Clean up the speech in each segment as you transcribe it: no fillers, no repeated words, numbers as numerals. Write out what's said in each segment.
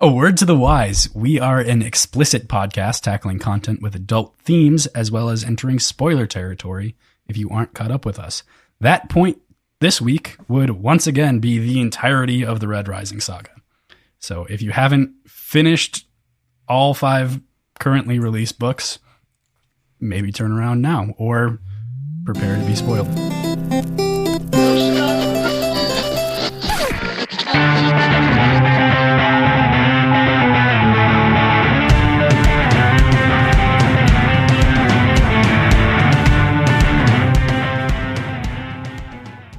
A word to the wise. We are an explicit podcast tackling content with adult themes as well as entering spoiler territory if you aren't caught up with us. That point this week would once again be the entirety of the Red Rising saga. So if you haven't finished all 5 currently released books, maybe turn around now or prepare to be spoiled.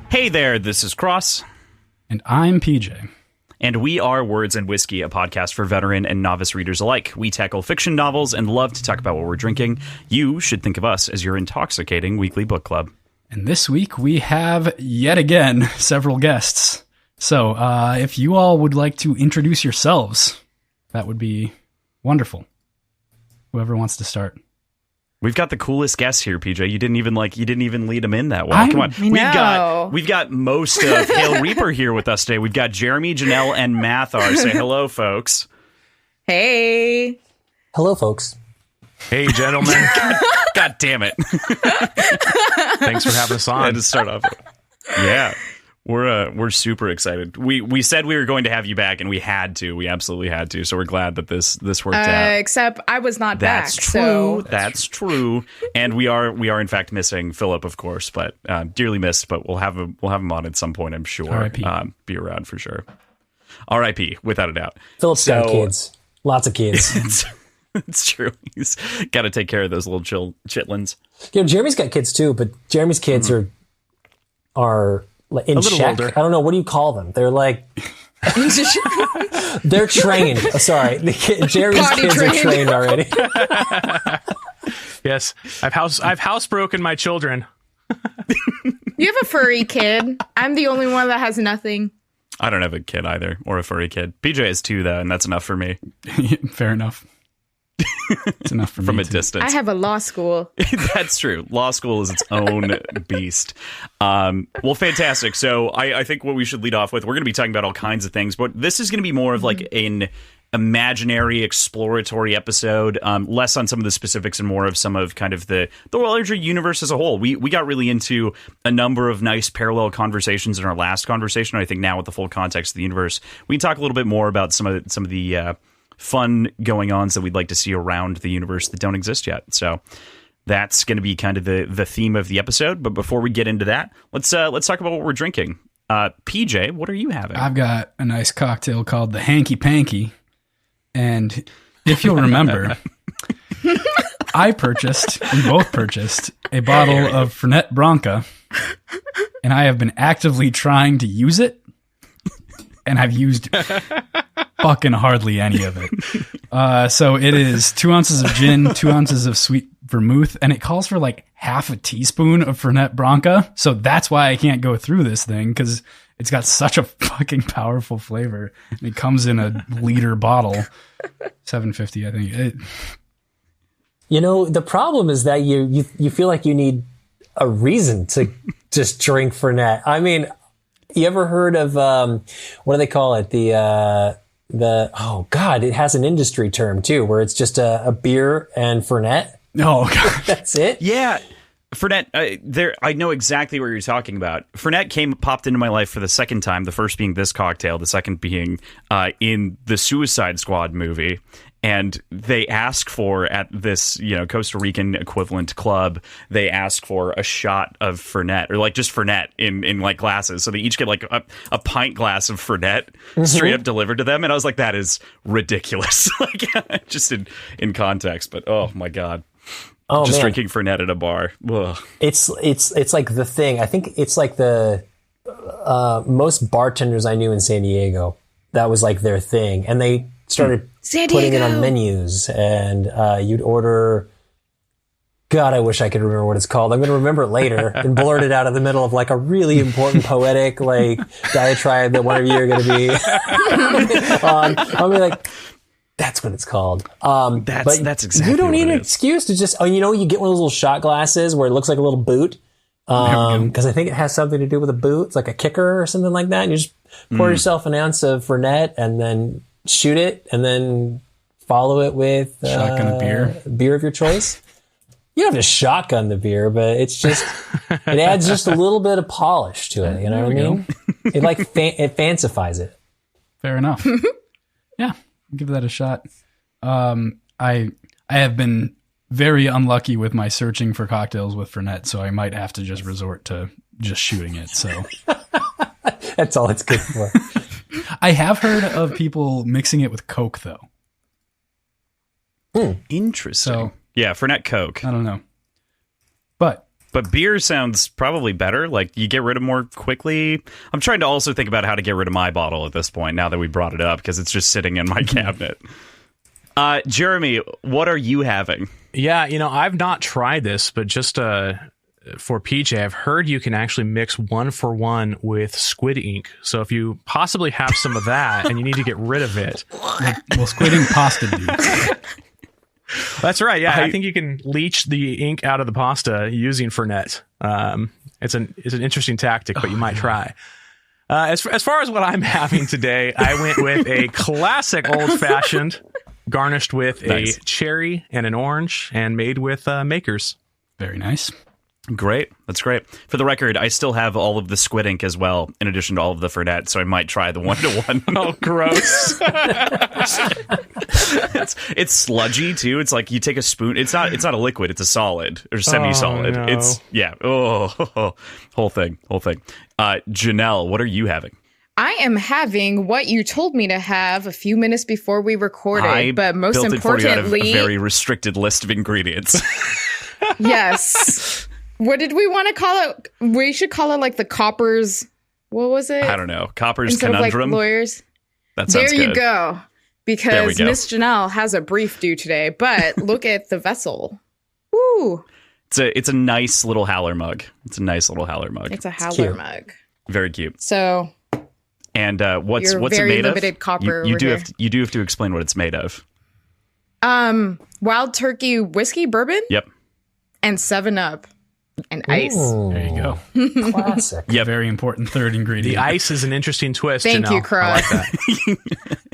Hey there, this is Cross. And I'm PJ. And we are Words and Whiskey, a podcast for veteran and novice readers alike. We tackle fiction novels and love to talk about what we're drinking. You should think of us as your intoxicating weekly book club. And this week we have, yet again, several guests. So if you all would like to introduce yourselves, that would be wonderful. Whoever wants to start. We've got the coolest guests here, PJ. You didn't even lead them in that well. Come on. We've got most of Hail Reaper here with us today. We've got Jeremy, Janelle, and Mathar. Say hello, folks. Hey. Hello, folks. Hey, gentlemen. God damn it. Thanks for having us on. Yeah, to start off. Yeah. We're super excited. We said we were going to have you back, and we had to. We absolutely had to. So we're glad that this worked out. Except I was not That's back. True. So. That's true. And we are in fact missing Philip, of course, but dearly missed. But we'll have him on at some point, I'm sure. R.I.P. Be around for sure. R.I.P. Without a doubt. Philip's got kids. Lots of kids. It's true. He's got to take care of those little chitlins. You know, Jeremy's got kids too, but Jeremy's kids are in check. Older. I don't know. What do you call them? They're like, they're trained. Sorry. Jeremy's Potty kids trained. are trained already. Yes. I've housebroken my children. You have a furry kid. I'm the only one that has nothing. I don't have a kid either, or a furry kid. PJ has 2 though, and that's enough for me. Fair enough. It's enough for From me a too. distance. I have a law school. That's true. Law school is its own beast. Well, fantastic. So I think what we should lead off with, we're going to be talking about all kinds of things, but this is going to be more of like an imaginary exploratory episode, less on some of the specifics and more of some of kind of the larger universe as a whole. We got really into a number of nice parallel conversations in our last conversation. I think now with the full context of the universe, we can talk a little bit more about some of the fun going-ons that we'd like to see around the universe that don't exist yet. So that's going to be kind of the theme of the episode. But before we get into that, let's talk about what we're drinking. PJ, what are you having? I've got a nice cocktail called the Hanky Panky. And if you'll remember, we both purchased a bottle of Fernet Branca. And I have been actively trying to use it. And I've used fucking hardly any of it. So it is 2 ounces of gin, 2 ounces of sweet vermouth, and it calls for like half a teaspoon of Fernet Branca. So that's why I can't go through this thing, because it's got such a fucking powerful flavor. And it comes in a liter bottle, $7.50, I think. You know, the problem is that you feel like you need a reason to just drink Fernet. I mean, you ever heard of what do they call it? Oh God, it has an industry term too, where it's just a beer and Fernet. Oh God, that's it. Yeah, Fernet. I know exactly what you're talking about. Fernet popped into my life for the second time. The first being this cocktail, the second being in the Suicide Squad movie. And they ask for, at this, Costa Rican equivalent club, they ask for a shot of Fernet, or like just Fernet in like glasses. So they each get like a pint glass of Fernet straight up delivered to them. And I was like, that is ridiculous. Like, just in context. But oh my God. Oh, just man. drinking Fernet at a bar. Ugh. It's like the thing. I think it's like the most bartenders I knew in San Diego, that was like their thing. And they started putting it on menus, and you'd order. God, I wish I could remember what it's called. I'm going to remember it later and blurt it out of the middle of like a really important poetic like diatribe that one of you are going to be on. I'll be like, that's what it's called. That's exactly. You don't what need it an is. excuse to just. You get one of those little shot glasses where it looks like a little boot. Because I think it has something to do with a boot. It's like a kicker or something like that. And you just pour yourself an ounce of Fernet, and then shoot it and then follow it with Shotgun beer of your choice. You don't have to shotgun the beer, but it's just it adds just a little bit of polish to it. You know what I mean? It like it fancifies it. Fair enough. Yeah, give that a shot. I have been very unlucky with my searching for cocktails with Fernet, so I might have to just resort to just shooting it. So that's all it's good for. I have heard of people mixing it with Coke, though. Interesting. So yeah, Fernet Coke. I don't know, but beer sounds probably better. Like you get rid of more quickly. I'm trying to also think about how to get rid of my bottle at this point. Now that we brought it up, because it's just sitting in my cabinet. Jeremy, what are you having? Yeah, I've not tried this, but just for PJ, I've heard you can actually mix 1-for-1 with squid ink. So if you possibly have some of that and you need to get rid of it. Well, squid ink pasta beads. That's right. Yeah, I think you can leach the ink out of the pasta using Fernet. It's an interesting tactic, but you might try. As far as what I'm having today, I went with a classic old-fashioned, garnished with a cherry and an orange, and made with Makers. Very nice. Great. That's great. For the record, I still have all of the squid ink as well, in addition to all of the Fernet, so I might try the 1-to-1. Oh, gross. It's sludgy, too. It's like you take a spoon. It's not a liquid. It's a solid or semi-solid. Oh, no. It's, yeah. Oh, whole thing. Janelle, what are you having? I am having what you told me to have a few minutes before we recorded, but most built it for you out of importantly, a very restricted list of ingredients. yes. What did we want to call it? We should call it like the Coppers. What was it? I don't know. Copper's Instead Conundrum. of like lawyers. That sounds there you good. go. Because go. Miss Janelle has a brief due today, but look at the vessel. Woo! It's a nice little howler mug. It's a howler cute. mug. Very cute. So, And what's your it very made limited of? copper You over do here. have to explain what it's made of. Wild Turkey whiskey bourbon Yep. and 7-Up and ice. Ooh, There you go. classic. Yep. Very important third ingredient. The ice is an interesting twist. Thank Janelle. you, Crow. I like that.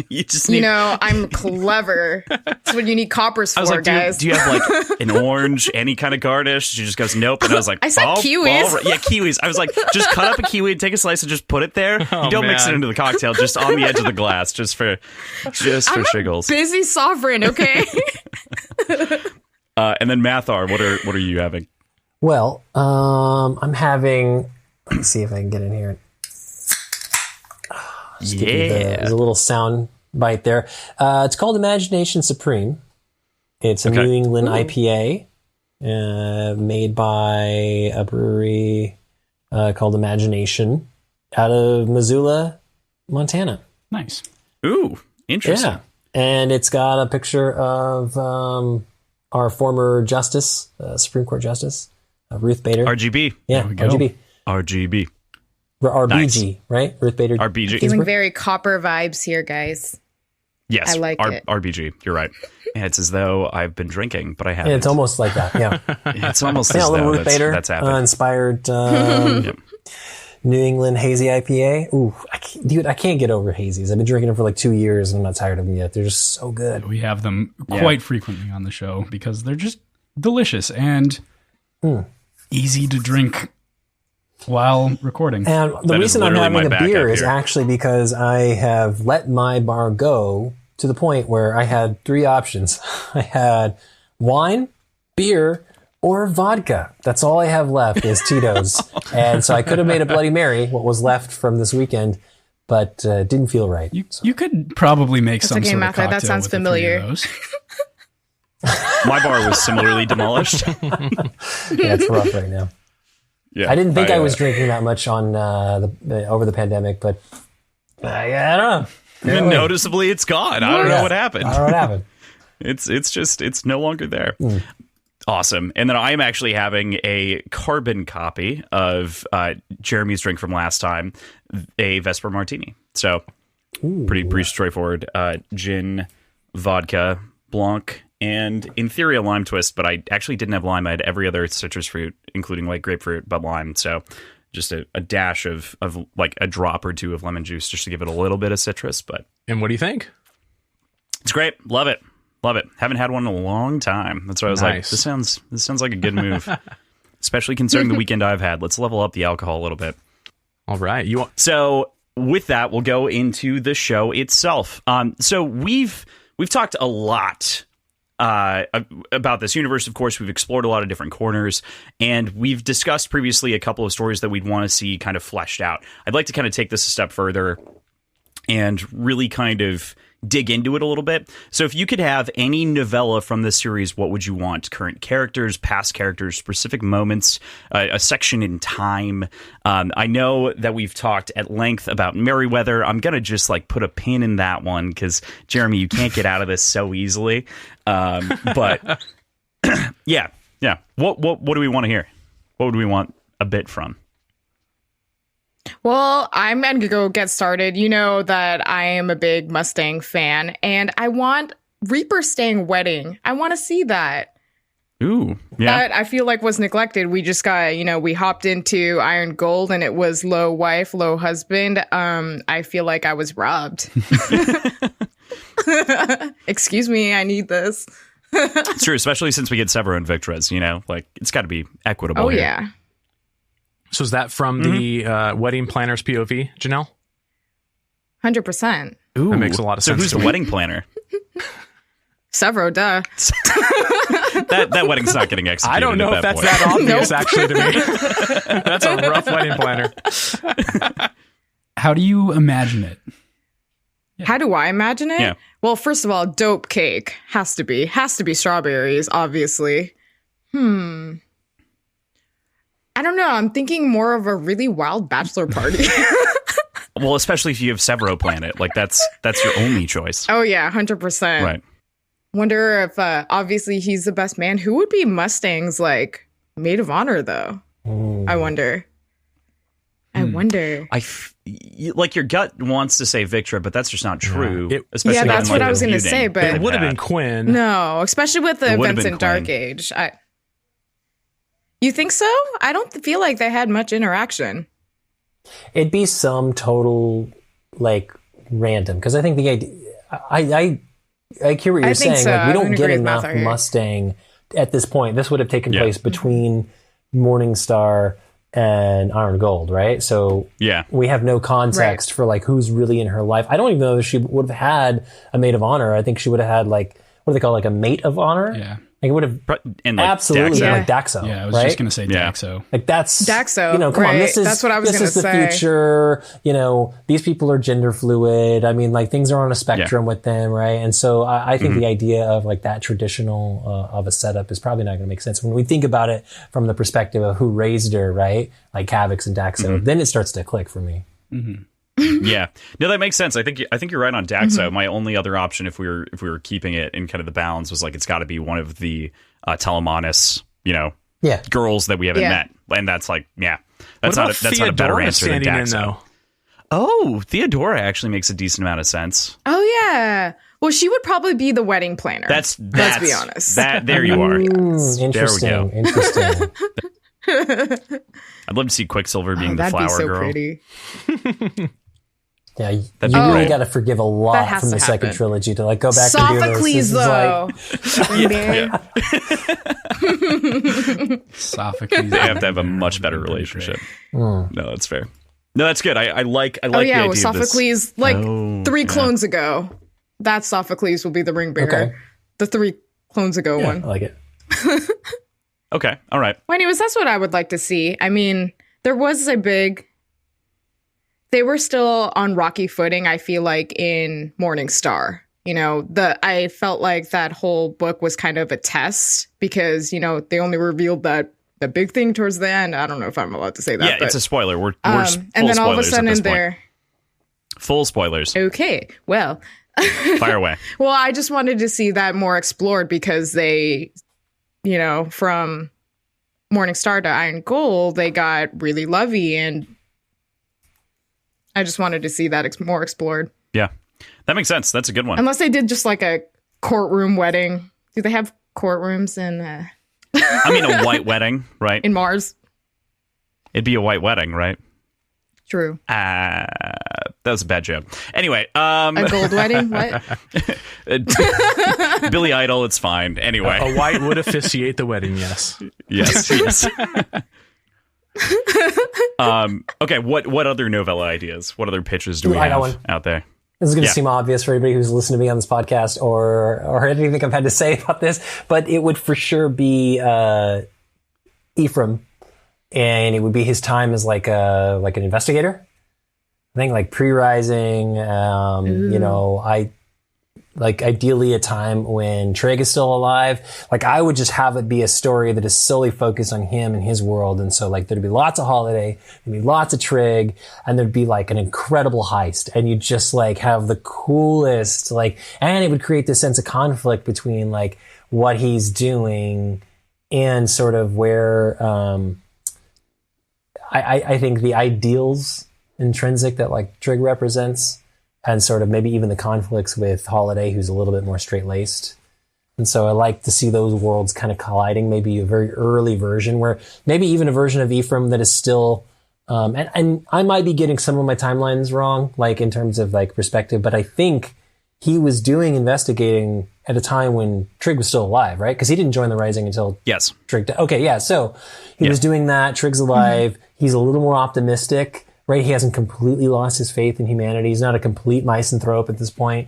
You just need. I'm clever. That's what you need coppers I was for, like, guys. do you have like an orange, any kind of garnish? She just goes, nope. And I was like, I said kiwis. Yeah, kiwis. I was like, just cut up a kiwi, take a slice, and just put it there. Oh, you don't mix it man. into the cocktail, just on the edge of the glass, just for I'm shiggles. busy sovereign, okay? And then Mathar, what are you having? Well, I'm having. Let's see if I can get in here. There's a little sound bite there. It's called Imagination Supreme. It's a Okay. New England IPA made by a brewery called Imagination out of Missoula, Montana. Nice. Ooh, interesting. Yeah. And it's got a picture of our former justice, Supreme Court Justice, Ruth Bader. RGB. Yeah, There we go. RGB. RGB. RBG, right? Ruth Bader. RBG. Feeling very copper vibes here, guys. Yes, I like it. RBG. You're right. And it's as though I've been drinking, but I haven't. Yeah, it's almost like that. Yeah. It's almost Yeah, as a little though Ruth Bader that's happened. inspired Yep. New England hazy IPA. Ooh, I can't get over hazies. I've been drinking them for like 2 years and I'm not tired of them yet. They're just so good. We have them quite frequently on the show because they're just delicious and easy to drink while recording. And the That is reason I'm literally my having a backup beer is here. actually because I have let my bar go to the point where I had 3 options. I had wine, beer, or vodka. That's all I have left is Tito's. And so I could have made a Bloody Mary, what was left from this weekend, but didn't feel right. You could probably make some okay, sort of Matthew, cocktail that sounds with the 3 familiar. of those. My bar was similarly demolished. Yeah, it's rough right now. Yeah, I didn't think I was drinking that much on over the pandemic, but I don't know. And noticeably, it's gone. I don't know what happened. I don't know what happened. It's no longer there. Awesome. And then I'm actually having a carbon copy of Jeremy's drink from last time, a Vesper Martini. So pretty straightforward. Gin, vodka, Blanc, and in theory a lime twist, but I actually didn't have lime. I had every other citrus fruit, including like grapefruit, but lime. So just a dash of like a drop or two of lemon juice just to give it a little bit of citrus. But And what do you think? It's great. Love it. Love it. Haven't had one in a long time. That's why I was like, this sounds like a good move. Especially considering the weekend I've had. Let's level up the alcohol a little bit. All right. So with that, we'll go into the show itself. So we've talked a lot about this universe. Of course, we've explored a lot of different corners, and we've discussed previously a couple of stories that we'd want to see kind of fleshed out. I'd like to kind of take this a step further and really kind of dig into it a little bit. So if you could have any novella from this series, what would you want? Current characters, past characters, specific moments, a section in time. I know that we've talked at length about Merryweather. I'm going to just like put a pin in that one because, Jeremy, you can't get out of this so easily. But yeah. What do we want to hear? What would we want a bit from? Well, I'm going to go get started. You know that I am a big Mustang fan, and I want Reaper Stang Wedding. I want to see that. Ooh, yeah. That I feel like was neglected. We just got, we hopped into Iron Gold, and it was low wife, low husband. I feel like I was robbed. Excuse me, I need this. It's true, especially since we get Severo and Victress, like it's got to be equitable. Oh, here. yeah. So is that from the wedding planner's POV, Janelle? 100%. Ooh, that makes a lot of sense. So who's the wedding planner? Severo, duh. that wedding's not getting executed. I don't know if that's that obvious, actually, to me. That's a rough wedding planner. How do you imagine it? Yeah. How do I imagine it? Yeah. Well, first of all, dope cake. Has to be strawberries, obviously. I don't know. I'm thinking more of a really wild bachelor party. Well, especially if you have Severo Planet. Like, that's your only choice. Oh, yeah, 100%. Right. Wonder if, obviously, he's the best man. Who would be Mustang's, like, maid of honor, though? I wonder. Like, your gut wants to say Victra, but that's just not true. Yeah, that's what I was going to say, but it would have been Quinn. No, especially with the events in Dark Age. You think so? I don't feel like they had much interaction. It'd be some total, like, random. Because I think the idea... I hear what you're saying. So. Like, we don't get enough Mustang at this point. This would have taken place between Morningstar and Iron Gold, right? So we have no context for, like, who's really in her life. I don't even know if she would have had a maid of honor. I think she would have had, like, what do they call, like, a mate of honor? Yeah. Like, it would have absolutely been like Daxo. Yeah, I was just going to say Daxo. Like, that's... Daxo, come on, that's what I was going to say. This is the future. These people are gender fluid. I mean, like, things are on a spectrum with them, right? And so I think the idea of, like, that traditional of a setup is probably not going to make sense. When we think about it from the perspective of who raised her, right? Like, Kavix and Daxo, then it starts to click for me. Yeah, no, that makes sense. I think you're right on Daxo. My only other option, if we were keeping it in kind of the balance, was like it's got to be one of the Telemanus, girls that we haven't met, and that's like, that's not a better answer than Daxo. Oh, Theodora actually makes a decent amount of sense. Oh yeah, well, she would probably be the wedding planner. Let's be honest. There you are. Interesting. There we go. Interesting. I'd love to see Quicksilver being the flower girl. That'd be so pretty. Yeah, you really got to forgive a lot from the second trilogy to like go back Sophocles, and do this. Sophocles. They have to have a much better relationship. No, that's fair. No, that's good. I like the idea of Sophocles, this. 3 clones ago. That Sophocles will be the ring bearer. Okay. The 3 clones ago one. I like it. Okay, all right. Well, anyways, that's what I would like to see. I mean, there was they were still on rocky footing, I feel like, in Morningstar. I felt like that whole book was kind of a test because, they only revealed the big thing towards the end. I don't know if I'm allowed to say that. Yeah, it's a spoiler. We're and then all of a sudden they're full spoilers. Okay, well. Fire away. Well, I just wanted to see that more explored because they, from Morningstar to Iron Gold, they got really lovey, and I just wanted to see that more explored. Yeah, that makes sense. That's a good one. Unless they did just like a courtroom wedding. Do they have courtrooms in... I mean, a white wedding, right? In Mars. It'd be a white wedding, right? True. That was a bad joke. Anyway, A gold wedding? What? Billy Idol, it's fine. Anyway. A white would officiate the wedding, yes. Yes. Okay, what other novella ideas? What other pitches do we have out there? This is going to seem obvious for everybody who's listened to me on this podcast or anything I've had to say about this, but it would for sure be Ephraim, and it would be his time as like an investigator. I think like pre-rising, ideally a time when Trig is still alive. Like I would just have it be a story that is solely focused on him and his world. And so like there'd be lots of Holiday, there'd be lots of Trig, and there'd be like an incredible heist. And you just like have the coolest, like, and it would create this sense of conflict between like what he's doing and sort of where, I think the ideals intrinsic that like Trig represents, and sort of maybe even the conflicts with Holiday, who's a little bit more straight-laced. And so I like to see those worlds kind of colliding, maybe a very early version where maybe even a version of Ephraim that is still, and I might be getting some of my timelines wrong, like in terms of like perspective, but I think he was doing investigating at a time when Trig was still alive, right? Because he didn't join the Rising until Trig died. Okay, yeah. So he was doing that. Trig's alive. He's a little more optimistic, right? He hasn't completely lost his faith in humanity. He's not a complete misanthrope at this point.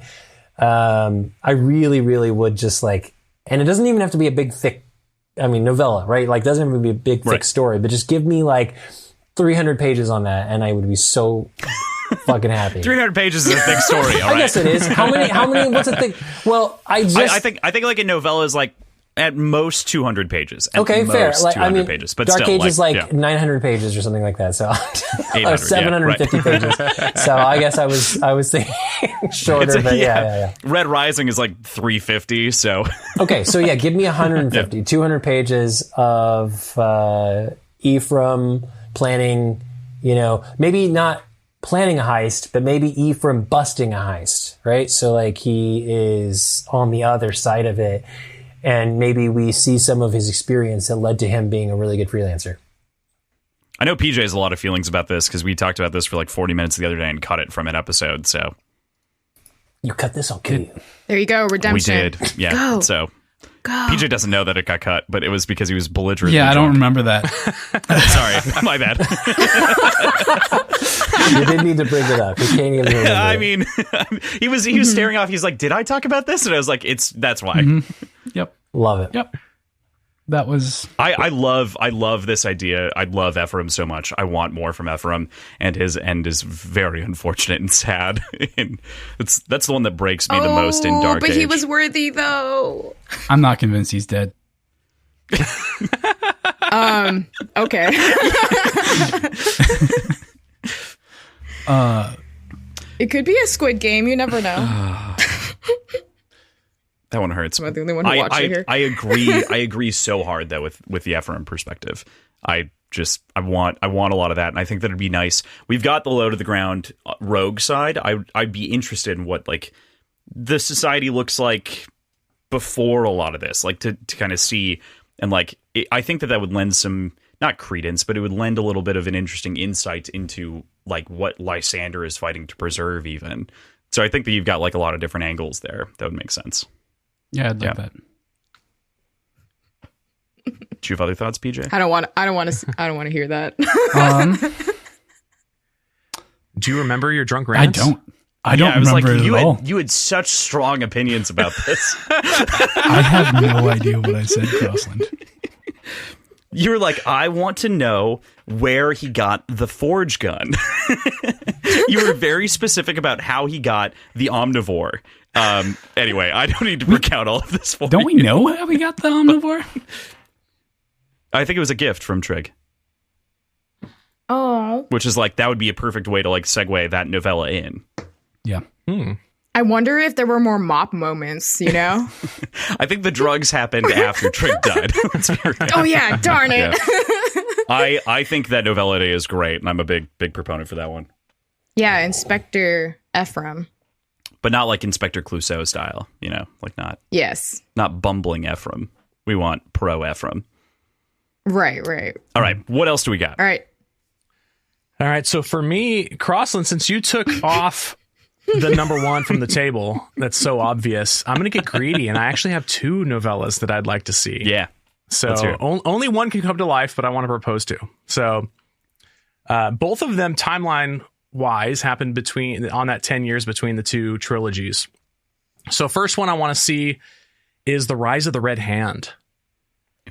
I really, really would just like, and it doesn't even have to be a big, thick, novella, right? Like, doesn't have to be a big, thick story, but just give me like 300 pages on that, and I would be so fucking happy. 300 pages is a thick story, all right? I guess it is. How many, what's a thick? Well, I think like a novella is like at most 200 pages. Okay, fair. Like, 200 pages, but Dark still, Age is like 900 pages or something like that. So, 800, 750 pages. So I guess I was thinking shorter, but yeah. Red Rising is like 350. So okay, so yeah, give me 150, 200 pages of Ephraim planning. Maybe not planning a heist, but maybe Ephraim busting a heist, right? So like he is on the other side of it. And maybe we see some of his experience that led to him being a really good freelancer. I know PJ has a lot of feelings about this because we talked about this for like 40 minutes the other day and cut it from an episode. So you cut this, I'll kill you. There you go, redemption. We did, yeah. Go. So Go. PJ doesn't know that it got cut, but it was because he was belligerent. Yeah, I don't remember that. Sorry, my bad. You didn't need to bring it up. You can't even remember I mean, he was staring off. He's like, "Did I talk about this?" And I was like, "That's why." Mm-hmm. Yep. Love it. Yep. That was. I love this idea. I love Ephraim so much. I want more from Ephraim, and his end is very unfortunate and sad. And that's the one that breaks me the most in Dark Age. But he was worthy, though. I'm not convinced he's dead. Okay. It could be a Squid Game. You never know. That one hurts. I'm the only one who watched it here. I agree so hard though with the Ephraim perspective. I want a lot of that, and I think that it'd be nice. We've got the low to the ground rogue side. I'd be interested in what like the society looks like before a lot of this, like to kind of see, and like I think that would lend some, not credence, but it would lend a little bit of an interesting insight into like what Lysander is fighting to preserve even. So I think that you've got like a lot of different angles there. That would make sense. Yeah, I'd like that. Do you have other thoughts, PJ? I don't want to hear that. Do you remember your drunk rants? I don't remember it at all. You had such strong opinions about this. I have no idea what I said, Crossland. You were like, I want to know where he got the forge gun. You were very specific about how he got the omnivore. Anyway, I don't need to recount all of this for you. Don't we know how we got the omnivore? I think it was a gift from Trig. Oh. Which is like, that would be a perfect way to like segue that novella in. Yeah. I wonder if there were more mop moments, I think the drugs happened after Trig died. Oh yeah, darn it. Yeah. I think that novella day is great, and I'm a big proponent for that one. Yeah, Inspector Ephraim. But not like Inspector Clouseau style, like not bumbling Ephraim. We want pro Ephraim. Right. All right, what else do we got? All right. All right. So for me, Crossland, since you took off the number one from the table, that's so obvious, I'm going to get greedy. And I actually have 2 novellas that I'd like to see. Yeah. So only one can come to life, but I want to propose to. So both of them, timeline wise, happened on that 10 years between the 2 trilogies. So first one I want to see is The Rise of the Red Hand.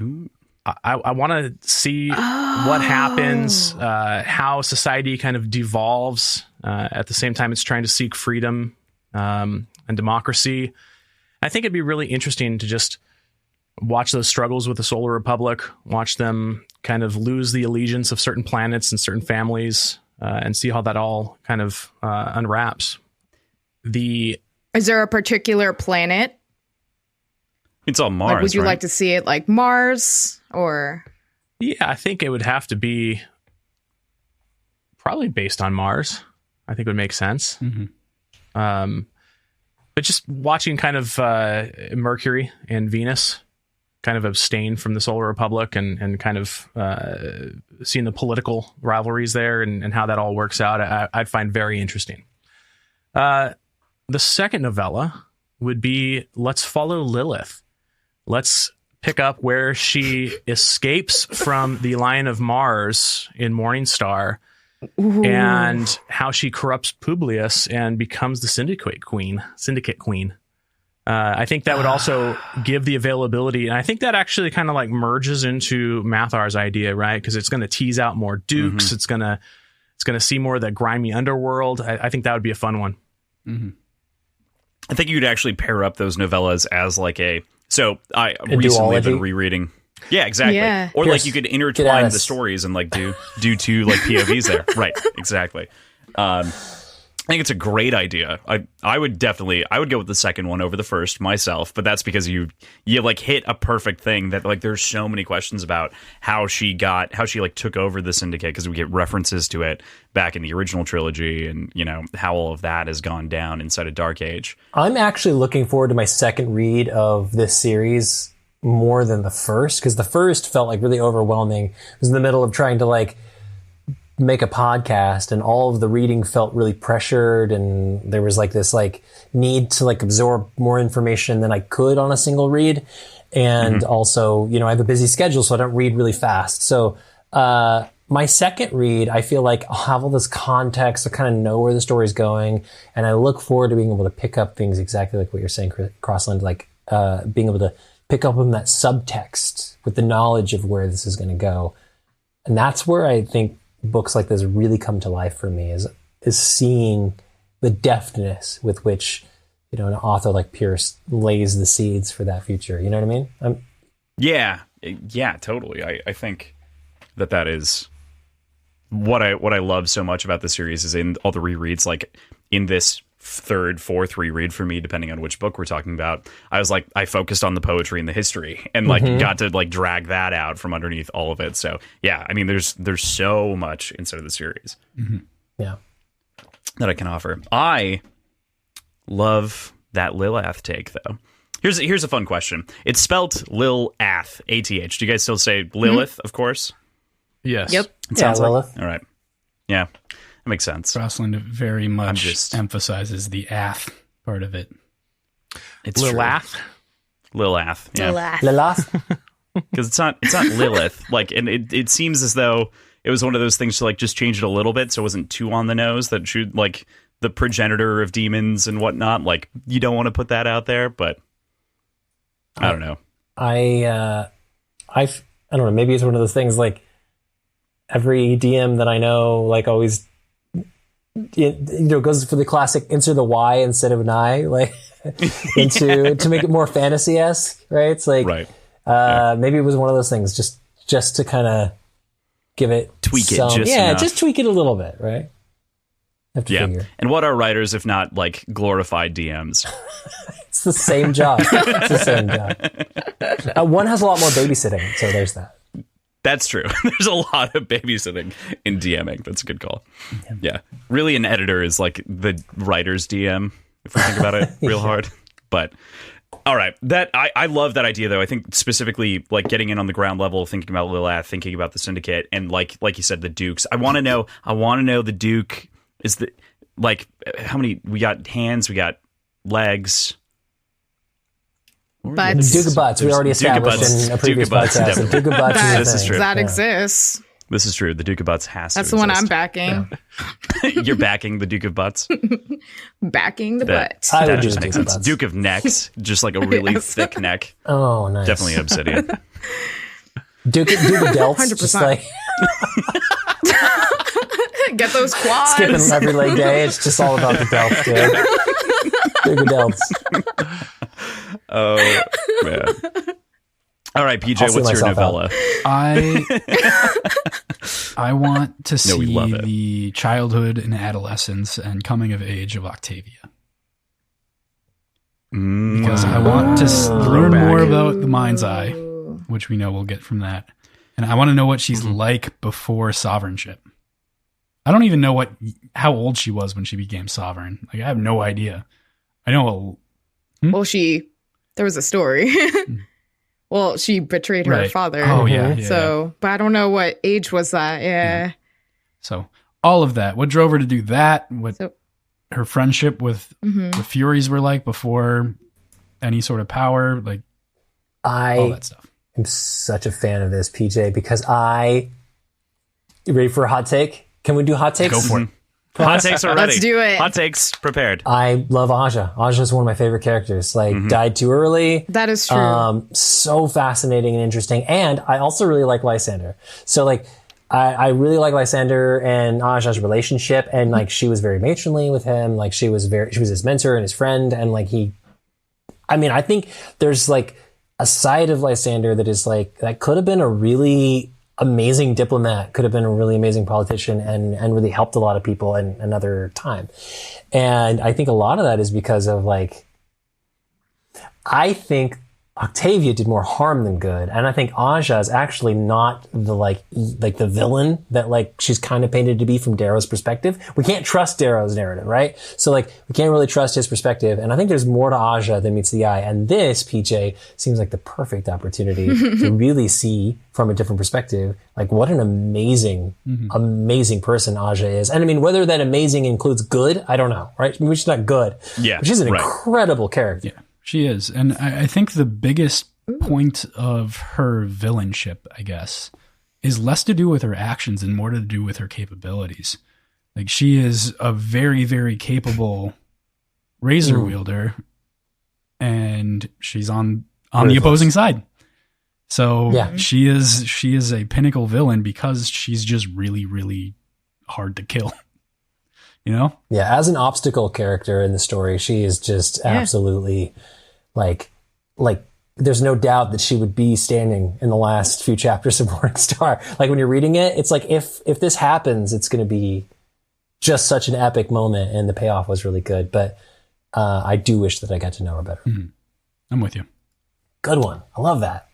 Ooh. I want to see what happens, how society kind of devolves. At the same time, it's trying to seek freedom and democracy. I think it'd be really interesting to just watch those struggles with the Solar Republic, watch them kind of lose the allegiance of certain planets and certain families, and see how that all kind of unwraps. Is there a particular planet? It's on Mars. Like, would you right? like to see it like Mars or? Yeah, I think it would have to be probably based on Mars. I think it would make sense. Mm-hmm. But just watching kind of Mercury and Venus kind of abstain from the Solar Republic and kind of seeing the political rivalries there and how that all works out, I'd find very interesting. The second novella would be Let's Follow Lilith. Let's pick up where she escapes from the Lion of Mars in Morningstar. Ooh. And how she corrupts Publius and becomes the Syndicate Queen. I think that would also give the availability, and I think that actually kind of like merges into Mathar's idea, right? Because it's going to tease out more dukes. Mm-hmm. It's gonna see more of that grimy underworld. I think that would be a fun one. Mm-hmm. I think you'd actually pair up those novellas as like a. So I recently have been rereading. Yeah, exactly. Yeah. Or like you could intertwine the stories and like do 2 like POVs there. Right. Exactly. I think it's a great idea. I would go with the second one over the first myself, but that's because you like hit a perfect thing that like there's so many questions about how she like took over the Syndicate, because we get references to it back in the original trilogy, and you know how all of that has gone down inside of Dark Age. I'm actually looking forward to my second read of this series more than the first, because the first felt like really overwhelming. I was in the middle of trying to like make a podcast, and all of the reading felt really pressured, and there was like this like need to like absorb more information than I could on a single read. And also, you know, I have a busy schedule, so I don't read really fast. So my second read, I feel like I'll have all this context, I kind of know where the story's going, and I look forward to being able to pick up things exactly like what you're saying, Crossland, like being able to pick up on that subtext with the knowledge of where this is going to go. And that's where I think books like this really come to life for me, is seeing the deftness with which, you know, an author like Pierce lays the seeds for that future. You know what I mean? Yeah, totally. I think that is what I love so much about the series, is in all the rereads, like in this third, fourth reread for me, depending on which book we're talking about, I was like, I focused on the poetry and the history, and like got to like drag that out from underneath all of it. So yeah, I mean, there's so much inside of the series, yeah, that I can offer. I love that Lilith take, though. Here's a fun question. It's spelt Lil-ath, A-T-H. Do you guys still say Lilith? Of course. Yes. Yep. It sounds like Lilith. All right. Yeah. That makes sense. Crossland very much emphasizes the ath part of it. It's Lil-ath? Lil-ath, yeah. Lilith. Because it's not Lilith. Like, and it seems as though it was one of those things to like just change it a little bit so it wasn't too on the nose, that should like the progenitor of demons and whatnot. Like, you don't want to put that out there, but I don't know. I don't know. Maybe it's one of those things like every DM that I know, like always, you know, goes for the classic insert the Y instead of an I, like to make it more fantasy-esque, right? It's like, maybe it was one of those things just to kind of give it tweak it, just tweak it a little bit, right? Have to figure. And what are writers if not like glorified DMs? It's the same job. One has a lot more babysitting, so there's that. That's true. There's a lot of babysitting in DMing. That's a good call. Yeah. Really, an editor is like the writer's DM, if we think about it real hard. But All right. That I love that idea though. I think specifically like getting in on the ground level, thinking about Lilith, thinking about the Syndicate, and like you said, the Dukes. I want to know the Duke is the like how many we got hands, we got legs. But Duke of Butts, we already established in a previous podcast. The Duke of Butts This is true. That exists. This is true. The Duke of Butts has That's to the one exist. I'm backing. Yeah. You're backing the Duke of Butts? Backing the butt. I would That do just the makes Duke of sense. Butts. Duke of Necks, just like a really thick neck. Oh, nice. Definitely obsidian. Duke of Delts, 100%. just like Get those quads. skipping every leg day. It's just all about the Delts, dude. Duke of Delts. Oh, man. All right, PJ, I'll see what's your myself novella? I want to No, we see love it. the childhood and adolescence and coming of age of Octavia. Because I want to learn more about the Mind's Eye, which we know we'll get from that. And I want to know what she's like before sovereignship. I don't even know how old she was when she became sovereign. Like, I have no idea. I know. Well, there was a story. Well, she betrayed her Right. father. Oh, yeah. So, but I don't know what age was that. Yeah. So all of that. What drove her to do that? What So- her friendship with the Furies were like before any sort of power, like all that stuff. I'm such a fan of this, PJ, because you ready for a hot take? Can we do hot takes? Go for it. Hot takes are ready. Let's do it. Hot takes prepared. I love Aja. Aja is one of my favorite characters. Like, died too early. That is true. So fascinating and interesting. And I also really like Lysander. So, like, I really like Lysander and Aja's relationship. And, like, she was very matronly with him. Like, she was his mentor and his friend. And, like, I think there's, like, a side of Lysander that is, like, that could have been a really amazing diplomat, could have been a really amazing politician and really helped a lot of people in another time. And I think a lot of that is because of like, I think Octavia did more harm than good. And I think Aja is actually not the like the villain that like she's kind of painted to be from Darrow's perspective. We can't trust Darrow's narrative, right? So like we can't really trust his perspective. And I think there's more to Aja than meets the eye. And this, PJ, seems like the perfect opportunity to really see from a different perspective, like what an amazing, amazing person Aja is. And I mean, whether that amazing includes good, I don't know, right? Maybe she's not good. Yeah, but she's an right. incredible character. Yeah, she is. And I think the biggest point of her villainship, I guess, is less to do with her actions and more to do with her capabilities. Like, she is a very, very capable razor wielder, and she's on the opposing side. So Yeah. she is a pinnacle villain because she's just really, really hard to kill. You know? Yeah, as an obstacle character in the story, she is just absolutely like there's no doubt that she would be standing in the last few chapters of Morning Star. Like when you're reading it, it's like if this happens, it's going to be just such an epic moment, and the payoff was really good. But I do wish that I got to know her better. I'm with you. Good one. I love that.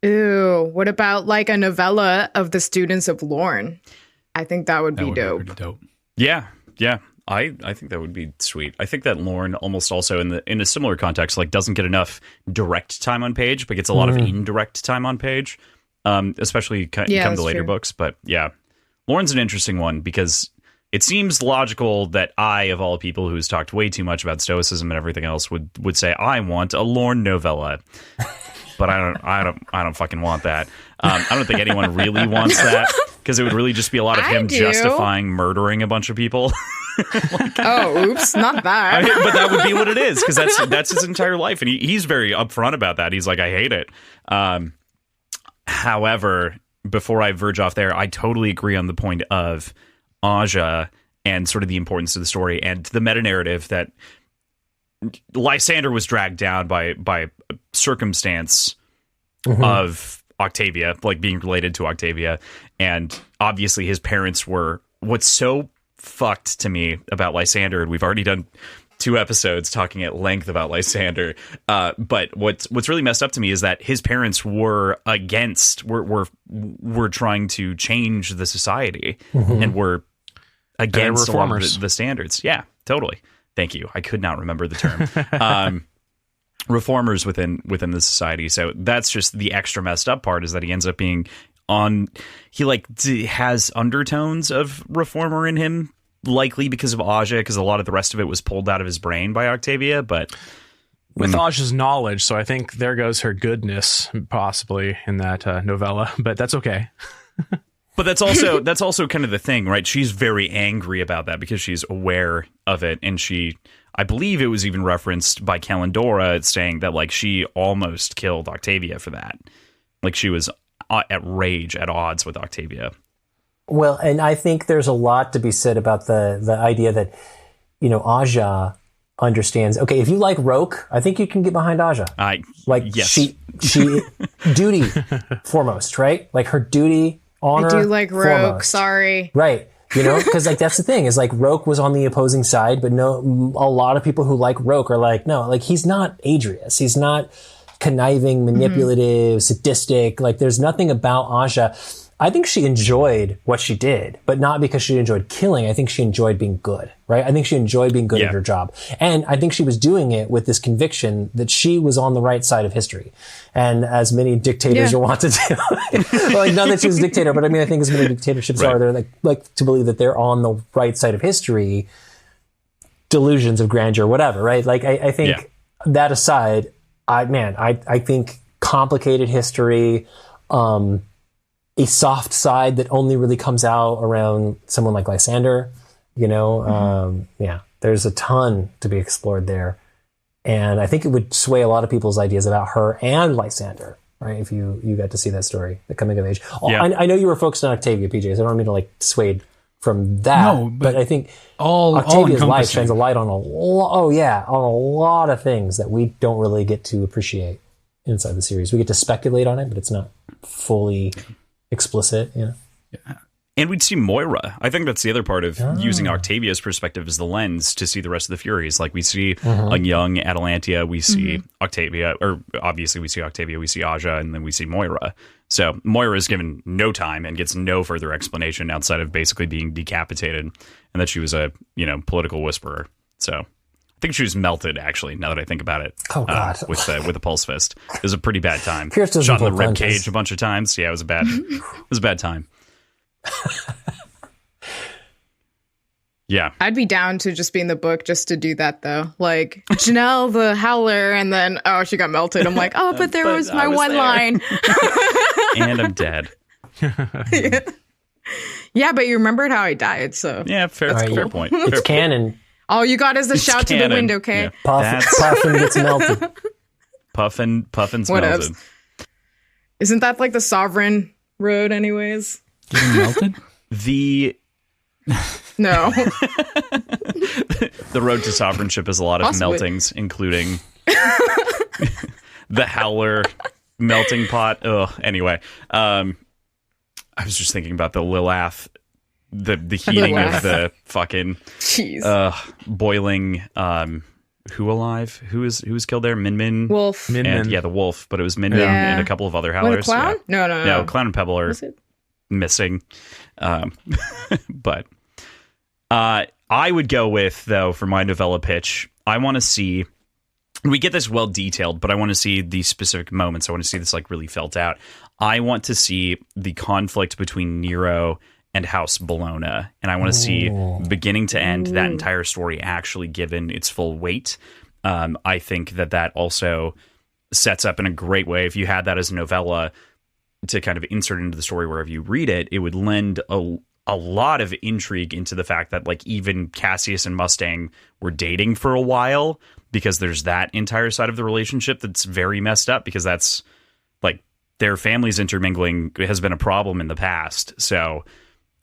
Ooh, what about like a novella of the students of Lorne? I think that would be dope. Pretty dope. Yeah. I think that would be sweet. I think that Lorne almost also in a similar context, like doesn't get enough direct time on page, but gets a lot of indirect time on page, especially come to later books. But yeah, Lorne's an interesting one because it seems logical that I, of all people who's talked way too much about Stoicism and everything else, would say I want a Lorne novella. But I don't fucking want that. I don't think anyone really wants that because it would really just be a lot of him justifying murdering a bunch of people. Oh, oops, not that. But that would be what it is because that's his entire life, and he's very upfront about that. He's like, I hate it. However, before I verge off there, I totally agree on the point of Aja and sort of the importance of the story and the meta narrative that Lysander was dragged down by circumstance of Octavia, like being related to Octavia, and obviously his parents were. What's so fucked to me about Lysander, and we've already done 2 episodes talking at length about Lysander, but what's really messed up to me is that his parents were were trying to change the society and were against a lot of the standards. Yeah, totally. Thank you. I could not remember the term. reformers within the society. So that's just the extra messed up part, is that he ends up being he has undertones of reformer in him, likely because of Aja, because a lot of the rest of it was pulled out of his brain by Octavia, but with Aja's knowledge. So I think there goes her goodness possibly in that novella, but that's okay. But that's also kind of the thing, right? She's very angry about that because she's aware of it, and I believe it was even referenced by Calendora saying that like she almost killed Octavia for that. Like she was at rage, at odds with Octavia. Well, and I think there's a lot to be said about the idea that, you know, Aja understands. Okay, if you like Roke, I think you can get behind Aja. Yes. She duty foremost, right? Like her duty, honor. I do like Roke. Foremost. Sorry. Right. You know, because like that's the thing is like Roke was on the opposing side, but no, a lot of people who like Roke are like, no, like he's not Adrius. He's not conniving, manipulative, sadistic. Like there's nothing about Aja. I think she enjoyed what she did, but not because she enjoyed killing. I think she enjoyed being good, right? I think she enjoyed being good at her job. And I think she was doing it with this conviction that she was on the right side of history. And as many dictators are wont to do, like not that she was a dictator, but I mean, I think as many dictatorships are, they're like to believe that they're on the right side of history, delusions of grandeur, whatever, right? Like I think that aside, I think complicated history, a soft side that only really comes out around someone like Lysander, you know, there's a ton to be explored there. And I think it would sway a lot of people's ideas about her and Lysander, right? If you got to see that story, the coming of age. Yeah. I know you were focused on Octavia, PJ, so I don't mean to like sway from that. No, but I think Octavia's life shines a light on a lot of things that we don't really get to appreciate inside the series. We get to speculate on it, but it's not fully explicit, yeah. And we'd see Moira. I think that's the other part of using Octavia's perspective as the lens to see the rest of the Furies. Like we see a young Atalantia, we see Octavia, or obviously we see Octavia, we see Aja, and then we see Moira. So Moira is given no time and gets no further explanation outside of basically being decapitated, and that she was a political whisperer. So I think she was melted, actually, now that I think about it. Oh, God. With the pulse fist. It was a pretty bad time. Shot in the rib cage a bunch of times. Yeah, it was a bad time. Yeah. I'd be down to just be in the book just to do that, though. Like, Janelle the Howler, and then, she got melted. I'm like, but there was my one line. And I'm dead. Yeah, but you remembered how I died, so. Yeah, fair point. It's canon. All you got is the shout canon. To the wind, okay? Yeah. Puffin gets melted. Puffin's melted. Isn't that like the Sovereign Road anyways? Getting melted? No. The road to sovereignship is a lot of meltings, including the Howler melting pot. Anyway. I was just thinking about the Lilith, the heating of the fucking boiling who alive? Who was killed there? Min Wolf. And the wolf, but it was Min and a couple of other Howlers. Clown? Yeah. No. Clown and Pebble are missing. But I would go with, though, for my novella pitch, I want to see, we get this well detailed, but I want to see these specific moments. I want to see this like really felt out. I want to see the conflict between Nero and House Bologna, and I want to see beginning to end that entire story actually given its full weight. I think that also sets up in a great way, if you had that as a novella to kind of insert into the story wherever you read it, it would lend a lot of intrigue into the fact that like even Cassius and Mustang were dating for a while, because there's that entire side of the relationship that's very messed up, because that's like their families intermingling has been a problem in the past. So,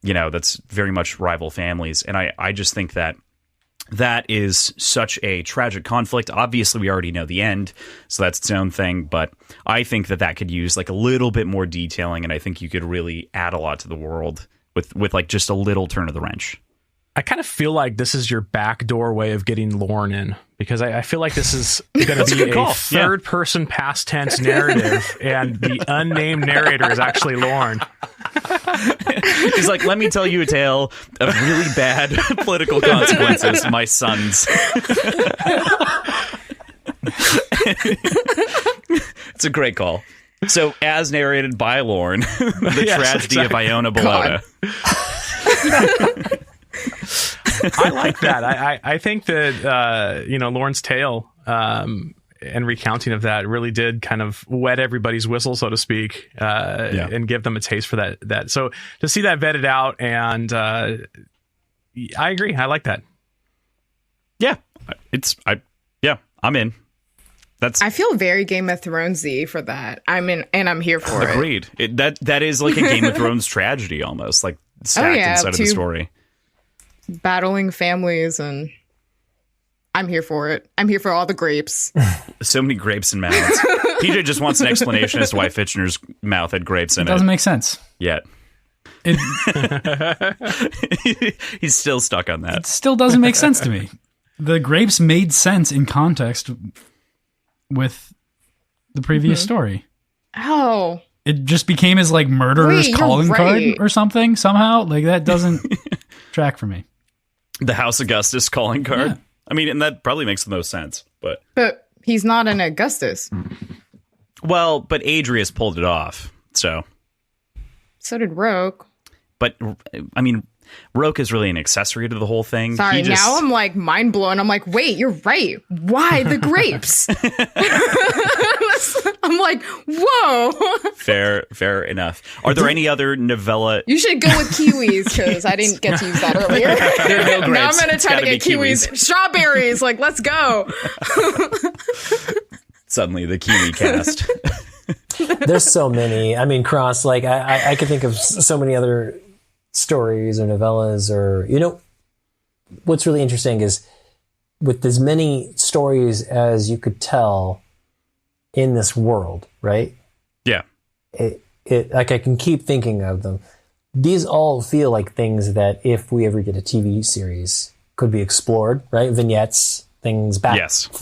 that's very much rival families. And I just think that is such a tragic conflict. Obviously, we already know the end, so that's its own thing. But I think that could use like a little bit more detailing, and I think you could really add a lot to the world with like just a little turn of the wrench. I kind of feel like this is your backdoor way of getting Lorne in, because I feel like this is going to be a third-person past tense narrative, and the unnamed narrator is actually Lorne. He's like, let me tell you a tale of really bad political consequences, my sons. It's a great call. So, as narrated by Lorne, the tragedy of Iona Bologna. I like that. I think that Lorne's tale and recounting of that really did kind of wet everybody's whistle, so to speak, and give them a taste for that. So to see that vetted out, and I agree. I like that. Yeah, I'm in. I feel very Game of Thronesy for that. I'm in, and I'm here for it. Agreed. That is like a Game of Thrones tragedy almost, like stacked inside of the story. Battling families, and I'm here for it. I'm here for all the grapes. So many grapes and mouths. PJ just wants an explanation as to why Fitchner's mouth had grapes in it. Doesn't make sense. Yet. He's still stuck on that. It still doesn't make sense to me. The grapes made sense in context with the previous story. Oh. It just became his like murderer's calling card or something somehow. Like that doesn't track for me. The House Augustus calling card. Yeah. I mean, and that probably makes the most sense, but he's not an Augustus. Well, but Adrius pulled it off, so did Roke. But I mean, Roke is really an accessory to the whole thing. Sorry, now I'm like mind blown. I'm like, wait, you're right. Why the grapes? I'm like, whoa. Fair enough. Are there any other novella? You should go with kiwis because I didn't get to use that earlier. There are no grapes. Now I'm going to try to get kiwis. Strawberries. Like, let's go. Suddenly the kiwi cast. There's so many. I mean, Cross, like I could think of so many other stories or novellas or, what's really interesting is with as many stories as you could tell in this world, right? Yeah. It like I can keep thinking of them. These all feel like things that if we ever get a TV series could be explored, right? Vignettes, things back,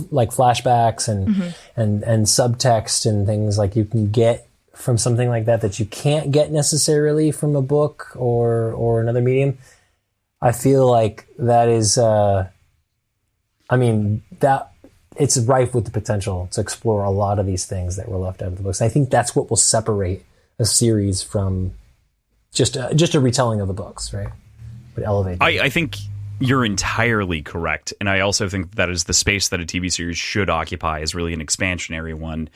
like flashbacks and subtext and things like you can get from something like that you can't get necessarily from a book or another medium. I feel like that is, that it's rife with the potential to explore a lot of these things that were left out of the books. I think that's what will separate a series from just a retelling of the books, right? Would elevate them. I think you're entirely correct. And I also think that is the space that a TV series should occupy, is really an expansionary one.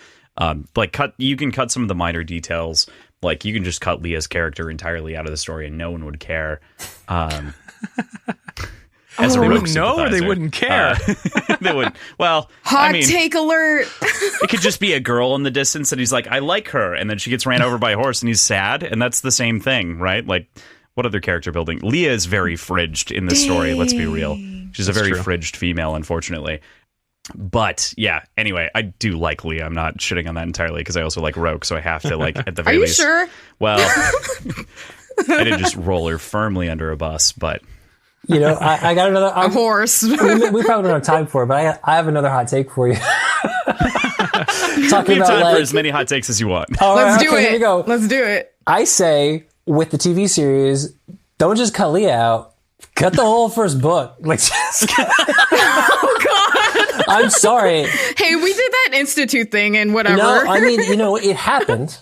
You can cut some of the minor details. Like you can just cut Leah's character entirely out of the story and no one would care. As they wouldn't know or they wouldn't care. They wouldn't. Well, take alert. It could just be a girl in the distance and he's like, I like her. And then she gets ran over by a horse and he's sad. And that's the same thing, right? Like, what other character building? Leah is very fridged in this story. Let's be real. She's a very fridged female, unfortunately. But yeah, anyway, I do like Leah. I'm not shitting on that entirely because I also like Roke. So I have to at the very least. Are you sure? Well, I didn't just roll her firmly under a bus, but. I got another a horse. We probably don't have time for it, but I have another hot take for you. Talking about time for as many hot takes as you want. Let's do it. Here we go. Let's do it. I say with the TV series, don't just cut Leah out. Cut the whole first book. Like, oh God! I'm sorry. Hey, we did that Institute thing and whatever. No, I mean, it happened,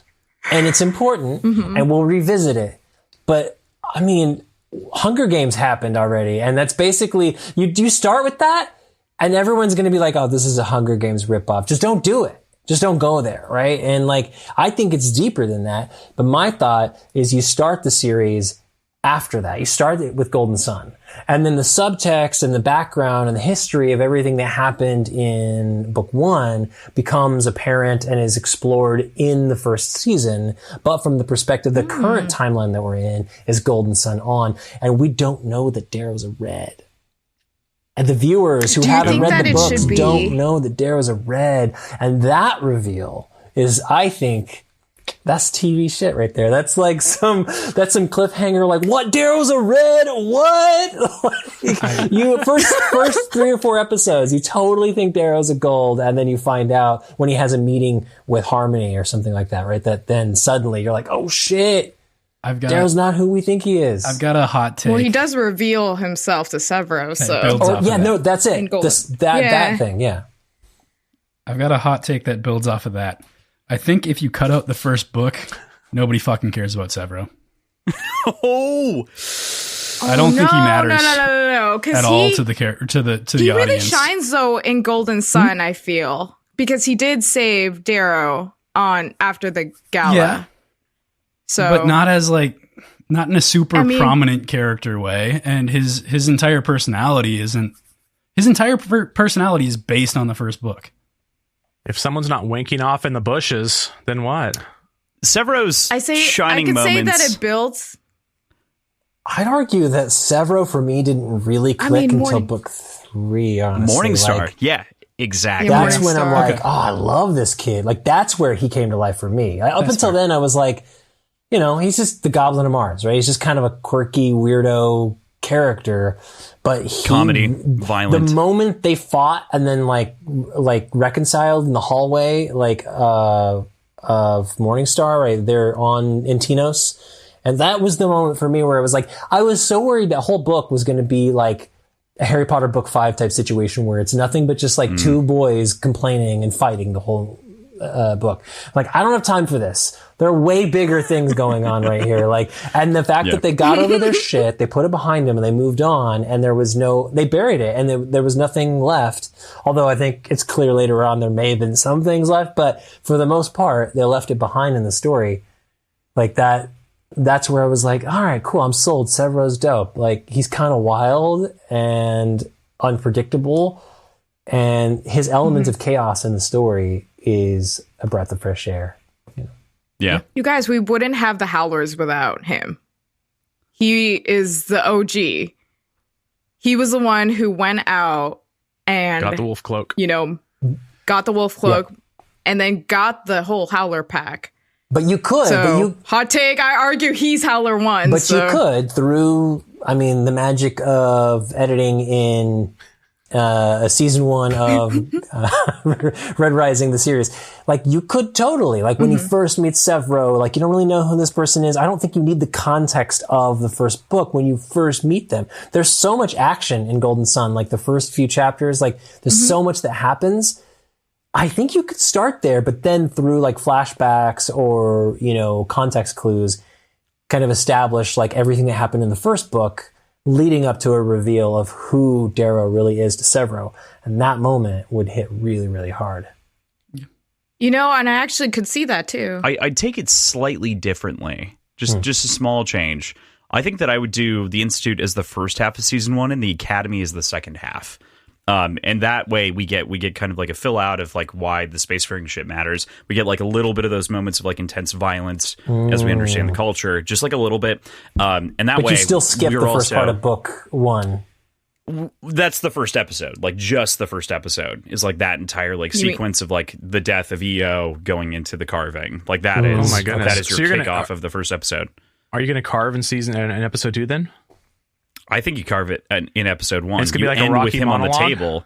and it's important, and we'll revisit it. But I mean, Hunger Games happened already, and that's basically you start with that, and everyone's going to be like, "Oh, this is a Hunger Games ripoff." Just don't do it. Just don't go there, right? And like, I think it's deeper than that. But my thought is, you start the series after that. You start it with Golden Sun. And then the subtext and the background and the history of everything that happened in book 1 becomes apparent and is explored in the first season. But from the perspective, the current timeline that we're in is Golden Sun on. And we don't know that Darrow's a red. And the viewers who haven't read the books don't know that Darrow's a red. And that reveal is, I think, that's TV shit right there. That's like some cliffhanger, like, what? Darrow's a red? What? You first 3 or 4 episodes, you totally think Darrow's a gold, and then you find out when he has a meeting with Harmony or something like that, right? That then suddenly you're like, oh shit, Darrow's not who we think he is. I've got a hot take. Well, he does reveal himself to Severus, so that's it. That thing, yeah. I've got a hot take that builds off of that. I think if you cut out the first book, nobody fucking cares about Severo. Oh, I don't think he matters. No. At all to the character, to the audience. He really shines though in Golden Sun. I feel because he did save Darrow after the gala. Yeah. So, but not as not in a super prominent character way, and his entire personality isn't. His entire personality is based on the first book. If someone's not winking off in the bushes, then what? Severo's shining moments. I could say that it builds. I'd argue that Severo for me didn't really click until book 3, honestly. Morningstar. Yeah, exactly. That's when I'm like, oh, I love this kid. Like, that's where he came to life for me. Up until then, I was like, he's just the Goblin of Mars, right? He's just kind of a quirky, weirdo character. But comedy, violent. The moment they fought and then like reconciled in the hallway, of Morningstar, right there in Tinos. And that was the moment for me where it was like, I was so worried that whole book was going to be like a Harry Potter book 5 type situation where it's nothing but just like two boys complaining and fighting the whole book. Like, I don't have time for this. There are way bigger things going on right here. Like, and the fact that they got over their shit, they put it behind them and they moved on, and they buried it and there was nothing left. Although I think it's clear later on there may have been some things left, but for the most part, they left it behind in the story. Like that's where I was like, all right, cool. I'm sold. Severo's dope. Like, he's kind of wild and unpredictable, and his element of chaos in the story is a breath of fresh air. Yeah. You guys, we wouldn't have the Howlers without him. He is the OG. He was the one who went out and got the wolf cloak. Got the wolf cloak and then got the whole Howler pack. But you could. Hot take, I argue he's Howler 1. But you could through, the magic of editing in a season 1 of Red Rising, the series. Like, you could totally, like, when you first meet Severo, like, you don't really know who this person is. I don't think you need the context of the first book when you first meet them. There's so much action in Golden Sun, like the first few chapters, like, there's so much that happens. I think you could start there, but then through like flashbacks or, context clues, kind of establish like everything that happened in the first book leading up to a reveal of who Darrow really is to Severo. And that moment would hit really, really hard. And I actually could see that too. I'd take it slightly differently. Just a small change. I think that I would do the Institute as the first half of season 1 and the Academy as the second half. And that way we get kind of like a fill out of like why the spacefaring shit matters. We get like a little bit of those moments of like intense violence as we understand the culture, just like a little bit. And that way you still skip the first part of book 1. That's the first episode. Like, just the first episode is like that entire like sequence of like the death of EO going into the carving. Like that is, oh my goodness. That is your kickoff of the first episode. Are you going to carve in episode 2 then? I think you carve it in episode 1. It's gonna be like a Rocky with him monologue? on the table.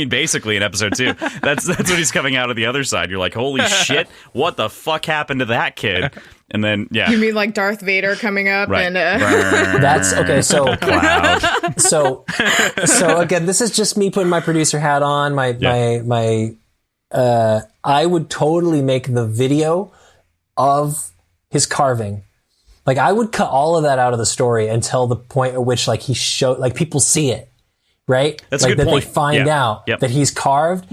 Basically in episode 2. That's what he's coming out of the other side. You're like, holy shit, what the fuck happened to that kid? And then, you mean like Darth Vader coming up and that's okay. So so again, this is just me putting my producer hat on. I would totally make the video of his carving. Like, I would cut all of that out of the story until the point at which, like, he showed, like, people see it, right? That's like, a good point. They find out that he's carved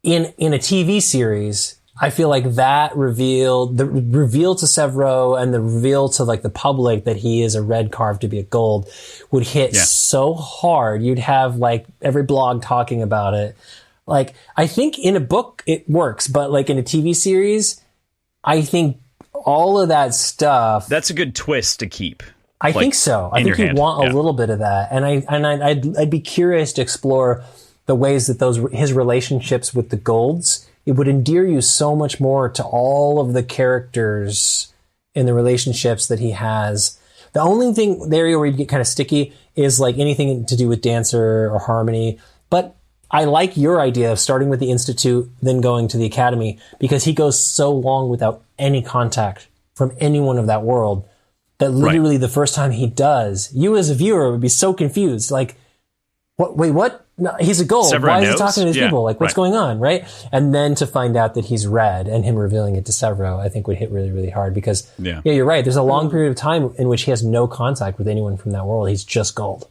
in a TV series. I feel like the reveal to Severo and the reveal to like the public that he is a red carved to be a gold would hit so hard. You'd have like every blog talking about it. Like, I think in a book it works, but like in a TV series, I think all of that stuff. That's a good twist to keep. I think so. I think you want a little bit of that, and I'd be curious to explore the ways that his relationships with the Golds, it would endear you so much more to all of the characters in the relationships that he has. The only thing, the area where you get kind of sticky is like anything to do with Dancer or Harmony, but I like your idea of starting with the Institute, then going to the Academy, because he goes so long without any contact from anyone of that world that literally the first time he does, you as a viewer would be so confused. Like, what? Wait, what? no, he's a gold. Severo Why is he knows? talking to his Yeah, people? Like, what's right. going on, right? And then to find out that he's red and him revealing it to Severo, I think would hit really, really hard because, Yeah. you're right. There's a long period of time in which he has no contact with anyone from that world. He's just gold.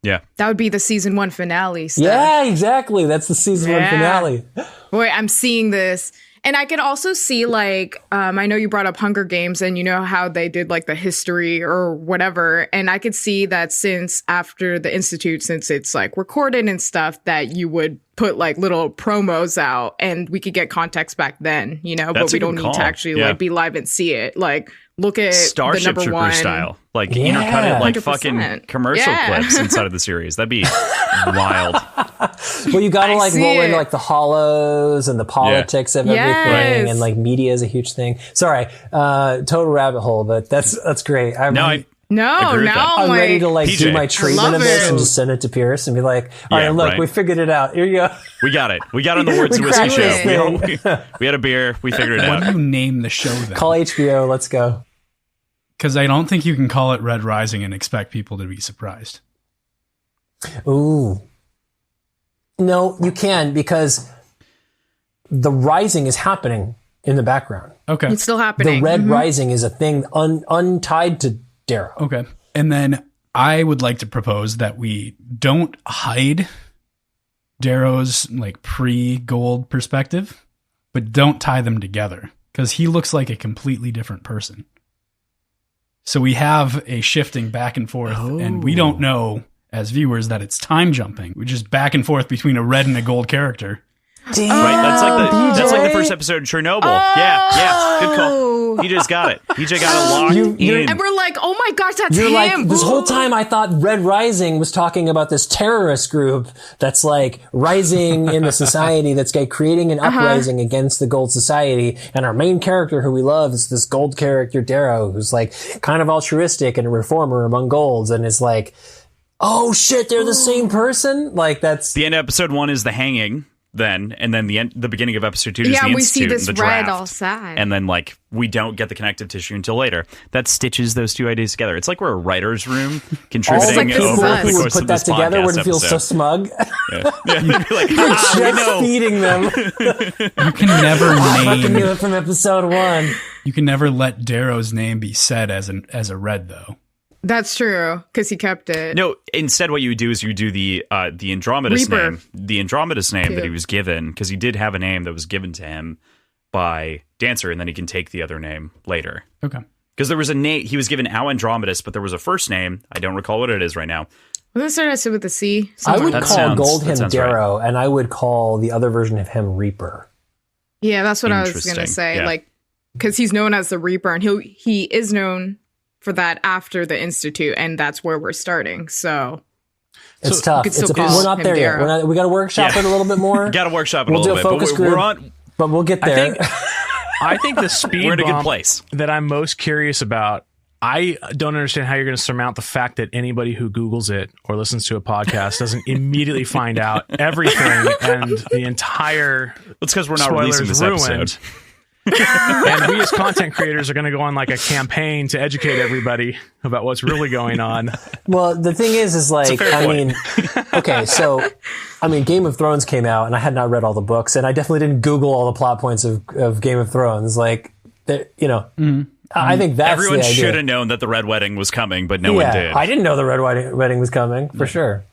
Yeah. That would be the season 1 finale stuff. Yeah, exactly. That's the season 1 finale. Wait, I'm seeing this. And I can also see, like, I know you brought up Hunger Games and you know how they did, like, the history or whatever. And I could see that since after the Institute, since it's, like, recorded and stuff, that you would put, like, little promos out and we could get context back then, you know? That's but we a good don't need call. to actually, Yeah. like, be live and see it. Like, look at the Starship number Trooper 1. style. Like, Yeah. intercut it like 100%. fucking commercial Yeah. clips inside of the series. That'd be wild. Well, you got to I like see roll in it. like the hollows and the politics of everything, Yes. and like media is a huge thing. Sorry, total rabbit hole, but that's great. No, I No, agree with now that. I'm I'm like, ready to like PJ. do my I treatment love of this it. and just send it to Pierce and be like, all right, Yeah, look, right. we figured it out. Here you go. we got it. We got on the Words We of Whiskey cracked show. this We had a beer. We figured it What do out. you name the show then? Call HBO. Let's go. Because I don't think you can call it Red Rising and expect people to be surprised. Ooh. No, you can because the rising is happening in the background. Okay. it's still happening. The red rising is a thing untied to Darrow. Okay. And then I would like to propose that we don't hide Darrow's like pre-gold perspective, but don't tie them together because he looks like a completely different person. So we have a shifting back and forth, and we don't know as viewers that it's time jumping. We're just back and forth between a red and a gold character. Damn, Right, that's like the PJ. first episode of Chernobyl. Yeah, good call. He just got it. PJ got it locked in. And we're like, oh my gosh, that's You're him. like, this whole time I thought Red Rising was talking about this terrorist group that's like rising in the society that's like creating an uprising against the gold society. And our main character who we love is this gold character, Darrow, who's like kind of altruistic and a reformer among golds. And it's like, oh shit, they're the same person? Like that's... The end of episode 1 is the hanging, then, and then the beginning of episode 2 is yeah, the we see institute this and the red draft. all sad. And then, like, we don't get the connective tissue until later. That stitches those two ideas together. It's like we're a writer's room all contributing the people over the who would course put of that this together podcast would feel so episode. smug. Yeah, you'd be like, You're ah, we just know. feeding them. You can never Fucking knew name. it from episode 1. You can never let Darrow's name be said as a red though. That's true, because he kept it. No, instead what you would do is you do the Andromedas Reaper. name. The Andromedas name that Cute. he was given, because he did have a name that was given to him by Dancer, and then he can take the other name later. Okay. Because there was a name, he was given Al Andromedas, but there was a first name. I don't recall what it is right now. Wasn't it started with a C? I would That call sounds- Gold that him sounds Darrow, and I would call the other version of him Reaper. Yeah, that's what I was gonna Interesting. say. Yeah. Like, because he's known as the Reaper, and he is known for that after the Institute, and that's where we're starting. So It's you tough. could still It's call we're not him there yet. Darrow. We got to workshop Yeah. it a little bit more. Got to workshop it We'll a do little a bit. focus But group. we're on. But we'll get I there. think I think the speed We're in a good bump place. that I'm most curious about. I don't understand how you're going to surmount the fact that anybody who Googles it or listens to a podcast doesn't immediately find out everything and the entire It's because we're not releasing this spoilers episode. ruined. And we as content creators are going to go on like a campaign to educate everybody about what's really going on. Well, the thing is like, fair I point. mean, okay, so, I mean, Game of Thrones came out, and I had not read all the books, and I definitely didn't Google all the plot points of Game of Thrones. Like, you know, I think that's Everyone the idea. should have known that the Red Wedding was coming, but no one did. I didn't know the Red Wedding was coming, for sure.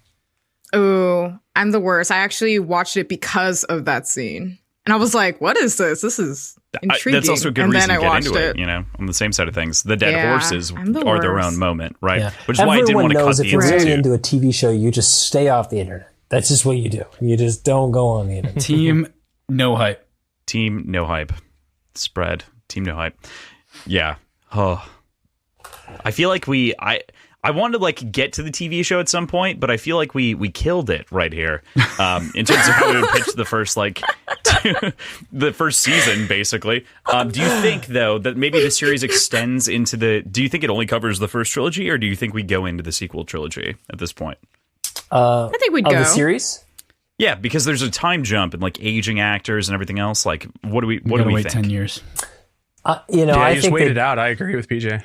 oh, I'm the worst. I actually watched it because of that scene, and I was like, "What is this? This is intriguing." That's also a good and reason then to I get watched into it. it. You know, on the same side of things, the dead Yeah, horses I'm the are their worst. own moment, right? Yeah. Which is why I didn't Everyone want to cut knows the if you're really institute. into a TV show, you just stay off the internet. That's just what you do. You just don't go on the internet. Team no hype. Team no hype. Spread. Team no hype. Yeah. Oh. I feel like I wanted to like get to the TV show at some point, but I feel like we killed it right here in terms of how we would pitch the first the first season, basically. Do you think though that maybe the series extends into do you think it only covers the first trilogy, or do you think we go into the sequel trilogy at this point? I think we'd Of go. the series? Yeah, because there's a time jump and like aging actors and everything else. Like, what do we Gotta think? wait 10 years. You know, Yeah, I you just think wait they- it out. I agree with PJ.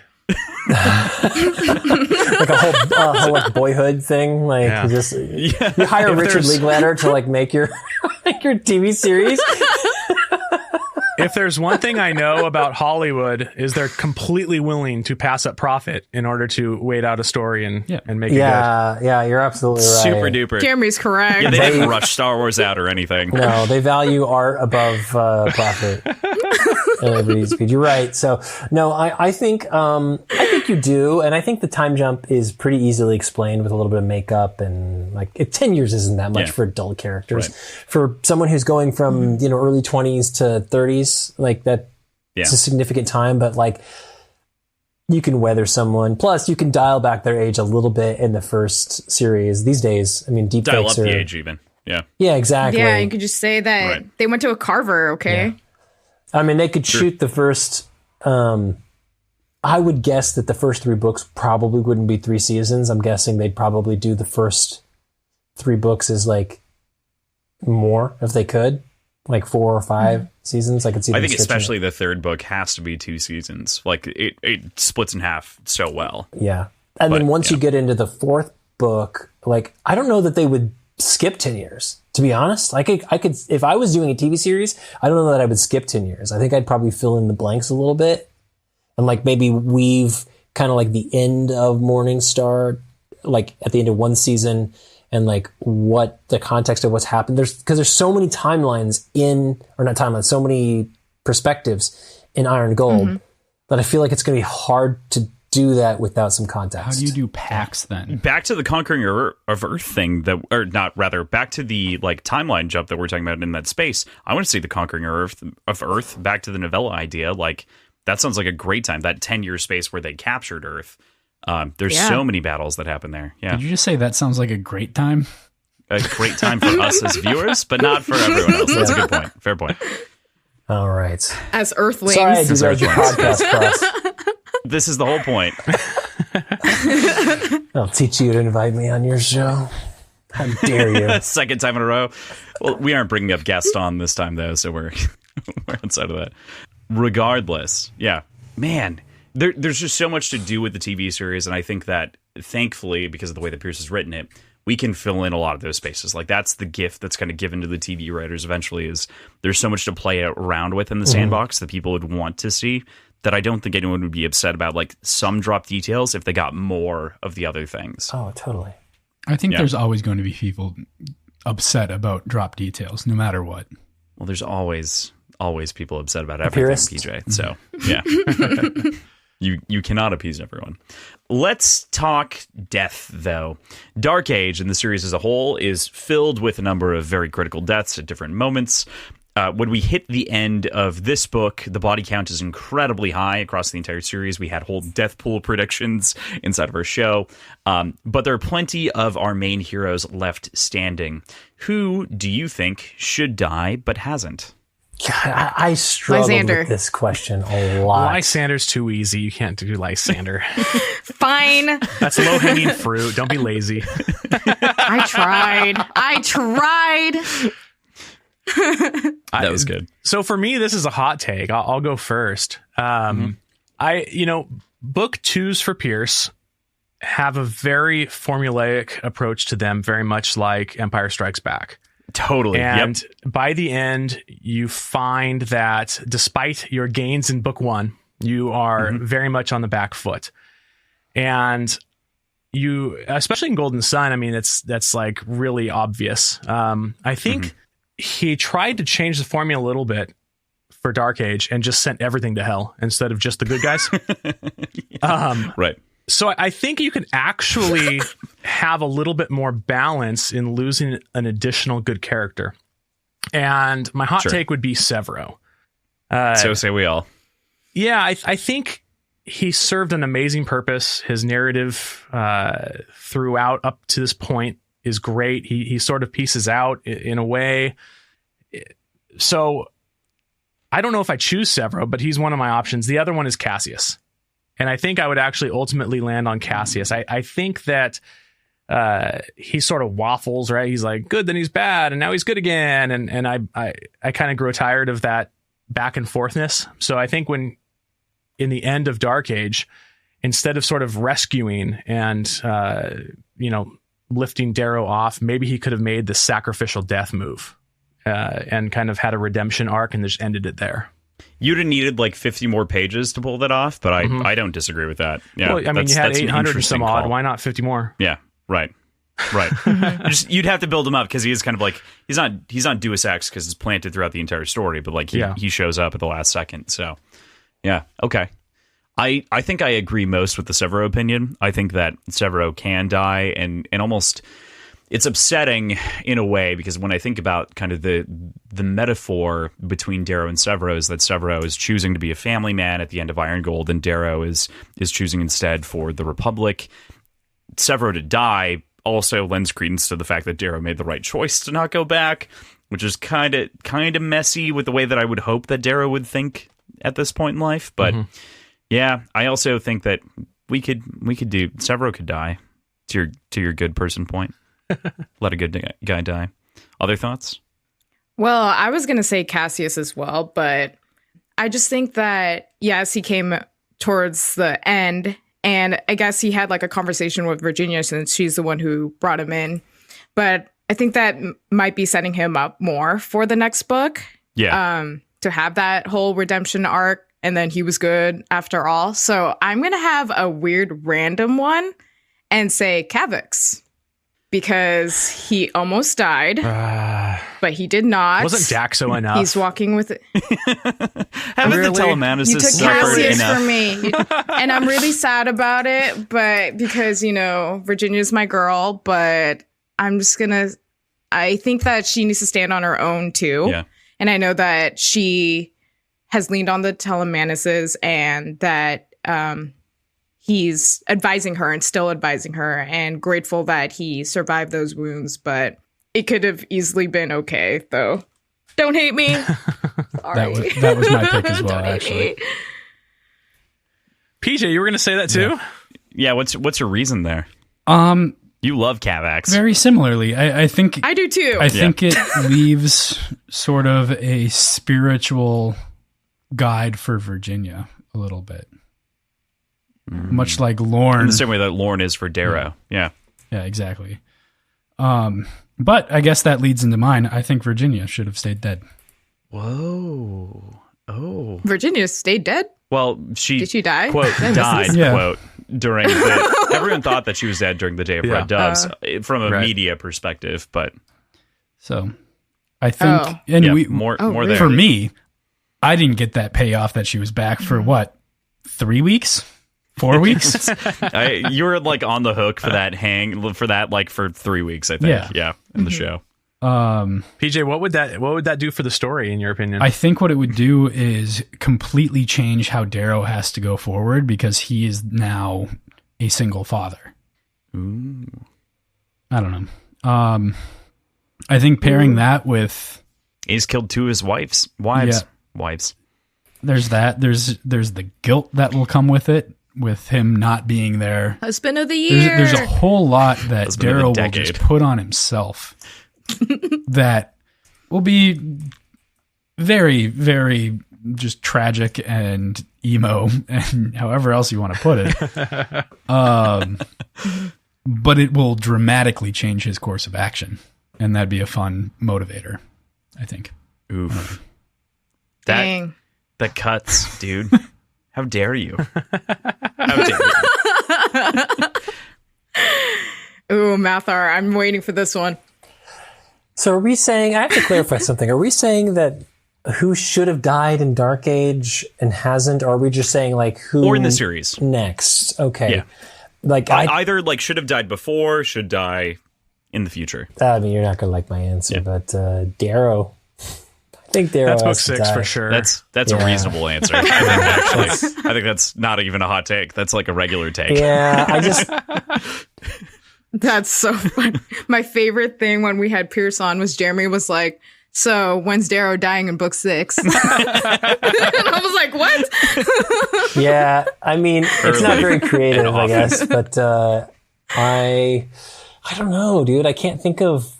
like a whole like Boyhood thing. Like you hire Richard Linklater to like make your your TV series. If there's one thing I know about Hollywood is they're completely willing to pass up profit in order to wait out a story and make it good. Yeah, you're absolutely right. Super duper. Jeremy's correct. Yeah, they didn't rush Star Wars out or anything. No, they value art above profit. You're right. So no, I think you do, and I think the time jump is pretty easily explained with a little bit of makeup, and like 10 years isn't that much for adult characters. Right. For someone who's going from early 20s to 30s, like that, it's a significant time. But like, you can weather someone. Plus, you can dial back their age a little bit in the first series. These days, I mean, deep dial fakes up the age even. Yeah, exactly. Yeah, you could just say that they went to a carver. Okay. Yeah. I mean, they could shoot the first. I would guess that the first 3 books probably wouldn't be 3 seasons. I'm guessing they'd probably do the first 3 books as like more if they could, like 4 or 5 seasons. I could see. I think especially the 3rd book has to be 2 seasons. Like it splits in half so well. Yeah, and then once you get into the 4th book, like I don't know that they would skip 10 years. To be honest, I could if I was doing a TV series, I don't know that I would skip 10 years. I think I'd probably fill in the blanks a little bit. And like maybe weave kind of like the end of Morningstar, like at the end of one season, and like what the context of what's happened. Because there's so many timelines so many perspectives in Iron Gold that I feel like it's going to be hard to do that without some context. How do you do packs then? Back to the Conquering of Earth thing back to the like timeline jump that we're talking about in that space. I want to see the Conquering of Earth back to the novella idea. Like, that sounds like a great time. That 10-year space where they captured Earth. There's so many battles that happen there. Yeah. Did you just say that sounds like a great time? A great time for us as viewers, but not for everyone else. That's a good point. Fair point. All right. As Earthlings. Sorry, I derailed your podcast, Cross. This is the whole point. I'll teach you to invite me on your show. How dare you? Second time in a row. Well, we aren't bringing up guests on this time, though, so we're outside of that. Regardless, man, there's just so much to do with the TV series, and I think that, thankfully, because of the way that Pierce has written it, we can fill in a lot of those spaces. Like, that's the gift that's kind of given to the TV writers eventually, is there's so much to play around with in the sandbox that people would want to see, that I don't think anyone would be upset about, like, some drop details if they got more of the other things. Oh, totally. I think there's always going to be people upset about drop details, no matter what. Well, there's always people upset about everything, PJ. So, yeah. You cannot appease everyone. Let's talk death, though. Dark Age, and the series as a whole, is filled with a number of very critical deaths at different moments. When we hit the end of this book, the body count is incredibly high across the entire series. We had whole death pool predictions inside of our show. But there are plenty of our main heroes left standing. Who do you think should die but hasn't? God, I struggled Lysander. with this question a lot. Lysander's too easy. You can't do Lysander. Fine. That's low-hanging fruit. Don't be lazy. I tried. That was good. So for me, this is a hot take. I'll go first. Book 2s for Pierce have a very formulaic approach to them, very much like Empire Strikes Back. Totally. And by the end, you find that despite your gains in book 1, you are very much on the back foot. And you, especially in Golden Sun, I mean, that's like really obvious. I think he tried to change the formula a little bit for Dark Age and just sent everything to hell instead of just the good guys. Right. So I think you can actually have a little bit more balance in losing an additional good character. And my hot take would be Severo. So say we all. Yeah, I think he served an amazing purpose. His narrative throughout up to this point is great. He sort of pieces out in a way. So I don't know if I choose Severo, but he's one of my options. The other one is Cassius. And I think I would actually ultimately land on Cassius. I think that he sort of waffles, right? He's like good, then he's bad, and now he's good again. And I kind of grow tired of that back and forthness. So I think when in the end of Dark Age, instead of sort of rescuing and, lifting Darrow off, maybe he could have made the sacrificial death move and kind of had a redemption arc and just ended it there. You'd have needed like 50 more pages to pull that off, but I don't disagree with that. Yeah, well, I mean, you had 800 or some odd. Why not 50 more? Yeah, right. You'd have to build him up because he is kind of like he's not Deus Ex because it's planted throughout the entire story, but like he shows up at the last second. So yeah, okay. I think I agree most with the Severo opinion. I think that Severo can die, and almost it's upsetting in a way because when I think about kind of the metaphor between Darrow and Severo is that Severo is choosing to be a family man at the end of Iron Gold, and Darrow is choosing instead for the Republic. Severo to die also lends credence to the fact that Darrow made the right choice to not go back, which is kind of messy with the way that I would hope that Darrow would think at this point in life, but. Yeah, I also think that we could do Severo could die. To your good person point, let a good guy die. Other thoughts? Well, I was gonna say Cassius as well, but I just think that yes, he came towards the end, and I guess he had like a conversation with Virginia since she's the one who brought him in. But I think that might be setting him up more for the next book. Yeah. To have that whole redemption arc. And then he was good after all. So I'm going to have a weird random one and say Kavix because he almost died, but he did not. Wasn't Daxo enough? He's walking with it. Haven't the Telemanicus You took suffered Cassius enough? from me. And I'm really sad about it, but because, Virginia's my girl, but I'm just going to, I think that she needs to stand on her own too. Yeah. And I know that she has leaned on the Telemanicus and that he's advising her and still advising her and grateful that he survived those wounds. But it could have easily been okay, though. Don't hate me. Sorry. That was my pick as well, actually. PJ, you were going to say that too? Yeah, what's your reason there? You love Cavax. Very similarly. I think I do too. I think it leaves sort of a spiritual guide for Virginia a little bit. Much like Lorne. In the same way that Lorne is for Darrow. Yeah, exactly. But I guess that leads into mine. I think Virginia should have stayed dead. Whoa. Oh. Virginia stayed dead? Well, Did she die? Quote, died, Yeah. quote, during everyone thought that she was dead during the Day of Red Doves from a media perspective, but. So I think, more really? there. For me, I didn't get that payoff that she was back for what, 3 weeks? 4 weeks? You were like on the hook for that like for 3 weeks, I think. Yeah, in the show. PJ, what would that do for the story in your opinion? I think what it would do is completely change how Darrow has to go forward because he is now a single father. Ooh. I don't know. I think pairing that with he's killed 2 of his wives. There's that. There's the guilt that will come with it, with him not being there. Husband of the year. There's a whole lot that Husband of the Darrow will decade. just put on himself that will be very, very just tragic and emo and however else you want to put it. But it will dramatically change his course of action. And that'd be a fun motivator, I think. Oof. Dang. That cuts, dude. How dare you? How dare you? Ooh, Mathar, I'm waiting for this one. So are we saying, I have to clarify something. Are we saying that who should have died in Dark Age and hasn't? Or are we just saying like who? Or in the series. Next. Okay. Yeah. Like either like should have died before, should die in the future. I mean, you're not going to like my answer, but Darrow. I think Darrow That's book has to 6 die. for sure. That's a reasonable answer. I think that's not even a hot take. That's like a regular take. Yeah, I just... That's so funny. My favorite thing when we had Pierce on was Jeremy was like, so when's Darrow dying in book 6? And I was like, what? Yeah, I mean, it's not very creative, I guess, but I don't know, dude. I can't think of...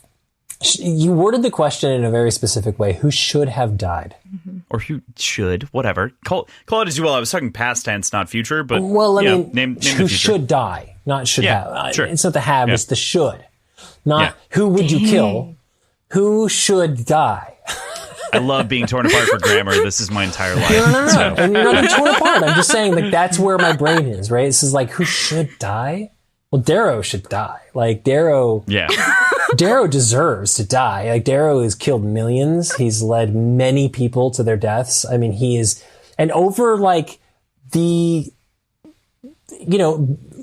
You worded the question in a very specific way. Who should have died? Mm-hmm. or who should, whatever. Call it as you will. I was talking past tense, not future, but well, I mean, name the who future. should die, not should have. Sure. It's not the have, it's the should. Not who would you kill, who should die. I love being torn apart for grammar. This is my entire life. No. So. And you're not being torn apart. I'm just saying, like, that's where my brain is, right? This is like, who should die? Well, Darrow should die. Like, Darrow deserves to die. Like, Darrow has killed millions. He's led many people to their deaths. I mean, he is, and over like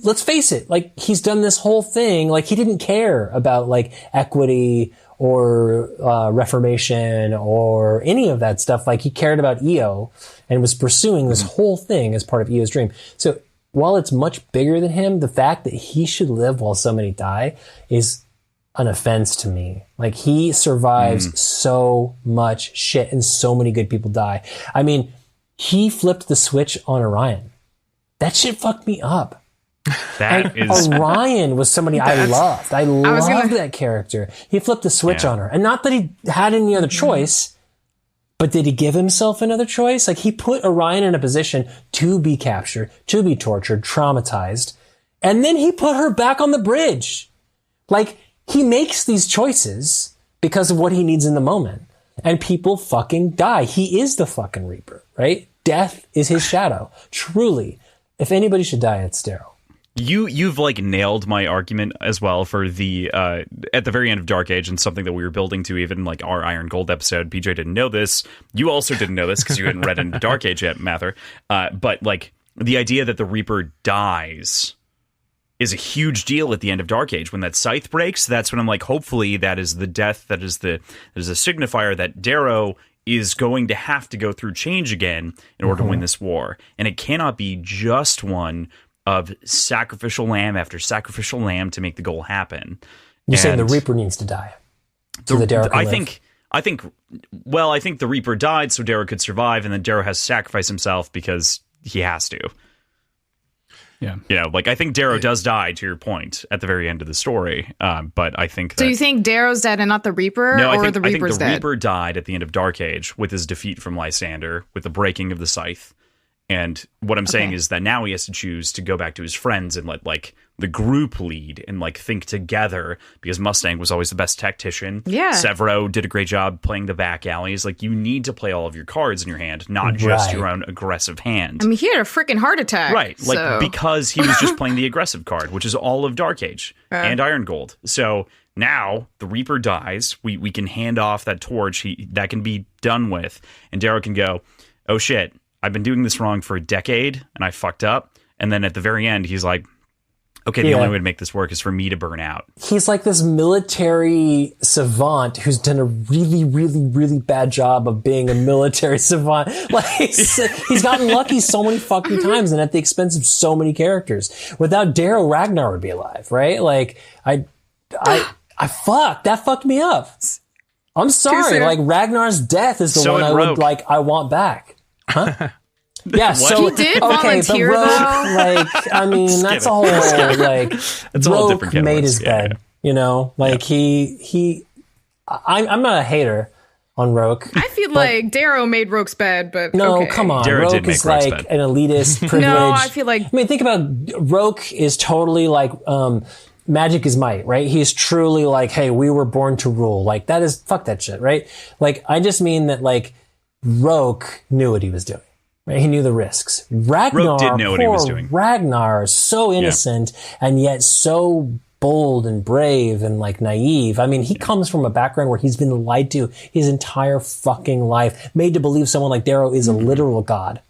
let's face it, like, he's done this whole thing. Like, he didn't care about like equity or reformation or any of that stuff. Like, he cared about EO and was pursuing this whole thing as part of EO's dream. So while it's much bigger than him, the fact that he should live while so many die is an offense to me. Like, he survives so much shit and so many good people die. I mean, he flipped the switch on Orion. That shit fucked me up. Orion was somebody I loved. I loved that character. He flipped the switch on her. And not that he had any other choice, but did he give himself another choice? Like, he put Orion in a position to be captured, to be tortured, traumatized, and then he put her back on the bridge. Like, he makes these choices because of what he needs in the moment. And people fucking die. He is the fucking Reaper, right? Death is his shadow. Truly. If anybody should die, it's Darrow. You've like nailed my argument as well for the at the very end of Dark Age, and something that we were building to even like our Iron Gold episode. PJ didn't know this. You also didn't know this because you hadn't read into Dark Age yet, Mather. But like the idea that the Reaper dies is a huge deal at the end of Dark Age. When that scythe breaks, that's when I'm like, hopefully that is the death. That is a signifier that Darrow is going to have to go through change again in order to win this war, and it cannot be just one of sacrificial lamb after sacrificial lamb to make the goal happen. You're saying the Reaper needs to die. So the Darrow can live. I think the Reaper died so Darrow could survive, and then Darrow has to sacrifice himself because he has to. Yeah. You know, like, I think Darrow does die, to your point, at the very end of the story. But I think that... So you think Darrow's dead and not the Reaper? No, or I think Reaper's the dead? Reaper died at the end of Dark Age with his defeat from Lysander, with the breaking of the scythe. And what I'm saying is that now he has to choose to go back to his friends and let, like, the group lead and, like, think together, because Mustang was always the best tactician. Yeah. Severo did a great job playing the back alleys. Like, you need to play all of your cards in your hand, not just your own aggressive hand. I mean, he had a freaking heart attack. Right. Like, because he was just playing the aggressive card, which is all of Dark Age and Iron Gold. So now the Reaper dies. We can hand off that torch. That can be done with. And Darrow can go, oh, shit. I've been doing this wrong for a decade, and I fucked up. And then at the very end, he's like, okay, the only way to make this work is for me to burn out. He's like this military savant who's done a really, really, really bad job of being a military savant. Like, he's gotten lucky so many fucking times, and at the expense of so many characters. Without Darrow, Ragnar would be alive, right? Like, that fucked me up. I'm sorry. Like, Ragnar's death is the one I want back. Huh? Yeah, so he did volunteer, but Rogue, though. Like, I mean, that's a whole like it's Rogue made his bed, you know. Like I'm not a hater on Rogue. I feel like Darrow made Rogue's bed, but no, come on, Darrow Rogue is like an elitist privilege. No, I feel like I mean, think about Rogue is totally like magic is might, right? He's truly like, hey, we were born to rule. Like that is fuck that shit, right? Like I just mean that like Rogue knew what he was doing. Right? He knew the risks. Ragnar did know what he was doing. Ragnar is so innocent and yet so bold and brave and like naive. I mean, he comes from a background where he's been lied to his entire fucking life, made to believe someone like Darrow is a literal god.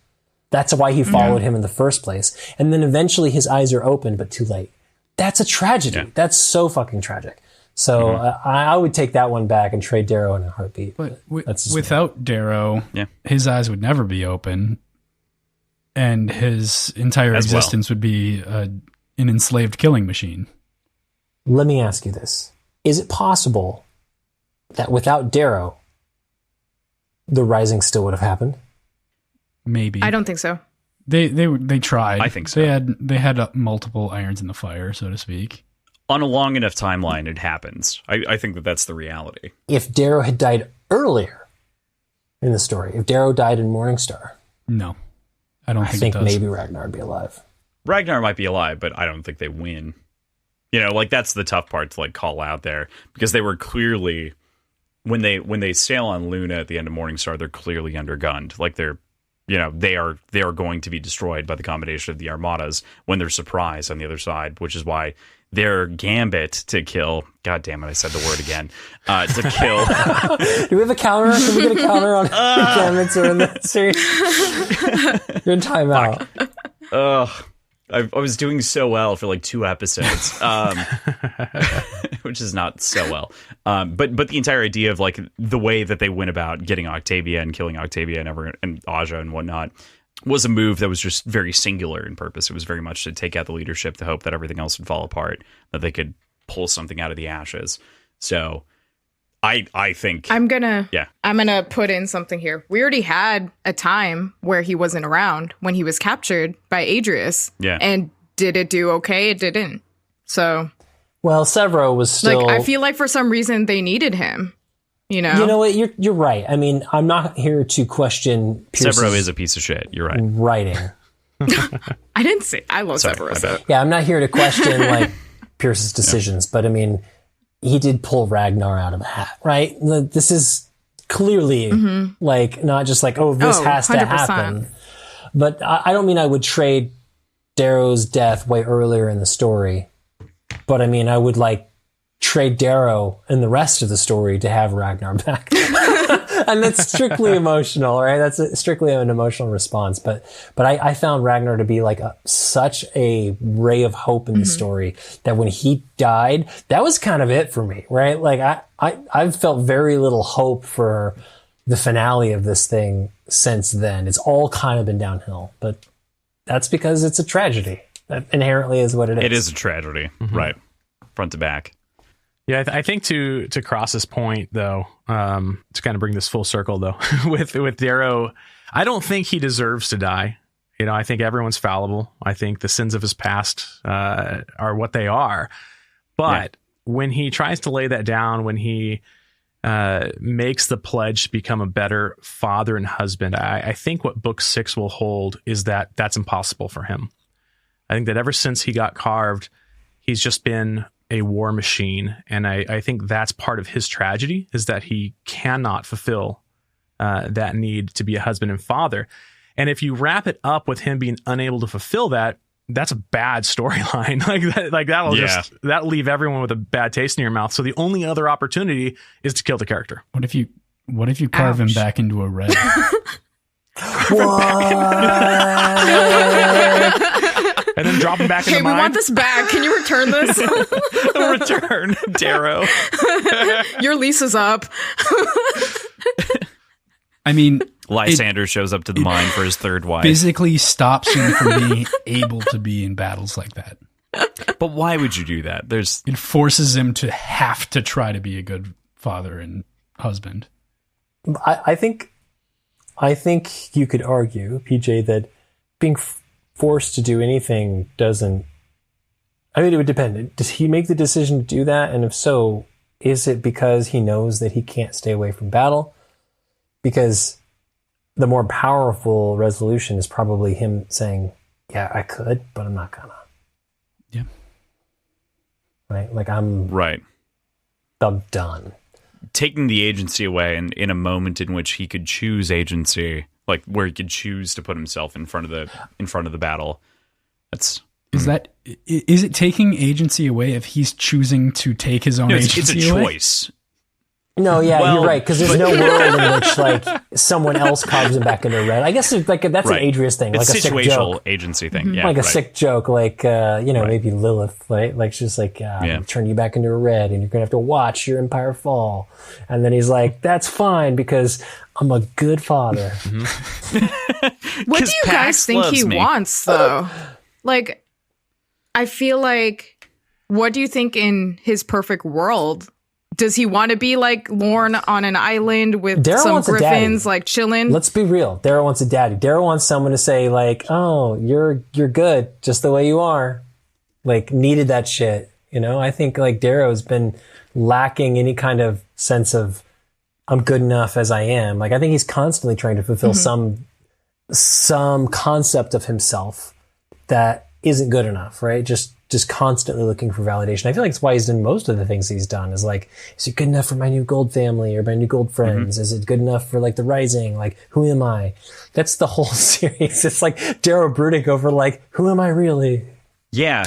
That's why he followed him in the first place. And then eventually his eyes are opened, but too late. That's a tragedy. Yeah. That's so fucking tragic. So I would take that one back and trade Darrow in a heartbeat. But without Darrow, yeah, his eyes would never be open, and his entire existence would be an enslaved killing machine. Let me ask you this. Is it possible that without Darrow, the Rising still would have happened? Maybe. I don't think so. They tried. I think so. They had multiple irons in the fire, so to speak. On a long enough timeline, it happens. I think that's the reality. If Darrow had died earlier, in the story? If Darrow died in Morningstar, No, I don't I think think it does. maybe Ragnar would be alive. Ragnar might be alive, but I don't think they win. You know, like that's the tough part to like call out there, because they were clearly when they sail on Luna at the end of Morningstar, they're clearly undergunned. Like they're, you know, they are going to be destroyed by the combination of the armadas when they're surprised on the other side, which is why their gambit to kill. God damn it, I said the word again. To kill. Do we have a counter? Can we get a counter on gambits or in the series? You're in timeout. Ugh. I was doing so well for like 2 episodes, which is not so well. But the entire idea of like the way that they went about getting Octavia and killing Octavia and Aja and whatnot was a move that was just very singular in purpose. It was very much to take out the leadership, to hope that everything else would fall apart, that they could pull something out of the ashes. So I think I'm gonna put in something here. We already had a time where he wasn't around when he was captured by Adrius. Yeah. And did it do okay? It didn't. So Well, Severo was still. like I feel like for some reason they needed him. You know? You know what? You're right. I mean, I'm not here to question Pierce's Severo is a piece of shit. You're right. writing. I didn't say I love Sorry, Severus. I bet. Yeah, I'm not here to question like Pierce's decisions, but I mean, he did pull Ragnar out of a hat, right? This is clearly like not just like, oh, this has to 100%. happen. But I don't mean I would trade Darrow's death way earlier in the story. But I mean, I would like trade Darrow and the rest of the story to have Ragnar back. And that's strictly emotional, right? That's strictly an emotional response. But I found Ragnar to be like such a ray of hope in the story that when he died, that was kind of it for me, right? Like I've felt very little hope for the finale of this thing since then. It's all kind of been downhill, but that's because it's a tragedy. That inherently is what it is. It is a tragedy, right? Front to back. Yeah, I think to Cross's point, though, to kind of bring this full circle, though, with Darrow, I don't think he deserves to die. You know, I think everyone's fallible. I think the sins of his past are what they are. But when he tries to lay that down, when he makes the pledge to become a better father and husband, I think what Book 6 will hold is that that's impossible for him. I think that ever since he got carved, he's just been a war machine. And I think that's part of his tragedy, is that he cannot fulfill that need to be a husband and father. And if you wrap it up with him being unable to fulfill that, that's a bad storyline. That'll leave everyone with a bad taste in your mouth. So the only other opportunity is to kill the character. What if you carve him back into a red? And then drop him back in the Hey, we mine. want this back. Can you return this? Return, Darrow. Your lease is up. I mean, Lysander shows up to the mine for his third wife. physically stops him from being able to be in battles like that. But why would you do that? It forces him to have to try to be a good father and husband. I think you could argue, PJ, that being forced to do anything doesn't. I mean, it would depend. Does he make the decision to do that? And if so, is it because he knows that he can't stay away from battle? Because the more powerful resolution is probably him saying, yeah, I could, but I'm not gonna. Yeah. Right? Like I'm done. Taking the agency away, and in a moment in which he could choose agency, like where he could choose to put himself in front of the battle. Is it taking agency away if he's choosing to take his own agency away? It's a choice. No, yeah, you're right, because there's no world in which like someone else carves him back into red. I guess it's like that's an Adrius thing, It's like a sick situational joke. agency thing, Like a sick joke, like maybe Lilith, right? Like she's like, turn you back into a red, and you're gonna have to watch your empire fall. And then he's like, that's fine because I'm a good father. What do you guys think he wants, though? Like, I feel like, what do you think in his perfect world? Does he want to be like Lorne on an island with Darrow some wants a griffins, daddy. like chilling? Let's be real. Darrow wants a daddy. Darrow wants someone to say like, "Oh, you're good, just the way you are." Like needed that shit, you know. I think like Darrow's been lacking any kind of sense of I'm good enough as I am. Like, I think he's constantly trying to fulfill some concept of himself that isn't good enough, right? Just constantly looking for validation. I feel like it's why he's done most of the things he's done, is like, is it good enough for my new gold family or my new gold friends? Is it good enough for like the Rising? Like, who am I? That's the whole series. It's like Darrow brooding over like, who am I really? Yeah.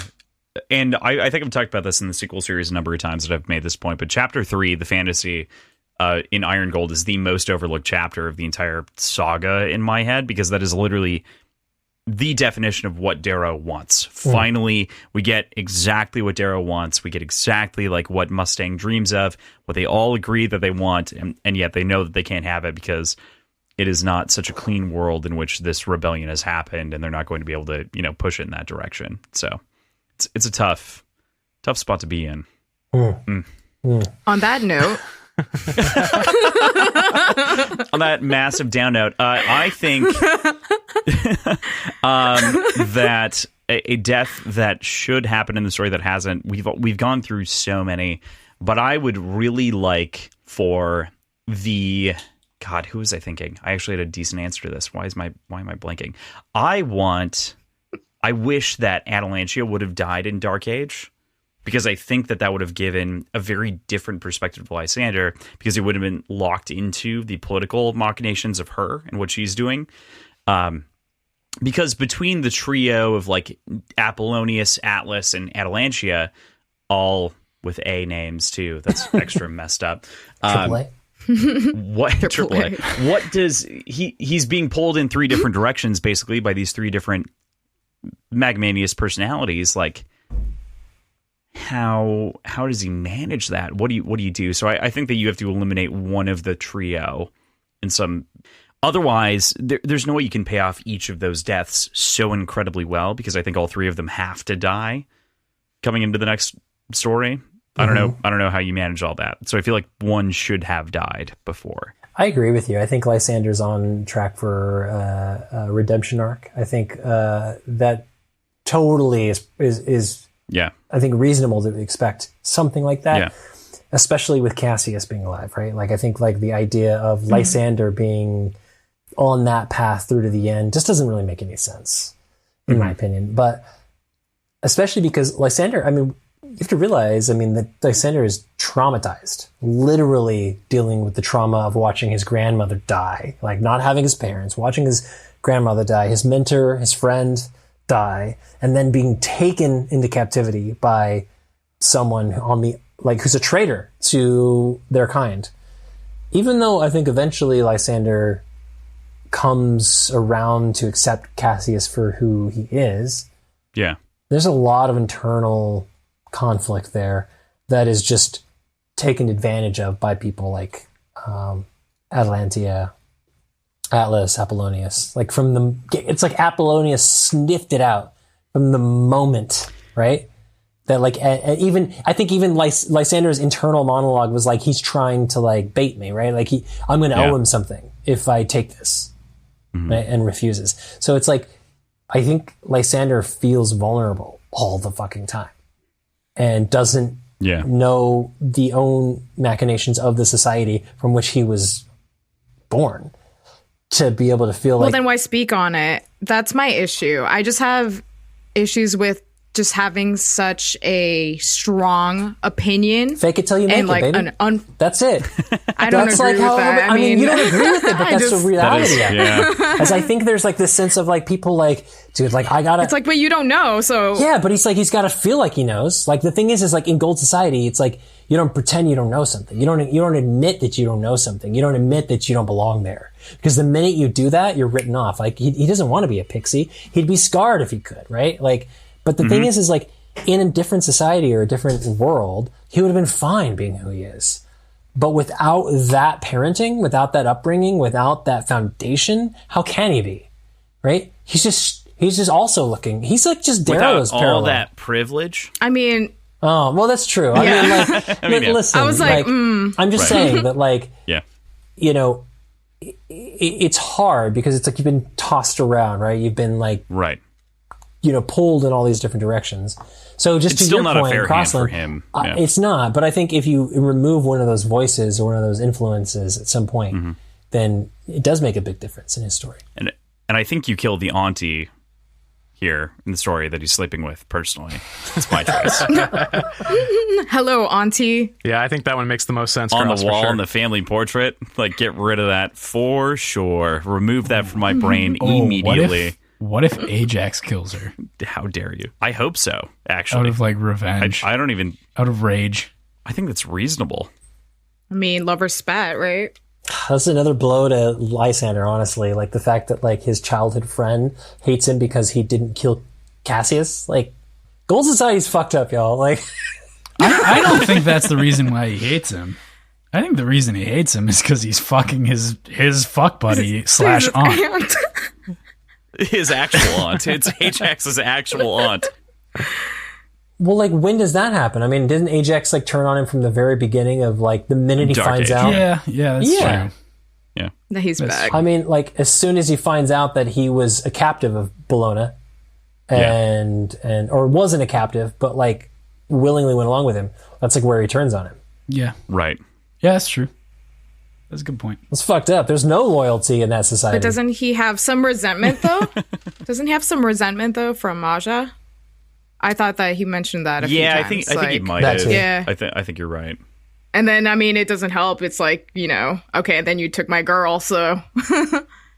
And I think I've talked about this in the sequel series a number of times that I've made this point, but chapter 3, the fantasy in Iron Gold, is the most overlooked chapter of the entire saga in my head, because that is literally the definition of what Darrow wants. Finally, we get exactly what Darrow wants. We get exactly like what Mustang dreams of, what they all agree that they want, and yet they know that they can't have it because it is not such a clean world in which this rebellion has happened, and they're not going to be able to, push it in that direction. So it's a tough spot to be in. On that note, on that massive down note, I think that a death that should happen in the story that hasn't, we've gone through so many, but I would really like for the, God, who was I thinking? I actually had a decent answer to this. Why am I blanking? I wish that Atalantia would have died in Dark Age, because I think that would have given a very different perspective of Lysander, because it would have been locked into the political machinations of her and what she's doing. Because between the trio of like Apollonius, Atlas, and Atalantia, all with A names too, that's extra messed up. Triple A. What AAA? What does he's being pulled in 3 different directions, basically, by these 3 different Magmanius personalities? Like, how does he manage that? What do you do? So I think that you have to eliminate one of the trio in some. Otherwise, there's no way you can pay off each of those deaths so incredibly well, because I think all 3 of them have to die coming into the next story. I don't know how you manage all that. So I feel like one should have died before. I agree with you. I think Lysander's on track for a redemption arc. I think that totally is yeah. I think reasonable to expect something like that, especially with Cassius being alive, right? Like, I think like the idea of Lysander being on that path through to the end just doesn't really make any sense, in my opinion. But especially because Lysander, I mean, you have to realize, that Lysander is traumatized, literally dealing with the trauma of watching his grandmother die, like not having his parents, watching his grandmother die, his mentor, his friend die, and then being taken into captivity by someone who's a traitor to their kind. Even though I think eventually Lysander comes around to accept Cassius for who he is, there's a lot of internal conflict there that is just taken advantage of by people like Atalantia, Atlas, Apollonius. Like it's like Apollonius sniffed it out from the moment, right? That like I think even Lysander's internal monologue was like, he's trying to like bait me, right? Like I'm going to owe him something if I take this, right? And refuses. So it's like, I think Lysander feels vulnerable all the fucking time and doesn't know the own machinations of the society from which he was born, to be able to feel well, then why speak on it? That's my issue. I just have issues with just having such a strong opinion. Fake it till you make and like it, baby. That's it. I don't agree with that. I mean, you don't agree with it, but that's the reality. As I think there's like this sense of like people like, dude, like I gotta. It's like, but you don't know, so yeah. But he's got to feel like he knows. Like the thing is like in Gold Society, it's like you don't pretend you don't know something. You don't admit that you don't know something. You don't admit that you don't belong there. Because the minute you do that, you're written off. Like he doesn't want to be a pixie. He'd be scarred if he could, right? Like. But the thing is like in a different society or a different world, he would have been fine being who he is. But without that parenting, without that upbringing, without that foundation, how can he be? Right? He's just also looking. He's like just Darrow's without all that privilege. I mean, oh well, that's true. I mean, listen. I was like, I'm just saying that, like, you know, it's hard because it's like you've been tossed around, right? You've been like, pulled in all these different directions. So just it's to still your not point, a fair hand Crossland, for him. It's not. But I think if you remove one of those voices or one of those influences at some point, then it does make a big difference in his story. And I think you killed the auntie here in the story that he's sleeping with. Personally, it's my choice. Hello, auntie. Yeah, I think that one makes the most sense. On Cross, the wall for sure. in the family portrait, like get rid of that for sure. Remove that from my brain immediately. What if Ajax kills her? How dare you? I hope so. Actually, Out of like revenge. I don't even. Out of rage. I think that's reasonable. I mean, lover spat, right? That's another blow to Lysander, honestly. Like the fact that like his childhood friend hates him because he didn't kill Cassius. Like, Gold Society's fucked up, y'all. Like, I don't think that's the reason why he hates him. I think the reason he hates him is because he's fucking his fuck buddy / aunt. His actual aunt. It's Ajax's actual aunt. well, like when does that happen? I mean, didn't Ajax like turn on him from the very beginning of like the minute he Dark finds Age. out? Yeah, that's true. Yeah. That he's back. I mean, like as soon as he finds out that he was a captive of Bologna, and or wasn't a captive, but like willingly went along with him, that's like where he turns on him. Yeah. Right. Yeah, that's true. That's a good point. It's fucked up. There's no loyalty in that society. But doesn't he have some resentment though? Doesn't he have some resentment though from Maja? I thought that he mentioned that a few times. I think he might That have. too. Yeah. I think you're right. And then, I mean, it doesn't help. It's like, okay, then you took my girl, so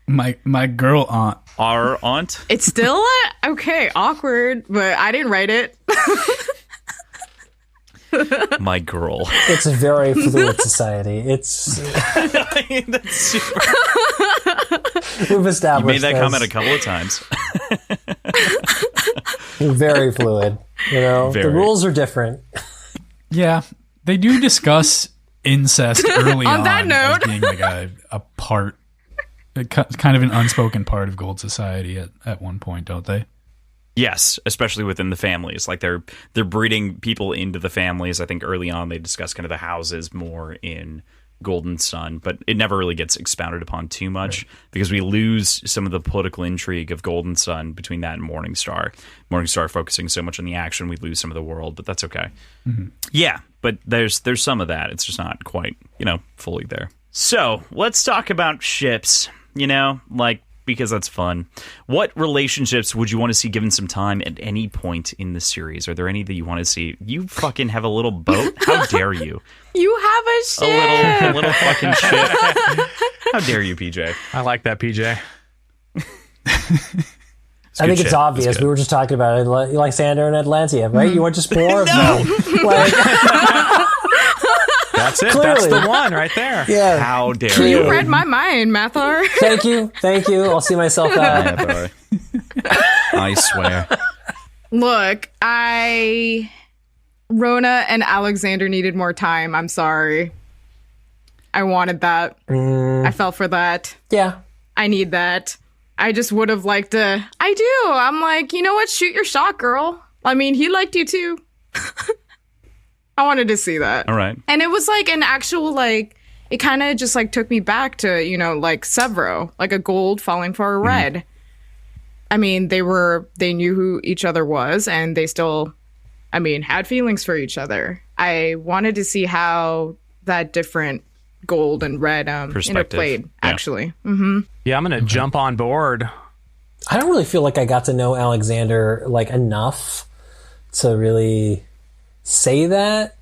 My girl aunt. Our aunt? it's still okay, awkward, but I didn't write it. My girl. It's a very fluid society. It's That's super. we've established Made that as comment a couple of times. very fluid. The Very. rules are different. Yeah, they do discuss incest early On that as note. being like a part, kind of an unspoken part of Gold Society at one point, don't they? Yes, especially within the families. Like they're breeding people into the families. I think early on they discuss kind of the houses more in Golden Sun, but it never really gets expounded upon too much because we lose some of the political intrigue of Golden Sun between that and Morningstar. Morningstar focusing so much on the action, we lose some of the world, but that's okay. Yeah, but there's some of that. It's just not quite, fully there. So let's talk about ships, because that's fun. What relationships would you want to see given some time at any point in the series? Are there any that you want to see? You fucking have a little boat? How dare you? You have a ship. A little fucking ship. How dare you, PJ? I like that, PJ. I think it's obvious. We were just talking about it, like Sander and Atlantia, right? You want just more of them. Like, That's it. Clearly. That's the one right there. yeah. How dare Clearly. you? You read my mind, Mathar. Thank you. I'll see myself out. I swear. Look, Rona and Alexander needed more time. I'm sorry. I wanted that. I fell for that. Yeah. I need that. I just would have liked to. I do. I'm like, you know what? Shoot your shot, girl. I mean, he liked you too. I wanted to see that. All right. And it was like an actual, like, it kind of just like took me back to, like Severo, like a gold falling for a red. I mean, they knew who each other was and they still, had feelings for each other. I wanted to see how that different gold and red interplayed, actually. Yeah, I'm going to jump on board. I don't really feel like I got to know Alexander like enough to really say that,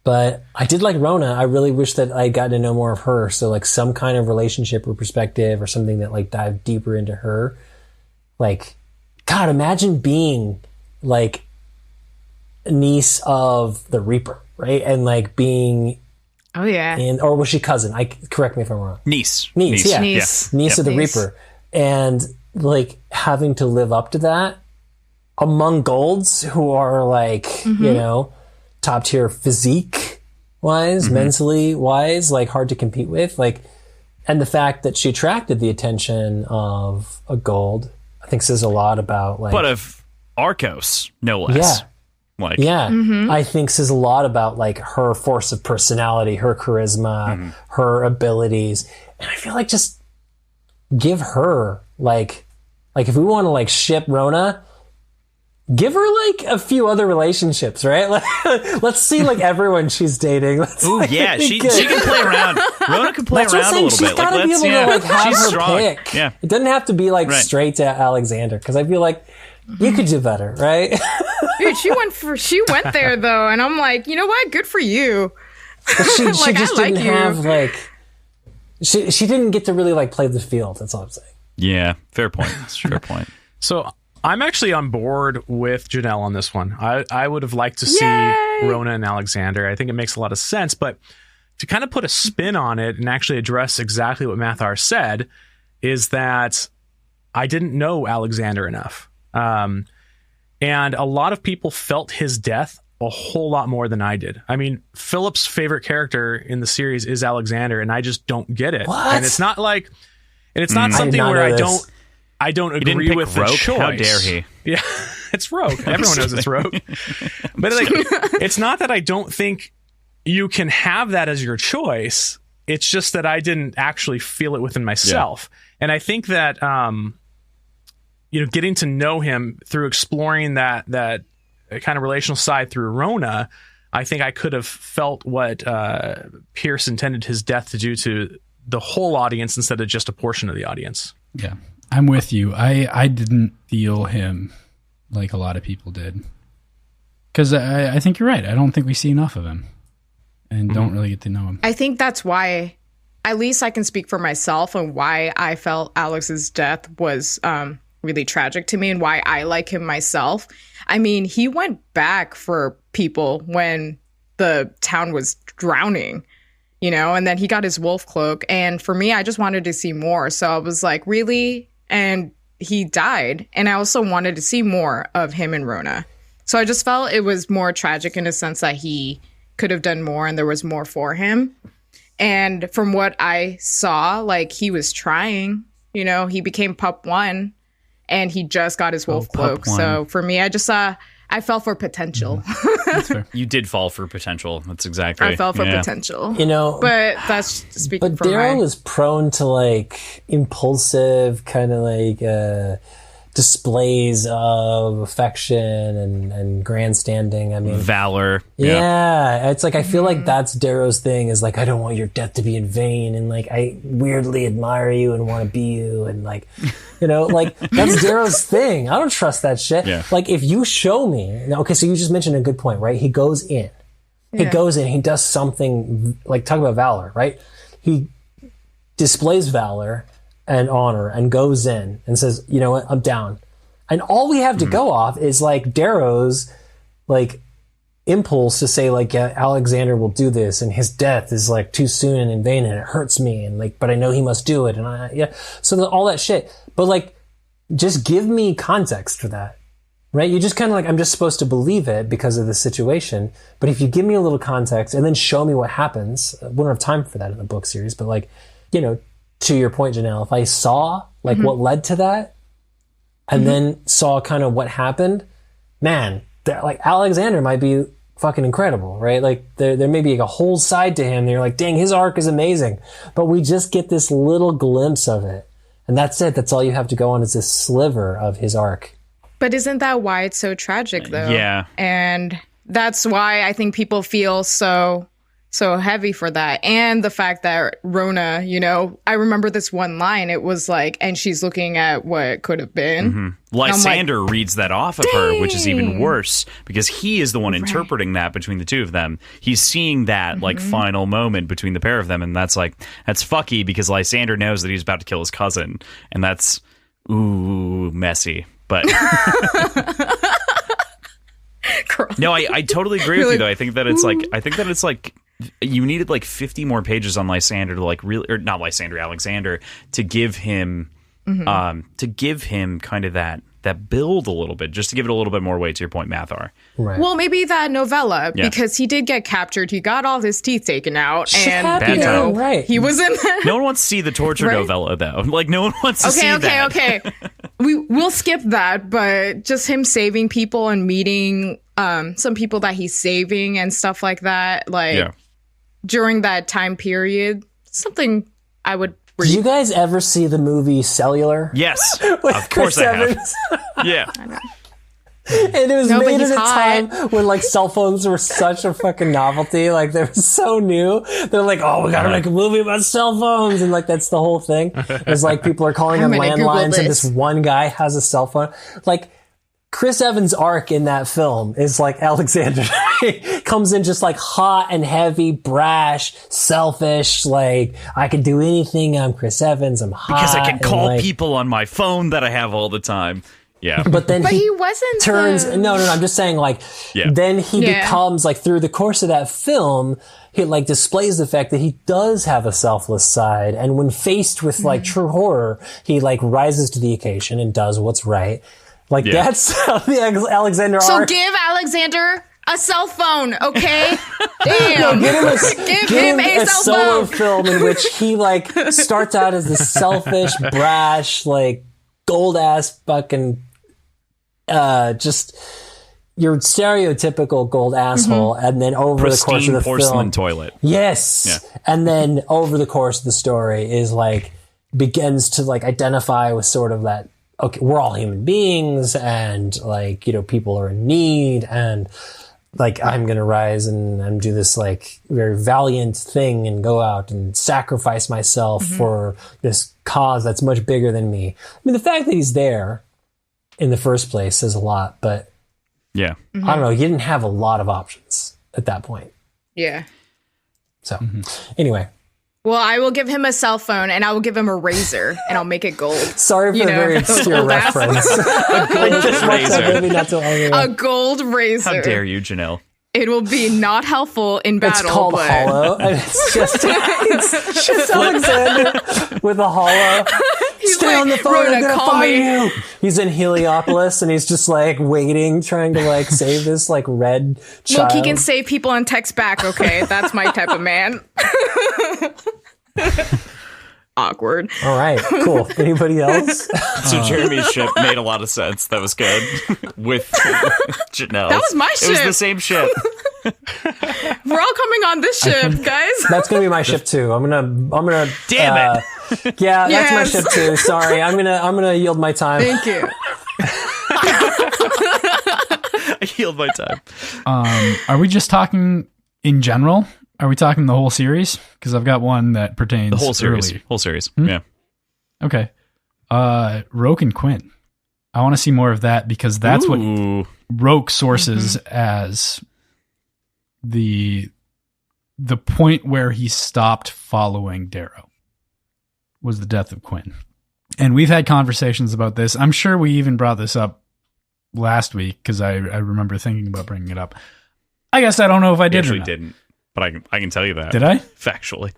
but I did like Rona. I really wish that I got to know more of her. So like some kind of relationship or perspective or something that like dived deeper into her. Like, God, imagine being like niece of the Reaper, right? And like being Oh, yeah. or was she cousin? Correct me if I'm wrong. Niece, yeah. Niece. Niece of the Niece. Reaper. And like having to live up to that among golds who are like, top tier physique wise, mentally wise, like hard to compete with. Like, and the fact that she attracted the attention of a gold, I think says a lot about like. But of Arcos, no less. Yeah. Like, Yeah, I think says a lot about like her force of personality, her charisma, her abilities. And I feel like just give her like Like, if we want to like ship Rona, give her like a few other relationships, right? Like, let's see like everyone she's dating. Ooh, yeah, she can play around. Rona can play around a little she's bit. Gotta like, be able to like have she's her strong. pick. Yeah, it doesn't have to be like straight to Alexander, because I feel like you could do better, right? Dude, she went there though, and I'm like, you know what? Good for you. But she Like, just I like didn't you. have like she didn't get to really like play the field. That's all I'm saying. yeah, fair point. Fair point. So I'm actually on board with Janelle on this one. I would have liked to see Yay! Rona and Alexander. I think it makes a lot of sense, but to kind of put a spin on it and actually address exactly what Mathar said is that I didn't know Alexander enough. And a lot of people felt his death a whole lot more than I did. I mean, Philip's favorite character in the series is Alexander, and I just don't get it. What? And it's not like, and it's not something where I don't agree with the choice. How dare he? Yeah, it's Rogue. Everyone knows it's Rogue. But like, it's not that I don't think you can have that as your choice. It's just that I didn't actually feel it within myself. Yeah. And I think that, getting to know him through exploring that kind of relational side through Rona, I think I could have felt what Pierce intended his death to do to the whole audience instead of just a portion of the audience. Yeah, I'm with you. I didn't feel him like a lot of people did. Because I think you're right. I don't think we see enough of him and don't really get to know him. I think that's why, at least I can speak for myself and why I felt Alex's death was really tragic to me and why I like him myself. I mean, he went back for people when the town was drowning, and then he got his wolf cloak. And for me, I just wanted to see more. So I was like, really? And he died. And I also wanted to see more of him and Rona. So I just felt it was more tragic in a sense that he could have done more and there was more for him. And from what I saw, like, he was trying, he became Pup 1 and he just got his wolf cloak. So for me, I just I fell for potential. That's fair. You did fall for potential. That's exactly. I fell for potential. But that's speaking But Daryl is prone to like impulsive kind of like displays of affection and grandstanding. I mean, valor. Yeah, it's like I feel like that's Darrow's thing. Is like, I don't want your death to be in vain, and like I weirdly admire you and want to be you, and like, like that's Darrow's thing. I don't trust that shit. Yeah. Like, if you show me, okay, so you just mentioned a good point, right? He goes in, he does something like, talk about valor, right? He displays valor and honor and goes in and says, you know what, I'm down. And all we have to go off is like Darrow's like impulse to say like, yeah, Alexander will do this and his death is like too soon and in vain and it hurts me and like, but I know he must do it. And so all that shit, but like, just give me context for that, right? You just kind of like, I'm just supposed to believe it because of the situation. But if you give me a little context and then show me what happens, we don't have time for that in the book series, but like, to your point, Janelle, if I saw like what led to that and then saw kind of what happened, man, like Alexander might be fucking incredible, right? Like there may be like a whole side to him. And you're like, dang, his arc is amazing. But we just get this little glimpse of it. And that's it. That's all you have to go on is this sliver of his arc. But isn't that why it's so tragic though? Yeah. And that's why I think people feel so heavy for that. And the fact that Rona, I remember this one line. It was like, and she's looking at what could have been. Lysander reads that off of her, which is even worse because he is the one interpreting that between the two of them. He's seeing that like final moment between the pair of them. And that's fucky because Lysander knows that he's about to kill his cousin. And that's, messy. But no, I totally agree with you though. I think that it's like, you needed like 50 more pages on Lysander to like really, or not Lysander, Alexander, to give him kind of that build a little bit, just to give it a little bit more weight, to your point, Mathar. Right. Well, maybe that novella, because he did get captured. He got all his teeth taken out, and right. he was in that. No one wants to see the torture novella, though. Like, no one wants to see that. Okay. We'll skip that, but just him saving people and meeting some people that he's saving and stuff like that, like during that time period, something I would Did you guys ever see the movie Cellular? Yes, With of course Chris I have. Evans? Yeah. And it was No, but made he's at a hot. time when like cell phones were such a fucking novelty. Like they were so new. They're like, oh, we gotta make a movie about cell phones, and like that's the whole thing. It's like people are calling I'm them gonna Google landlines, and this. this one guy has a cell phone. Like Chris Evans' arc in that film is like Alexander comes in just like hot and heavy, brash, selfish. Like I can do anything. I'm Chris Evans. I'm hot Because I can and, call like, people on my phone that I have all the time. Yeah. But then But he wasn't turns the- no I'm just saying like Yeah. then he Yeah. becomes like through the course of that film he like displays the fact that he does have a selfless side, and when faced with like true horror he like rises to the occasion and does what's right. Like Yeah. that's how the Alexander So arc. give Alexander a cell phone, okay? Damn. Give him a cell solo phone. film in which he like starts out as this selfish, brash, like gold ass fucking just your stereotypical gold asshole, and then over the course of Pristine the porcelain film, toilet. yes, Yeah. and then over the course of the story is like begins to like identify with sort of that. Okay, we're all human beings, and like people are in need, and like I'm gonna rise and do this like very valiant thing and go out and sacrifice myself for this cause that's much bigger than me. I mean, the fact that he's there in the first place says a lot, but Yeah. I don't know. He didn't have a lot of options at that point. Yeah. So anyway, Well, I will give him a cell phone, and I will give him a razor, and I'll make it gold. sorry for the very those obscure old ass- reference. I just watched that razor. movie not too long ago. A gold razor. How dare you, Janelle? It will be not helpful in It's battle, called but Hollow, and it's just Alexander with a hollow. Stay like, on the phone, Rhoda, I'm gonna call find me. you. He's in Heliopolis, and he's just like waiting, trying to like save this like red child. look, he can save people and text back. Okay, that's my type of man. Awkward. All right, cool. Anybody else? So Jeremy's ship made a lot of sense. That was good. With Janelle. That was my It was ship. the same ship. We're all coming on this ship, guys. That's gonna be my ship too. I'm gonna. Damn it. Yeah, that's my Yes. ship too. Sorry, I'm gonna yield my time. Thank you. I healed my time. Are we just talking in general? Are we talking the whole series? Because I've got one that pertains The whole series. early. Whole series. Yeah. Okay. Roke and Quinn. I want to see more of that because that's what Ooh. Roke sources as the point where he stopped following Darrow was the death of Quinn. And we've had conversations about this. I'm sure we even brought this up last week because I remember thinking about bringing it up. I guess I don't know if I We did or actually not. didn't. But I can tell you that. Did I? Factually.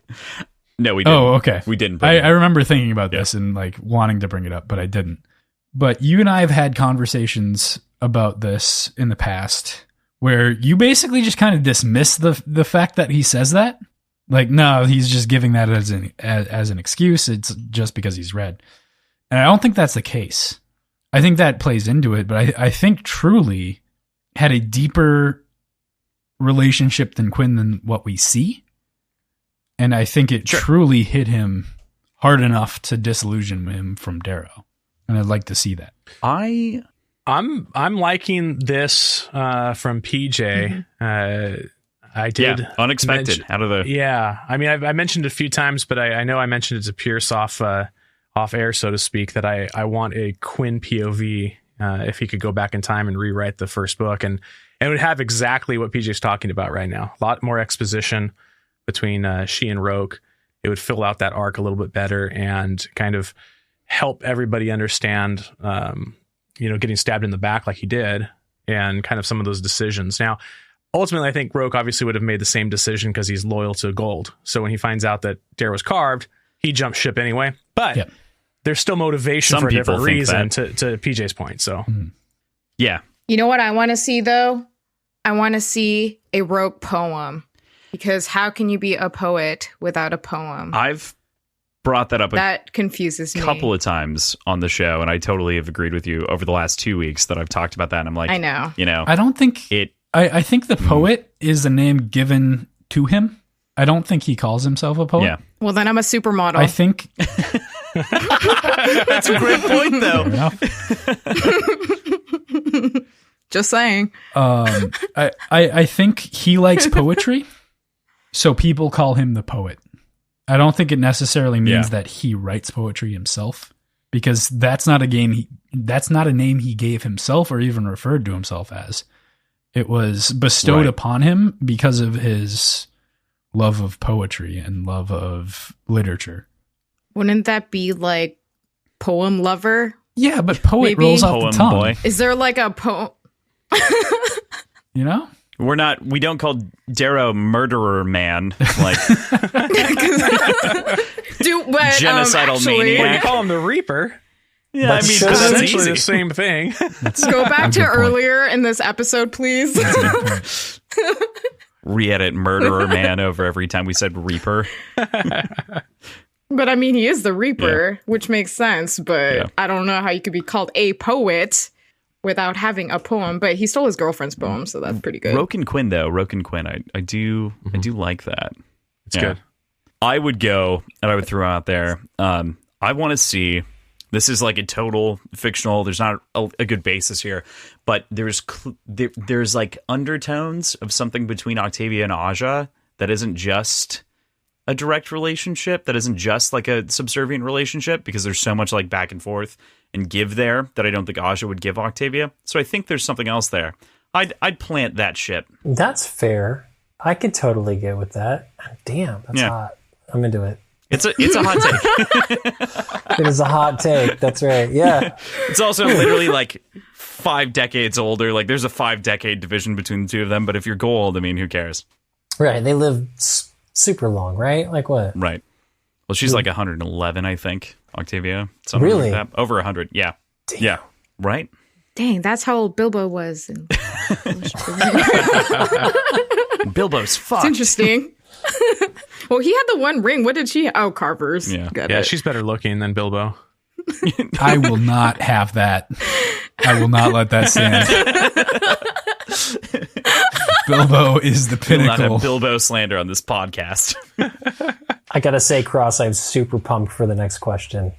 No, we didn't. Oh, okay. We didn't. bring it I up. remember thinking about this and like wanting to bring it up, but I didn't. But you and I have had conversations about this in the past where you basically just kind of dismiss the fact that he says that. Like, no, he's just giving that as an excuse. It's just because he's red. And I don't think that's the case. I think that plays into it, but I think truly had a deeper relationship than Quinn than what we see. And I think it truly hit him hard enough to disillusion him from Darrow. And I'd like to see that. I'm liking this from PJ. I did. Yeah, unexpected. mention- Out of the. Yeah, I mean, I mentioned it a few times, but I know I mentioned it to Pierce off air, so to speak, that I want a Quinn POV if he could go back in time and rewrite the first book, and it would have exactly what PJ's talking about right now. A lot more exposition between she and Roke. It would fill out that arc a little bit better and kind of help everybody understand, getting stabbed in the back like he did, and kind of some of those decisions. Now, ultimately, I think Roke obviously would have made the same decision because he's loyal to Gold. So when he finds out that Darrow's carved, he jumps ship anyway. But Yep. there's still motivation Some for a people different think reason, that. to PJ's point. So Yeah. You know what I want to see, though? I want to see a Roke poem. Because how can you be a poet without a poem? I've brought that up That confuses me. couple of times on the show, and I totally have agreed with you over the last 2 weeks that I've talked about that. And I'm like, I know. you know, I don't think it. I think the poet is a name given to him. I don't think he calls himself a poet. Yeah. Well, then I'm a supermodel. I think That's a great point, though. Just saying. I think he likes poetry, so people call him the poet. I don't think it necessarily means that he writes poetry himself, because that's not a name he gave himself or even referred to himself as. It was bestowed upon him because of his love of poetry and love of literature. Wouldn't that be like poem lover? Yeah, but poet Maybe. rolls off Poem the tongue. boy. Is there like a poem? You know? We don't call Darrow murderer man, like genocidal You maniac. call him the Reaper. Yeah, But I mean, should that's Essentially easy. the same thing. Go back to good point. earlier in this episode, please. Re-edit murderer man over every time we said Reaper. But I mean, he is the Reaper, which makes sense. But Yeah. I don't know how you could be called a poet without having a poem. But he stole his girlfriend's poem, so that's pretty good. Roken Quinn, though. Roken Quinn. I do like that. It's good. I would go, and I would throw out there, I want to see, this is like a total fictional, there's not a good basis here, but there's like undertones of something between Octavia and Aja that isn't just a direct relationship, that isn't just like a subservient relationship, because there's so much like back and forth and give there that I don't think Aja would give Octavia. So I think there's something else there. I'd plant that ship. That's fair. I could totally get with that. Damn, that's hot. I'm into it. It's a hot take. It is a hot take. That's right. Yeah. It's also literally like 5 decades older. Like there's a 5-decade division between the two of them. But if you're gold, I mean, who cares? Right. They live super long, right? Like what? Right. Well, she's like 111, I think. Octavia. Something Really? like that. Over 100. Yeah. Damn. Yeah. Right? Dang, that's how old Bilbo was. Bilbo's fucked. It's interesting. Well, he had the one ring. What did she? Oh, Carver's. Yeah. Got Yeah, it. she's better looking than Bilbo. I will not have that. I will not let that stand. Bilbo is the We'll not pinnacle. have Bilbo slander on this podcast. I gotta say, Cross, I'm super pumped for the next question.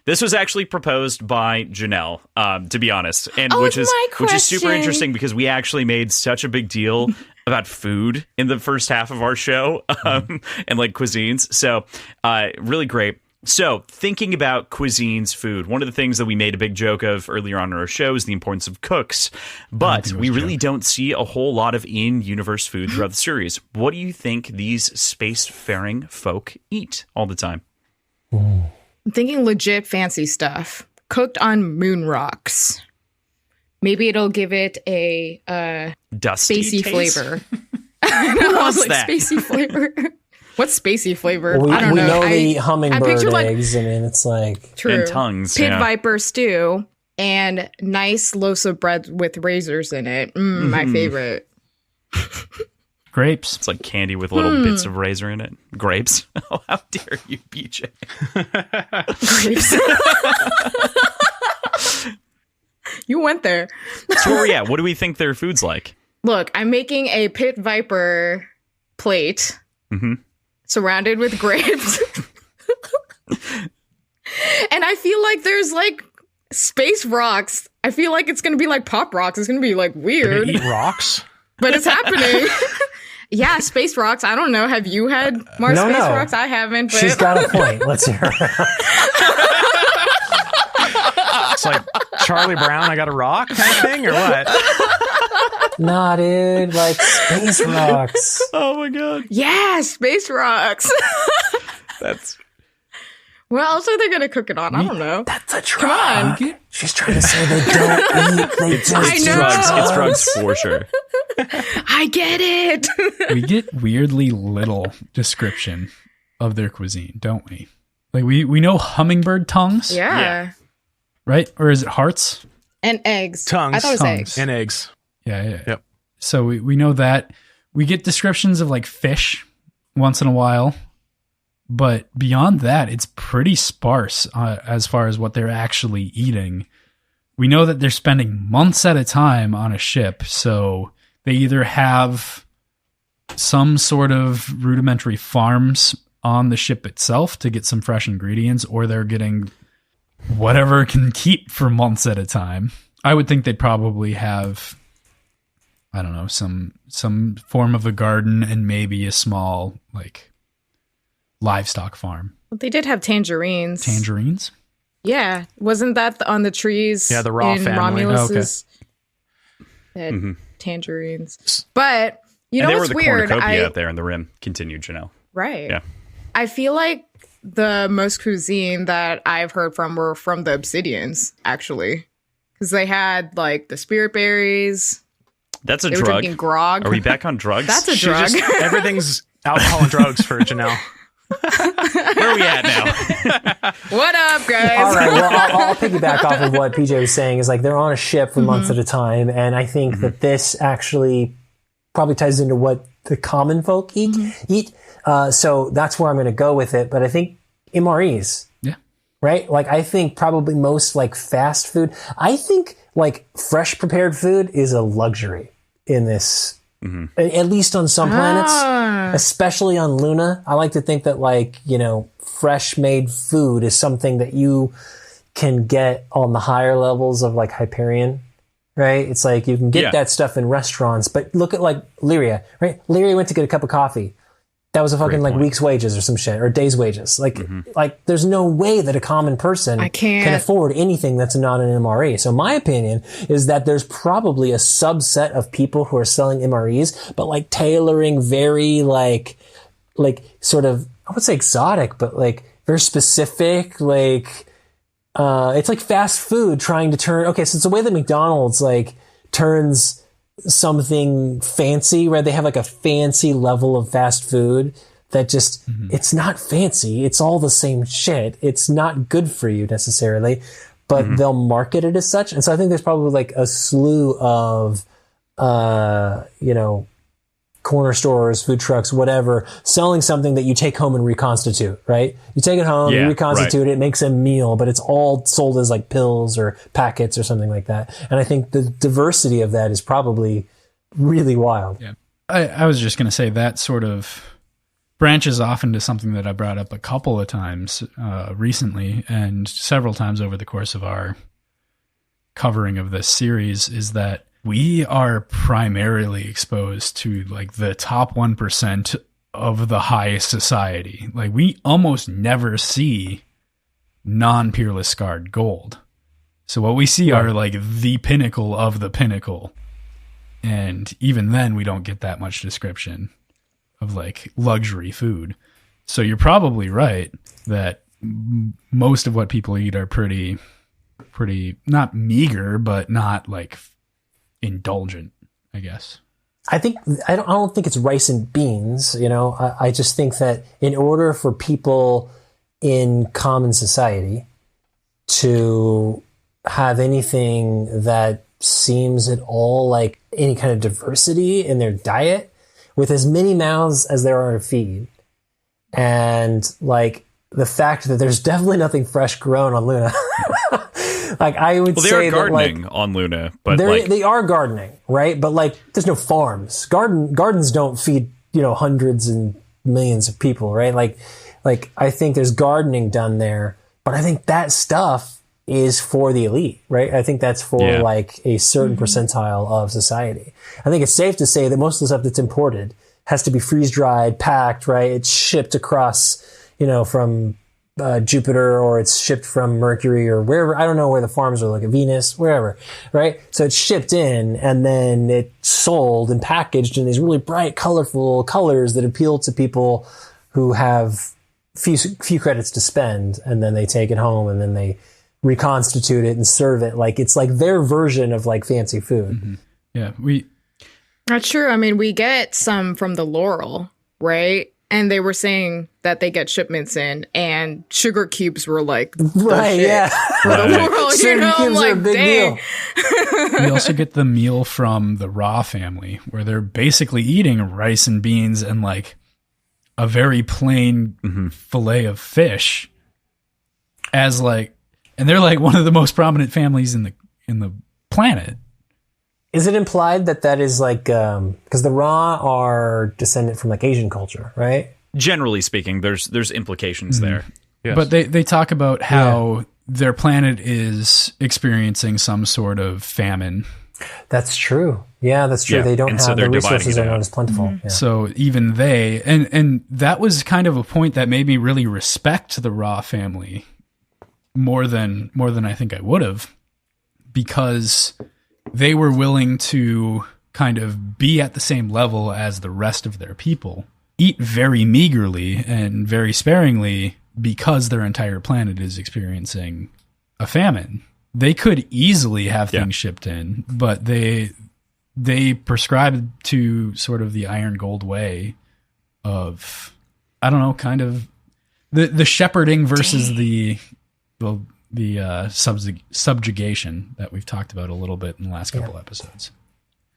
This was actually proposed by Janelle, to be honest, and Oh, which it's is my super question. interesting because we actually made such a big deal about food in the first half of our show and like cuisines. So really great. So thinking about cuisines, food, one of the things that we made a big joke of earlier on in our show is the importance of cooks, but we really don't see a whole lot of in-universe food throughout the series. What do you think these spacefaring folk eat all the time? I'm thinking legit fancy stuff cooked on moon rocks. Maybe it'll give it a Dusty spacey taste? flavor. I know, wants like that? spacey flavor. What's spacey flavor? We I don't we know. know the I hummingbird picture, like, eggs. I mean, it's like true. And tongues, Pit yeah. viper stew and nice loaves of bread with razors in it. My favorite. Grapes. It's like candy with little bits of razor in it. Grapes. Oh, how dare you, BJ? You went there. So where are we at? What do we think their food's like? Look, I'm making a pit viper plate surrounded with grapes. And I feel like there's like space rocks. I feel like it's going to be like pop rocks. It's going to be like They weird, eat rocks. but it's happening. Yeah, space rocks. I don't know. Have you had more No, space no. rocks? I haven't. But she's got a point. Let's hear her. It's like Charlie Brown, I got a rock kind of thing, or what? Nah, dude. Like space rocks. Oh my god. yeah, space rocks. That's What else are they going to cook it on? I don't know. That's a Come drug. on. She's trying to say they don't eat. They just I know. drugs. It's drugs for sure. I get it. We get weirdly little description of their cuisine, don't we? Like we know hummingbird tongues, Yeah. right? Or is it hearts? And eggs. Tongues. I thought it was Tongues. eggs. And eggs. Yeah. Yep. So we know that. We get descriptions of like fish once in a while, but beyond that, it's pretty sparse as far as what they're actually eating. We know that they're spending months at a time on a ship, so they either have some sort of rudimentary farms on the ship itself to get some fresh ingredients, or they're getting whatever can keep for months at a time. I would think they'd probably have, I don't know, some form of a garden and maybe a small like livestock farm. Well, they did have tangerines. Tangerines? Yeah. Wasn't that on the trees? Yeah, the raw in family. Romulus's they had tangerines. But you know and they what's were the weird? cornucopia out there in the rim. Continued, Janelle. Right. Yeah. I feel like the most cuisine that I've heard from were from the Obsidians, actually. Because they had like the spirit berries. That's a They were drug. drinking grog. Are we back on drugs? That's a drug. Everything's alcohol and drugs for Janelle. Where are we at now? What up, guys? All right. Well, I'll piggyback off of what PJ was saying. Is like they're on a ship for months at a time, and I think that this actually probably ties into what the common folk eat. So that's where I'm going to go with it. But I think MREs. Yeah. Right? Like I think probably most like fast food. I think like fresh prepared food is a luxury in this. At least on some planets, especially on Luna. I like to think that like, you know, fresh made food is something that you can get on the higher levels of like Hyperion, right? It's like you can get that stuff in restaurants, but look at like Lyria, right? Lyria went to get a cup of coffee. That was a fucking like week's wages or some shit, or day's wages. Like, like there's no way that a common person can afford anything that's not an MRE. So my opinion is that there's probably a subset of people who are selling MREs, but like tailoring very like sort of, I would say exotic, but like very specific, like, it's like fast food trying to turn, okay, so it's the way that McDonald's like turns something fancy, where they have like a fancy level of fast food that just, it's not fancy. It's all the same shit. It's not good for you necessarily, but they'll market it as such. And so I think there's probably like a slew of, you know, corner stores, food trucks, whatever, selling something that you take home and reconstitute, right? You take it home, you reconstitute it, it makes a meal, but it's all sold as like pills or packets or something like that. And I think the diversity of that is probably really wild. Yeah. I was just going to say that sort of branches off into something that I brought up a couple of times recently and several times over the course of our covering of this series, is that we are primarily exposed to like the top 1% of the high society. Like we almost never see non-peerless scarred gold. So what we see are like the pinnacle of the pinnacle. And even then we don't get that much description of like luxury food. So you're probably right that most of what people eat are pretty not meager, but not like indulgent, I guess. I don't think it's rice and beans, you know. I just think that in order for people in common society to have anything that seems at all like any kind of diversity in their diet, with as many mouths as there are to feed, and like the fact that there's definitely nothing fresh grown on Luna. Like I would say they are gardening that, like, on Luna, but they are gardening, right? But like, there's no farms. Gardens don't feed, you know, hundreds and millions of people, right? Like I think there's gardening done there, but I think that stuff is for the elite, right? I think that's for like a certain percentile of society. I think it's safe to say that most of the stuff that's imported has to be freeze dried, packed, right? It's shipped across, you know, from Jupiter, or it's shipped from Mercury or wherever. I don't know where the farms are, like Venus, wherever, right? So it's shipped in and then it's sold and packaged in these really bright, colorful colors that appeal to people who have few credits to spend, and then they take it home and then they reconstitute it and serve it like it's like their version of like fancy food. Yeah, That's true. I mean, we get some from the Laurel, right? And they were saying that they get shipments in, and sugar cubes were like, right, yeah. For the Laurel, you know, I'm like, dang. We also get the meal from the Raw family, where they're basically eating rice and beans and like a very plain fillet of fish as like, and they're like one of the most prominent families in the planet. Is it implied that is like because the Ra are descendant from like Asian culture, right? Generally speaking, there's implications there. Yes. But they talk about how their planet is experiencing some sort of famine. That's true. Yeah, that's true. Yeah, They don't and have so the they're dividing resources it are not out. as plentiful. Yeah. So even they, and that was kind of a point that made me really respect the Ra family more than I think I would have, because they were willing to kind of be at the same level as the rest of their people, eat very meagerly and very sparingly because their entire planet is experiencing a famine. They could easily have things shipped in, but they prescribed to sort of the iron gold way of, I don't know, kind of the shepherding versus the subjugation that we've talked about a little bit in the last couple episodes.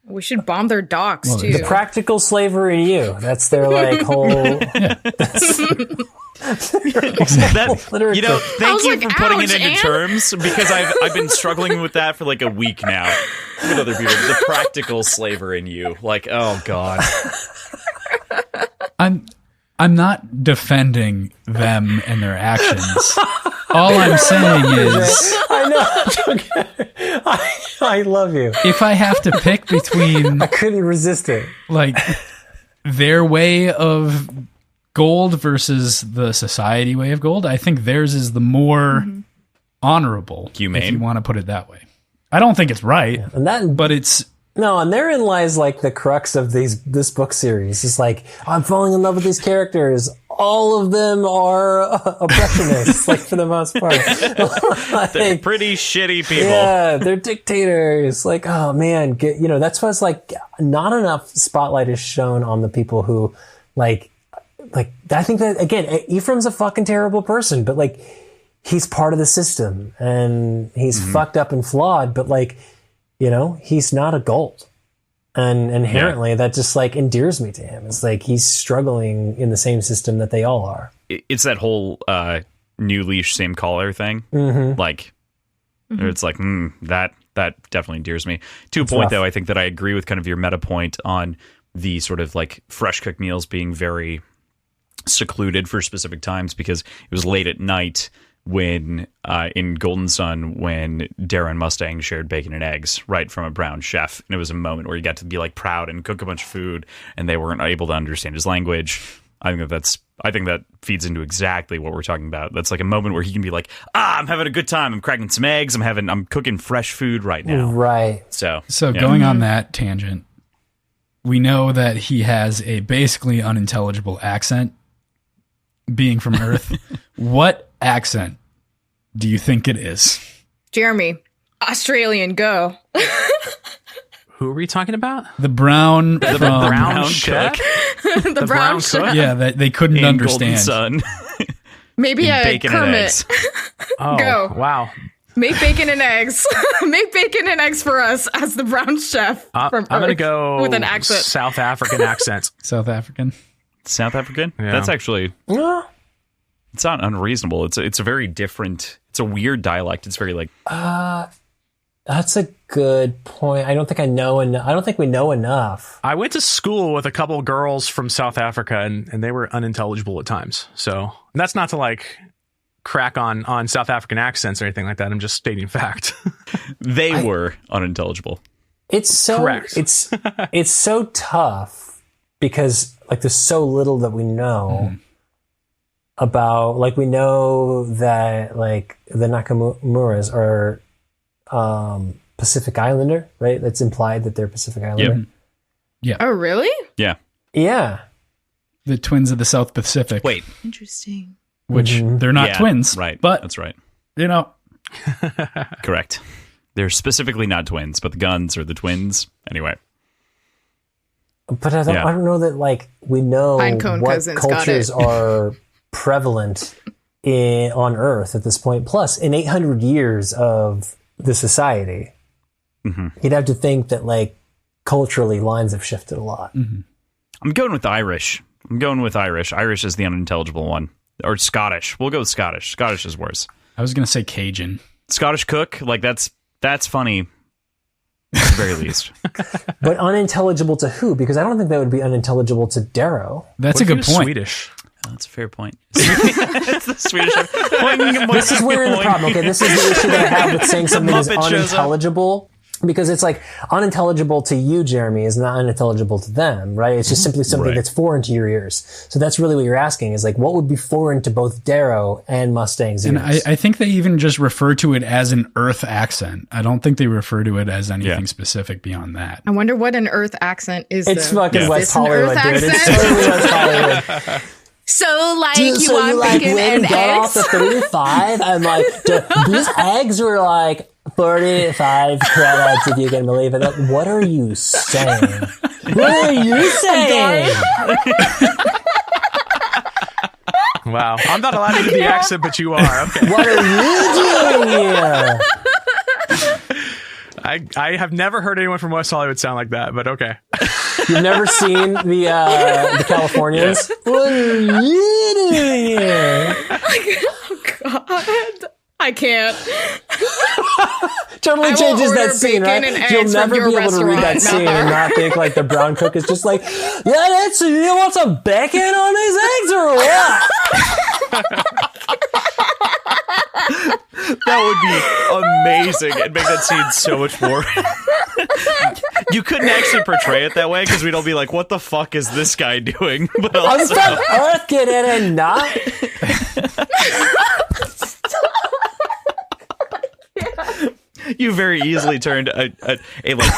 We should bomb their docks too. The practical slaver in you. That's their like whole. That, you know, thank you like, for putting it ouch, into Anne. terms, because I've been struggling with that for like a week now with other people. The practical slaver in you, like, oh god. I'm not defending them and their actions. All I'm saying is, I know. I love you. if I have to pick between I couldn't resist it. like their way of gold versus the society way of gold, I think theirs is the more honorable, Humane. if you want to put it that way. I don't think it's right, And that, but it's no, and therein lies like the crux of this book series. It's like, I'm falling in love with these characters. All of them are oppressionists, like for the most part. They're Like, pretty shitty people. yeah, they're dictators. Like, oh man, that's why it's like not enough spotlight is shown on the people who like I think that again, Ephraim's a fucking terrible person, but like he's part of the system and he's fucked up and flawed, but like, he's not a gold. And inherently that just like endears me to him. It's like he's struggling in the same system that they all are. It's that whole new leash, same collar thing. Like, it's like, that definitely endears me. To a point, rough. though, I think that I agree with kind of your meta point on the sort of like fresh cooked meals being very secluded for specific times, because it was late at night when in Golden Sun when Dara and Mustang shared bacon and eggs right from a brown chef, and it was a moment where you got to be like proud and cook a bunch of food, and they weren't able to understand his language. I think that feeds into exactly what we're talking about. That's like a moment where he can be like, I'm having a good time, I'm cracking some eggs, I'm cooking fresh food right now. Right. So going on that tangent, we know that he has a basically unintelligible accent, being from Earth. What accent do you think it is? Jeremy, Australian, go. Who are we talking about? The brown from brown cook The brown cook? chef. Yeah, that they couldn't in understand. Golden Sun. Maybe a Bacon and Kermit. eggs. Oh, Go. wow. Make bacon and eggs. Make bacon and eggs for us as the brown chef I'm from going to Earth go with an accent. South African accent. South African. South African? Yeah. That's actually, Yeah. it's not unreasonable. It's a very different, it's a weird dialect. It's very like, That's a good point. I don't think I know enough. I don't think we know enough. I went to school with a couple girls from South Africa, and they were unintelligible at times. So that's not to like crack on South African accents or anything like that. I'm just stating fact. they were unintelligible. It's so Correct. it's so tough because like there's so little that we know about. Like we know that like the Nakamuras are Pacific Islander, right? That's implied that they're Pacific Islander. Oh, really? Yeah. Yeah. The twins of the South Pacific. Wait. Interesting. Which they're not Yeah, twins. Right. But, That's right. Correct. They're specifically not twins, but the guns are the twins. Anyway. But I Yeah. don't know that like we know Pinecone what cousins, got cultures it. are prevalent on Earth at this point. Plus, in 800 years of the society, you'd have to think that like culturally lines have shifted a lot. I'm going with Irish. Irish is the unintelligible one. Or Scottish. We'll go with Scottish. Scottish is worse. I was going to say Cajun. Scottish cook, like that's funny. at the very least. But unintelligible to who? Because I don't think that would be unintelligible to Darrow. That's a good point. Swedish. Oh, that's a fair point. It's the Swedish. This is where the problem. Okay, this is the issue that I have with saying something is unintelligible. Because it's like unintelligible to you, Jeremy, is not unintelligible to them, right? It's just simply something that's foreign to your ears. So that's really what you're asking is like, what would be foreign to both Darrow and Mustang's ears? And I think they even just refer to it as an Earth accent. I don't think they refer to it as anything specific beyond that. I wonder what an Earth accent is. It's fucking West Hollywood, dude. It's totally West Hollywood. So, like, you want bacon and eggs? Got off the 35 and like, these eggs were like 45 credits, if you can believe it. What are you saying? What are you saying? Wow. I'm not allowed to do the accent, but you are. Okay. What are you doing here? I have never heard anyone from West Hollywood sound like that, but okay. You've never seen the Californians? What are you doing here? Oh, God. I can't. Totally changes that scene, right? You'll never be able to read that scene and not think like the brown cook is just like, yeah, that's, you want some bacon on these eggs or what? That would be amazing and make that scene so much more. You couldn't actually portray it that way because we'd all be like, what the fuck is this guy doing? But also, I'm from Earth, get it and not. You very easily turned a like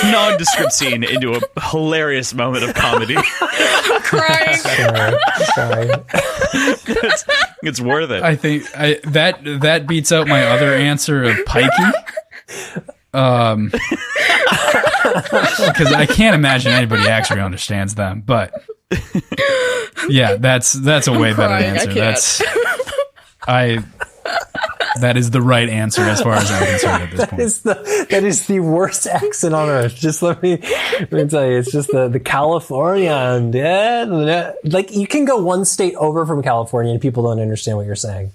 nondescript scene into a hilarious moment of comedy. I'm crying. Sorry. It's worth it. I think that beats out my other answer of pikey. Because I can't imagine anybody actually understands them. But yeah, that's a way better answer. That is the right answer as far as I'm concerned at this point. That is the worst accent on earth. Just let me tell you, it's just the Californian. Yeah. Like you can go one state over from California and people don't understand what you're saying.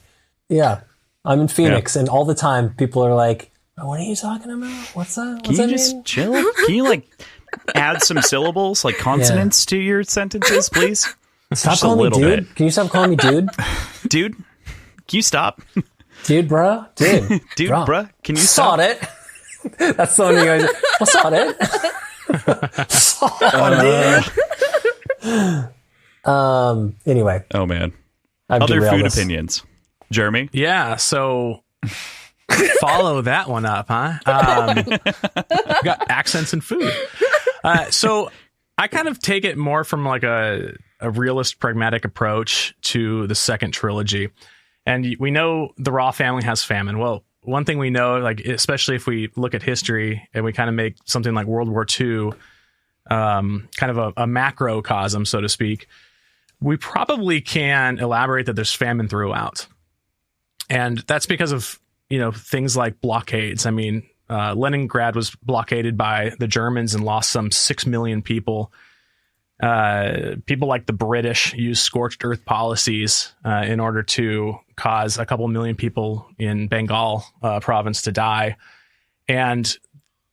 Yeah. I'm in Phoenix and all the time people are like, what are you talking about? What's that? Can you just chill? Can you like add some syllables, like consonants to your sentences, please? Stop calling me dude. Bit. Can you stop calling me dude? Dude, can you stop? Dude, bruh. Dude, bruh. Can you stop? Sawed it. That's the one you guys. Well, sawed it. Sawed it. Anyway. Oh man. Other food opinions. Jeremy? Yeah. So follow that one up, huh? Got accents and food. So I kind of take it more from like a realist, pragmatic approach to the second trilogy. And we know the Raw family has famine. Well, one thing we know, like especially if we look at history and we kind of make something like World War II kind of a macrocosm, so to speak, we probably can elaborate that there's famine throughout. And that's because of, things like blockades. I mean, Leningrad was blockaded by the Germans and lost some 6 million people. People like the British used scorched earth policies in order to cause a couple million people in Bengal province to die. And,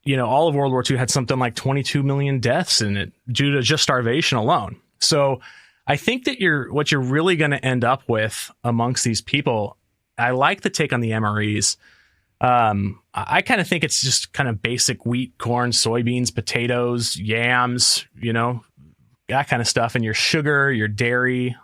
all of World War II had something like 22 million deaths in it due to just starvation alone. So I think that what you're really going to end up with amongst these people, I like the take on the MREs. I kind of think it's just kind of basic wheat, corn, soybeans, potatoes, yams, that kind of stuff. And your sugar, your dairy,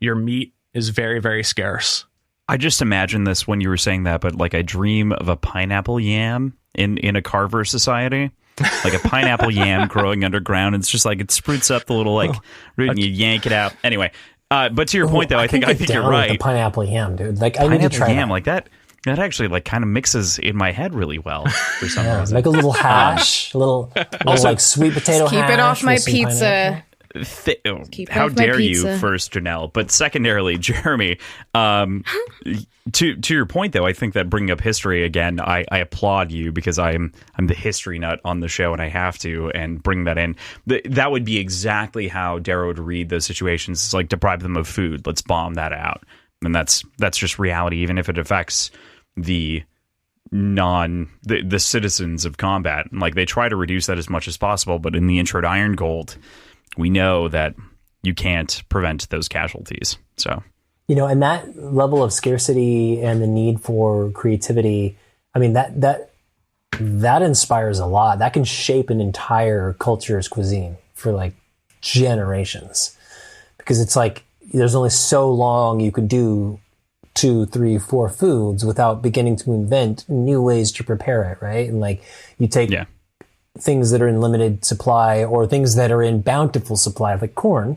your meat is very, very scarce. I just imagine this when you were saying that, but like I dream of a pineapple yam in a Carver society. Like a pineapple yam growing underground. It's just like it sprouts up the little root and you yank it out. Anyway, but to your point though, I think you're right. The pineapple yam, dude. Like I need to try yam like that. That actually like kind of mixes in my head really well for some reason. Like a little hash, a little like sweet potato hash. Keep it off my pizza. How dare you, first, Janelle? But secondarily, Jeremy, to your point, though, I think that bringing up history again, I applaud you because I'm the history nut on the show and I have to and bring that in. That would be exactly how Darrow would read those situations. It's like deprive them of food. Let's bomb that out. And that's just reality, even if it affects the the citizens of combat. And like they try to reduce that as much as possible, but in the intro to Iron Gold, we know that you can't prevent those casualties. So, and that level of scarcity and the need for creativity, I mean, that inspires a lot. That can shape an entire culture's cuisine for like generations, because it's like there's only so long you could do 2, 3, 4 foods without beginning to invent new ways to prepare it, right? And like you take things that are in limited supply or things that are in bountiful supply, like corn,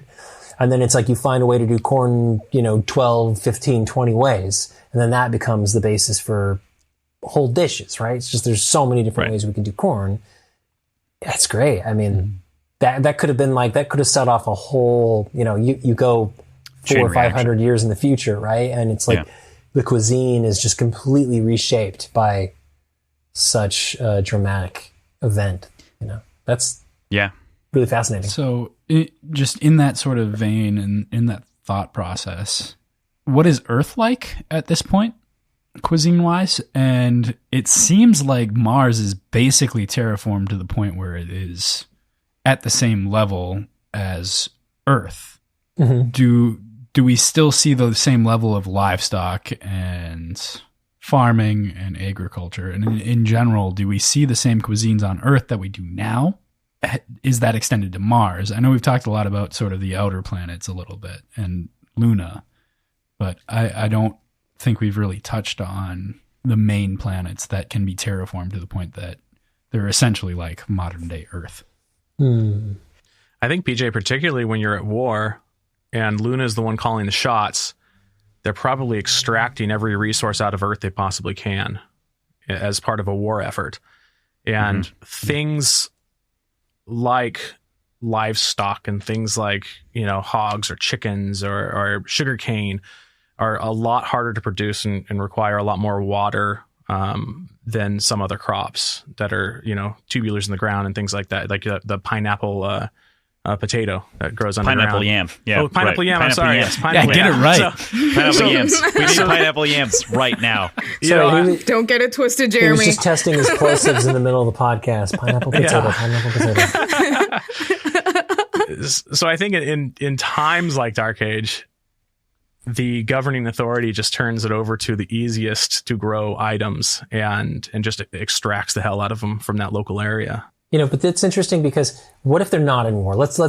and then it's like you find a way to do corn, 12, 15, 20 ways, and then that becomes the basis for whole dishes, right? It's just there's so many different ways we can do corn. That's great. I mean, that could have been like, that could have set off a whole, you go 400 or 500 years in the future, right? And it's like the cuisine is just completely reshaped by such a dramatic event. That's really fascinating. So, just in that sort of vein and in that thought process, what is Earth like at this point, cuisine-wise? And it seems like Mars is basically terraformed to the point where it is at the same level as Earth. Mm-hmm. Do we still see the same level of livestock and farming and agriculture? And in general, do we see the same cuisines on Earth that we do now? Is that extended to Mars? I know we've talked a lot about sort of the outer planets a little bit and Luna, but I don't think we've really touched on the main planets that can be terraformed to the point that they're essentially like modern day Earth. I think, PJ, particularly when you're at war and Luna is the one calling the shots, they're probably extracting every resource out of Earth they possibly can as part of a war effort. And things like livestock and things like, hogs or chickens or sugarcane are a lot harder to produce and require a lot more water than some other crops that are, tubulars in the ground and things like that, like the pineapple potato that grows underground. Pineapple yam. Yeah. Oh, pineapple yam. I'm sorry. Yam. Yes, pineapple get yam. it right. Pineapple yams. We need pineapple yams right now. Don't get it twisted, Jeremy. He was just testing his plosives in the middle of the podcast. Pineapple potato, pineapple potato. So I think in times like Dark Age, the governing authority just turns it over to the easiest to grow items and just extracts the hell out of them from that local area. But that's interesting because what if they're not in war? Let's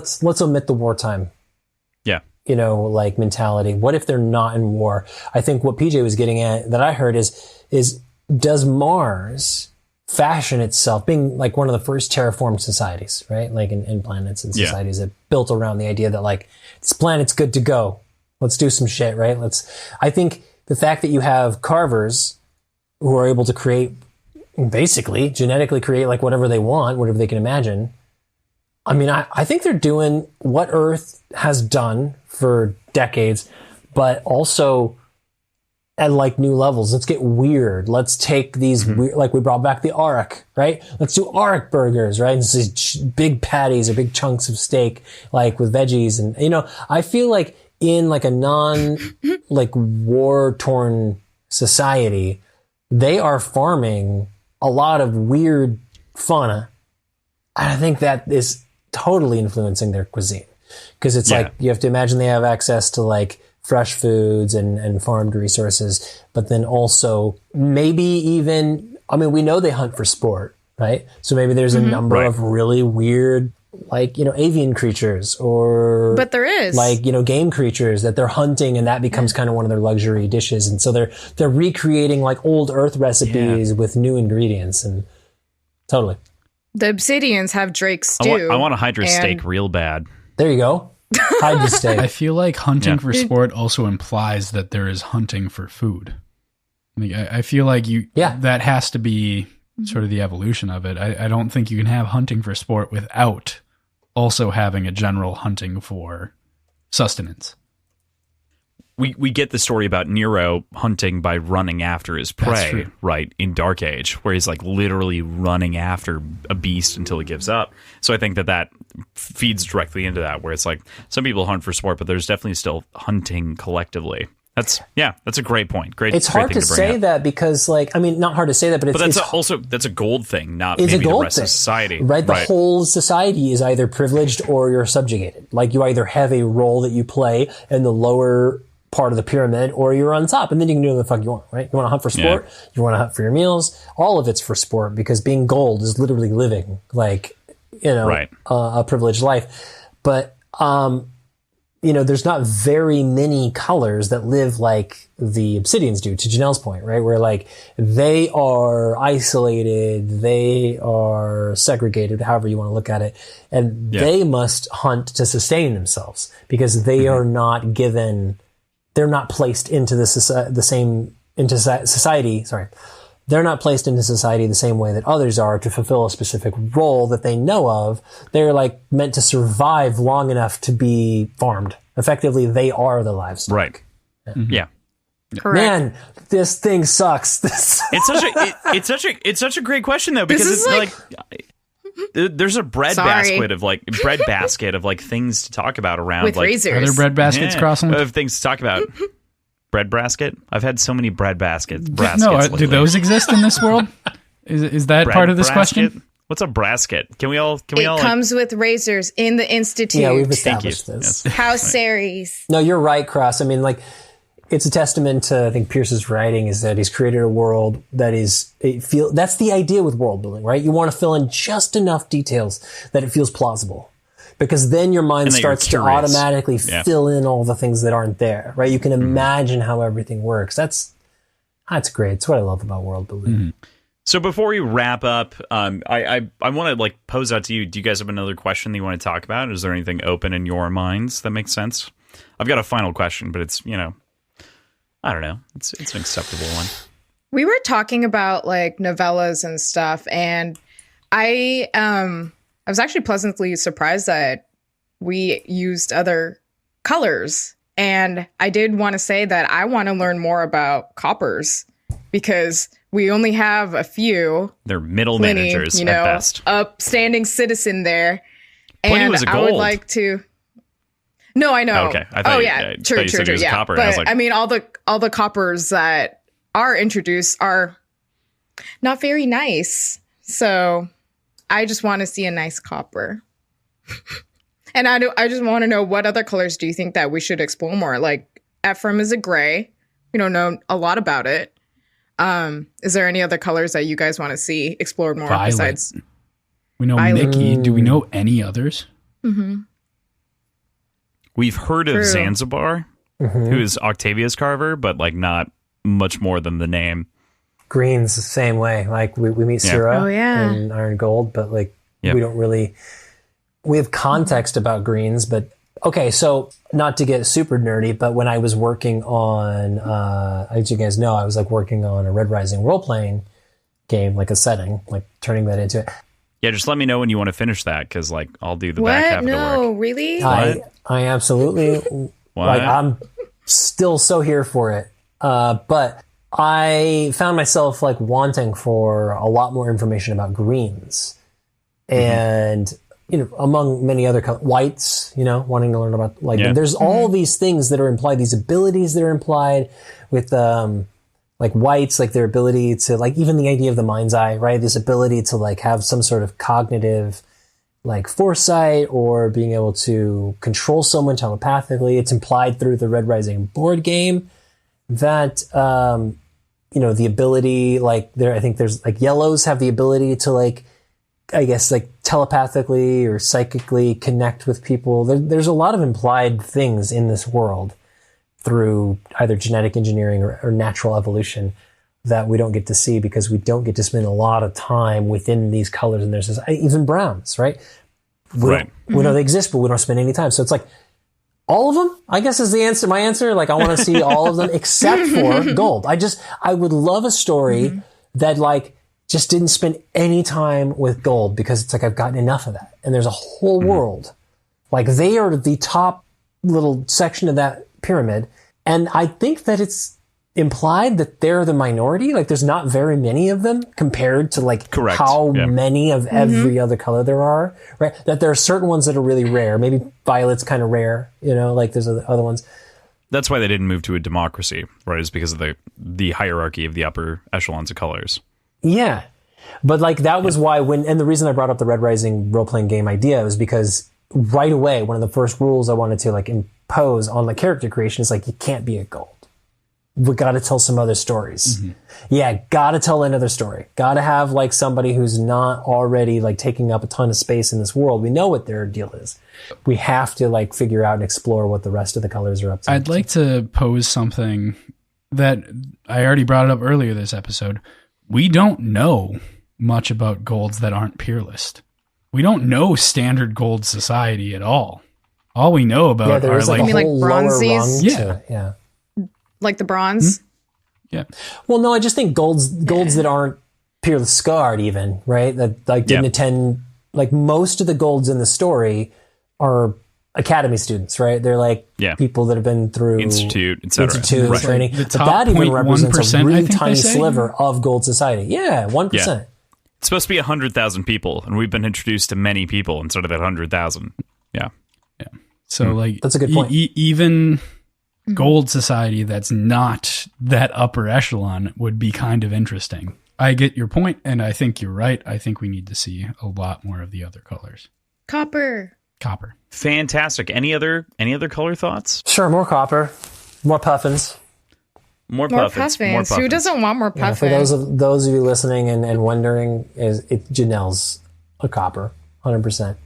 omit the wartime. Yeah. Like mentality. What if they're not in war? I think what PJ was getting at that I heard is does Mars fashion itself, being like one of the first terraformed societies, right? Like in planets and societies that built around the idea that like this planet's good to go. Let's do some shit, right? I think the fact that you have carvers who are able to create, basically genetically create like whatever they want, whatever they can imagine. I mean, I think they're doing what Earth has done for decades, but also at like new levels. Let's get weird. Let's take these weird, like we brought back the Auric, right? Let's do Auric burgers, right? And these big patties or big chunks of steak, like with veggies. And, I feel like in like a non like war torn society, they are farming a lot of weird fauna. I think that is totally influencing their cuisine, because it's like you have to imagine they have access to like fresh foods and farmed resources, but then also maybe even, we know they hunt for sport, right? So maybe there's a number of really weird, like, avian creatures or, but there is like, game creatures that they're hunting, and that becomes kind of one of their luxury dishes. And so they're recreating like old Earth recipes with new ingredients, and totally. The Obsidians have Drake's stew. I want a Hydra steak real bad. There you go. Hydra steak. I feel like hunting for sport also implies that there is hunting for food. I feel like that has to be sort of the evolution of it. I don't think you can have hunting for sport without also having a general hunting for sustenance. We get the story about Nero hunting by running after his prey, right, in Dark Age, where he's like literally running after a beast until he gives up. So I think that feeds directly into that, where it's like some people hunt for sport, but there's definitely still hunting collectively. That's a great point. It's hard to say that because, like, I mean, not hard to say that, but that's a gold thing, not it's maybe a gold the rest thing, of society. Right? The whole society is either privileged or you're subjugated. Like, you either have a role that you play in the lower part of the pyramid or you're on top, and then you can do whatever the fuck you want, right? You want to hunt for sport, you want to hunt for your meals, all of it's for sport, because being gold is literally living, like, you know, a privileged life. But, you know, there's not very many colors that live like the obsidians do, to Janelle's point, right? Where, like, they are isolated, they are segregated, however you want to look at it, and they must hunt to sustain themselves because they are not given, they're not placed into society. Sorry. They're not placed into society the same way that others are to fulfill a specific role that they know of. They're, like, meant to survive long enough to be farmed. Effectively, they are the livestock. Right. Yeah. Correct. Man, this thing sucks. It's such a great question though, because it's like there's a bread basket of like things to talk about around with like razors. Are there bread baskets crossing? Of things to talk about. Bread basket? I've had so many bread baskets. Do those exist in this world? Is that part of this question? What's a brasket? Can we all? It comes with razors in the institute. Yeah, we've established this. Yes. House Ceres. No, you're right, Cross. I mean, like, it's a testament to, I think, Pierce's writing is that he's created a world that that's the idea with world building, right? You want to fill in just enough details that it feels plausible. Because then your mind starts to automatically fill in all the things that aren't there, right? You can imagine how everything works. That's great. It's what I love about world building. Mm-hmm. So before we wrap up, I want to, like, pose out to you. Do you guys have another question that you want to talk about? Is there anything open in your minds that makes sense? I've got a final question, but it's, you know, I don't know. It's an acceptable one. We were talking about, like, novellas and stuff, and I was actually pleasantly surprised that we used other colors. And I did want to say that I want to learn more about coppers because we only have a few. They're middle managers at best. Upstanding citizen there. Plenty And was a gold. I would like to. No, I know. Oh, okay. I thought true. Yeah. Copper. But I was like, I mean, all the coppers that are introduced are not very nice. So I just want to see a nice copper. And I just want to know, what other colors do you think that we should explore more? Like, Ephraim is a gray. We don't know a lot about it. Is there any other colors that you guys want to see explored more besides? We know Violet. Mickey. Do we know any others? Mm-hmm. We've heard of Zanzibar, who is Octavia's carver, but, like, not much more than the name. Green's the same way. Like, we meet Syrah in Iron Gold, but, like, we don't really. We have context about greens, but okay. So, not to get super nerdy, but when I was working on, as you guys know, I was, like, working on a Red Rising role playing game, like a setting, like turning that into it. Yeah, just let me know when you want to finish that, because, like, I'll do the back half of the work. No, really? I absolutely like. I'm still so here for it, but I found myself, like, wanting for a lot more information about greens, and you know, among many other whites, you know, wanting to learn about, like, there's all these things that are implied, these abilities that are implied with, like, whites, like, their ability to, like, even the idea of the mind's eye, right? This ability to, like, have some sort of cognitive, like, foresight or being able to control someone telepathically. It's implied through the Red Rising board game that, you know, the ability, like, I think there's, like, yellows have the ability to, like, I guess, like, telepathically or psychically connect with people. There's a lot of implied things in this world through either genetic engineering or natural evolution that we don't get to see because we don't get to spend a lot of time within these colors. And there's even browns, right? We know they exist, but we don't spend any time. So it's like, all of them, I guess, is the answer. My answer, like, I want to see all of them except for gold. I would love a story that, like, just didn't spend any time with gold because it's like, I've gotten enough of that. And there's a whole world. Like, they are the top little section of that pyramid. And I think that it's implied that they're the minority. Like, there's not very many of them compared to, like, how many of every other color there are, right? That there are certain ones that are really rare. Maybe violet's kind of rare, you know, like there's other ones. That's why they didn't move to a democracy, right? Is because of the hierarchy of the upper echelons of colors. Yeah. But like that was why and the reason I brought up the Red Rising role-playing game idea was because right away, one of the first rules I wanted to like impose on the character creation is like, you can't be a gold. We got to tell some other stories. Mm-hmm. Yeah. Got to tell another story. Got to have like somebody who's not already like taking up a ton of space in this world. We know what their deal is. We have to like figure out and explore what the rest of the colors are up to. I'd like to pose something that I already brought it up earlier this episode. We don't know much about golds that aren't peerless. We don't know standard gold society at all. All we know about are like, you mean like bronzes? Yeah. Like the bronze? Mm-hmm. Yeah. Well, no, I just think golds that aren't peerless scarred even, right? That like didn't attend, like most of the golds in the story are academy students, right? They're like people that have been through institute, etc. Institute training. But that even represents a really tiny sliver of gold society. Yeah, 1%. Yeah. It's supposed to be 100,000 people, and we've been introduced to many people instead of that 100,000. Yeah. So like that's a good point. Even gold society that's not that upper echelon would be kind of interesting. I get your point, and I think you're right. I think we need to see a lot more of the other colors. Copper. Fantastic. Any other color thoughts? Sure, more copper, more puffins. More puffins. Who doesn't want more puffins? For those of you listening and wondering, Janelle's a copper, 100%.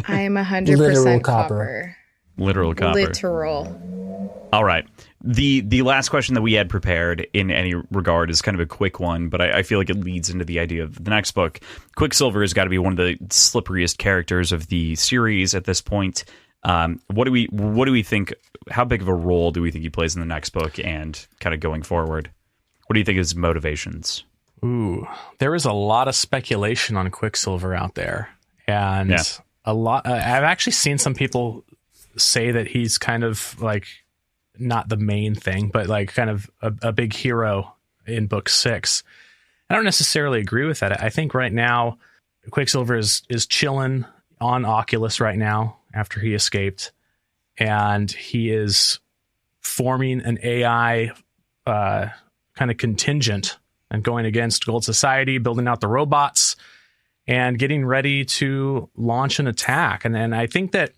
I am 100% literal copper. Literal copper. Literal. All right. The last question that we had prepared in any regard is kind of a quick one, but I feel like it leads into the idea of the next book. Quicksilver has got to be one of the slipperiest characters of the series at this point. What do we think? How big of a role do we think he plays in the next book and kind of going forward? What do you think his motivations? Ooh, there is a lot of speculation on Quicksilver out there, and a lot. I've actually seen some people say that he's kind of like not the main thing, but like kind of a big hero in book 6. I don't necessarily agree with that. I think right now Quicksilver is chilling on Oculus right now after he escaped, and he is forming an AI kind of contingent and going against Gold Society, building out the robots and getting ready to launch an attack. And I think that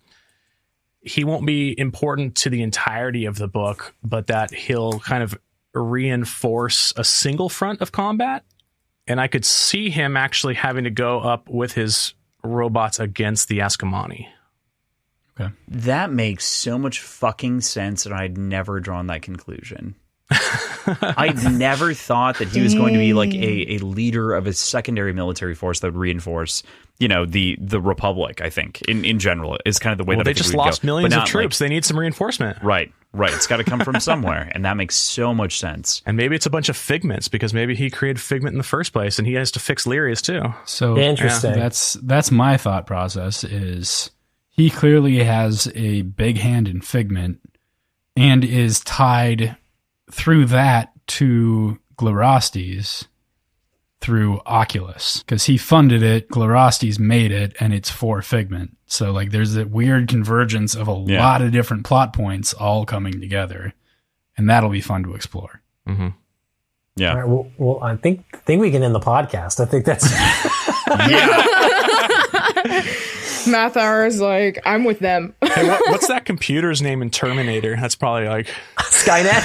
he won't be important to the entirety of the book, but that he'll kind of reinforce a single front of combat. And I could see him actually having to go up with his robots against the Ascamani. Okay. That makes so much fucking sense, and I'd never drawn that conclusion. I'd never thought that he was going to be like a leader of a secondary military force that would reinforce, the Republic. I think in general is kind of the way that they just lost millions of troops. They need some reinforcement. Right. It's got to come from somewhere, and that makes so much sense. And maybe it's a bunch of figments because maybe he created Figment in the first place, and he has to fix Lyrius too. So interesting. That's my thought process. Is he clearly has a big hand in Figment, and is tied through that to Glorastes through Oculus, because he funded it, Glorastes made it, and it's for Figment. So like there's a weird convergence of a lot of different plot points all coming together, and that'll be fun to explore. Mm-hmm. Yeah. All right, well, I think we can end the podcast. I think that's Math Hour is like, I'm with them. Hey, what's that computer's name in Terminator? That's probably like Skynet.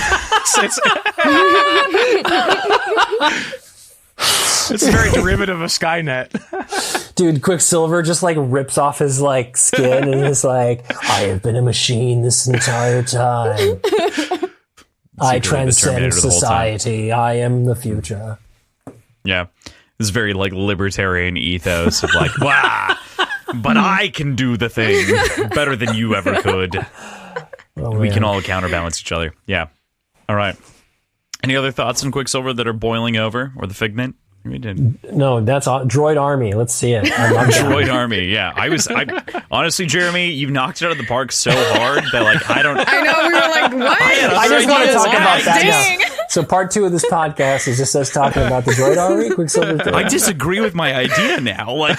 It's a very derivative of Skynet. Dude, Quicksilver just like rips off his like skin and is like, I have been a machine this entire time. I transcend society. I am the future. Yeah. This very like libertarian ethos of like, wow, but I can do the thing better than you ever could. We can all counterbalance each other. Yeah. All right. Any other thoughts on Quicksilver that are boiling over, or the Figment? We did. No, that's all. Droid Army. Let's see it. Droid Army. Yeah, I honestly, Jeremy, you've knocked it out of the park so hard that like I know we were like, what? I just want to talk about that now. So part 2 of this podcast is just us talking about the Droid Army. Quicksilver. I disagree with my idea now. Like,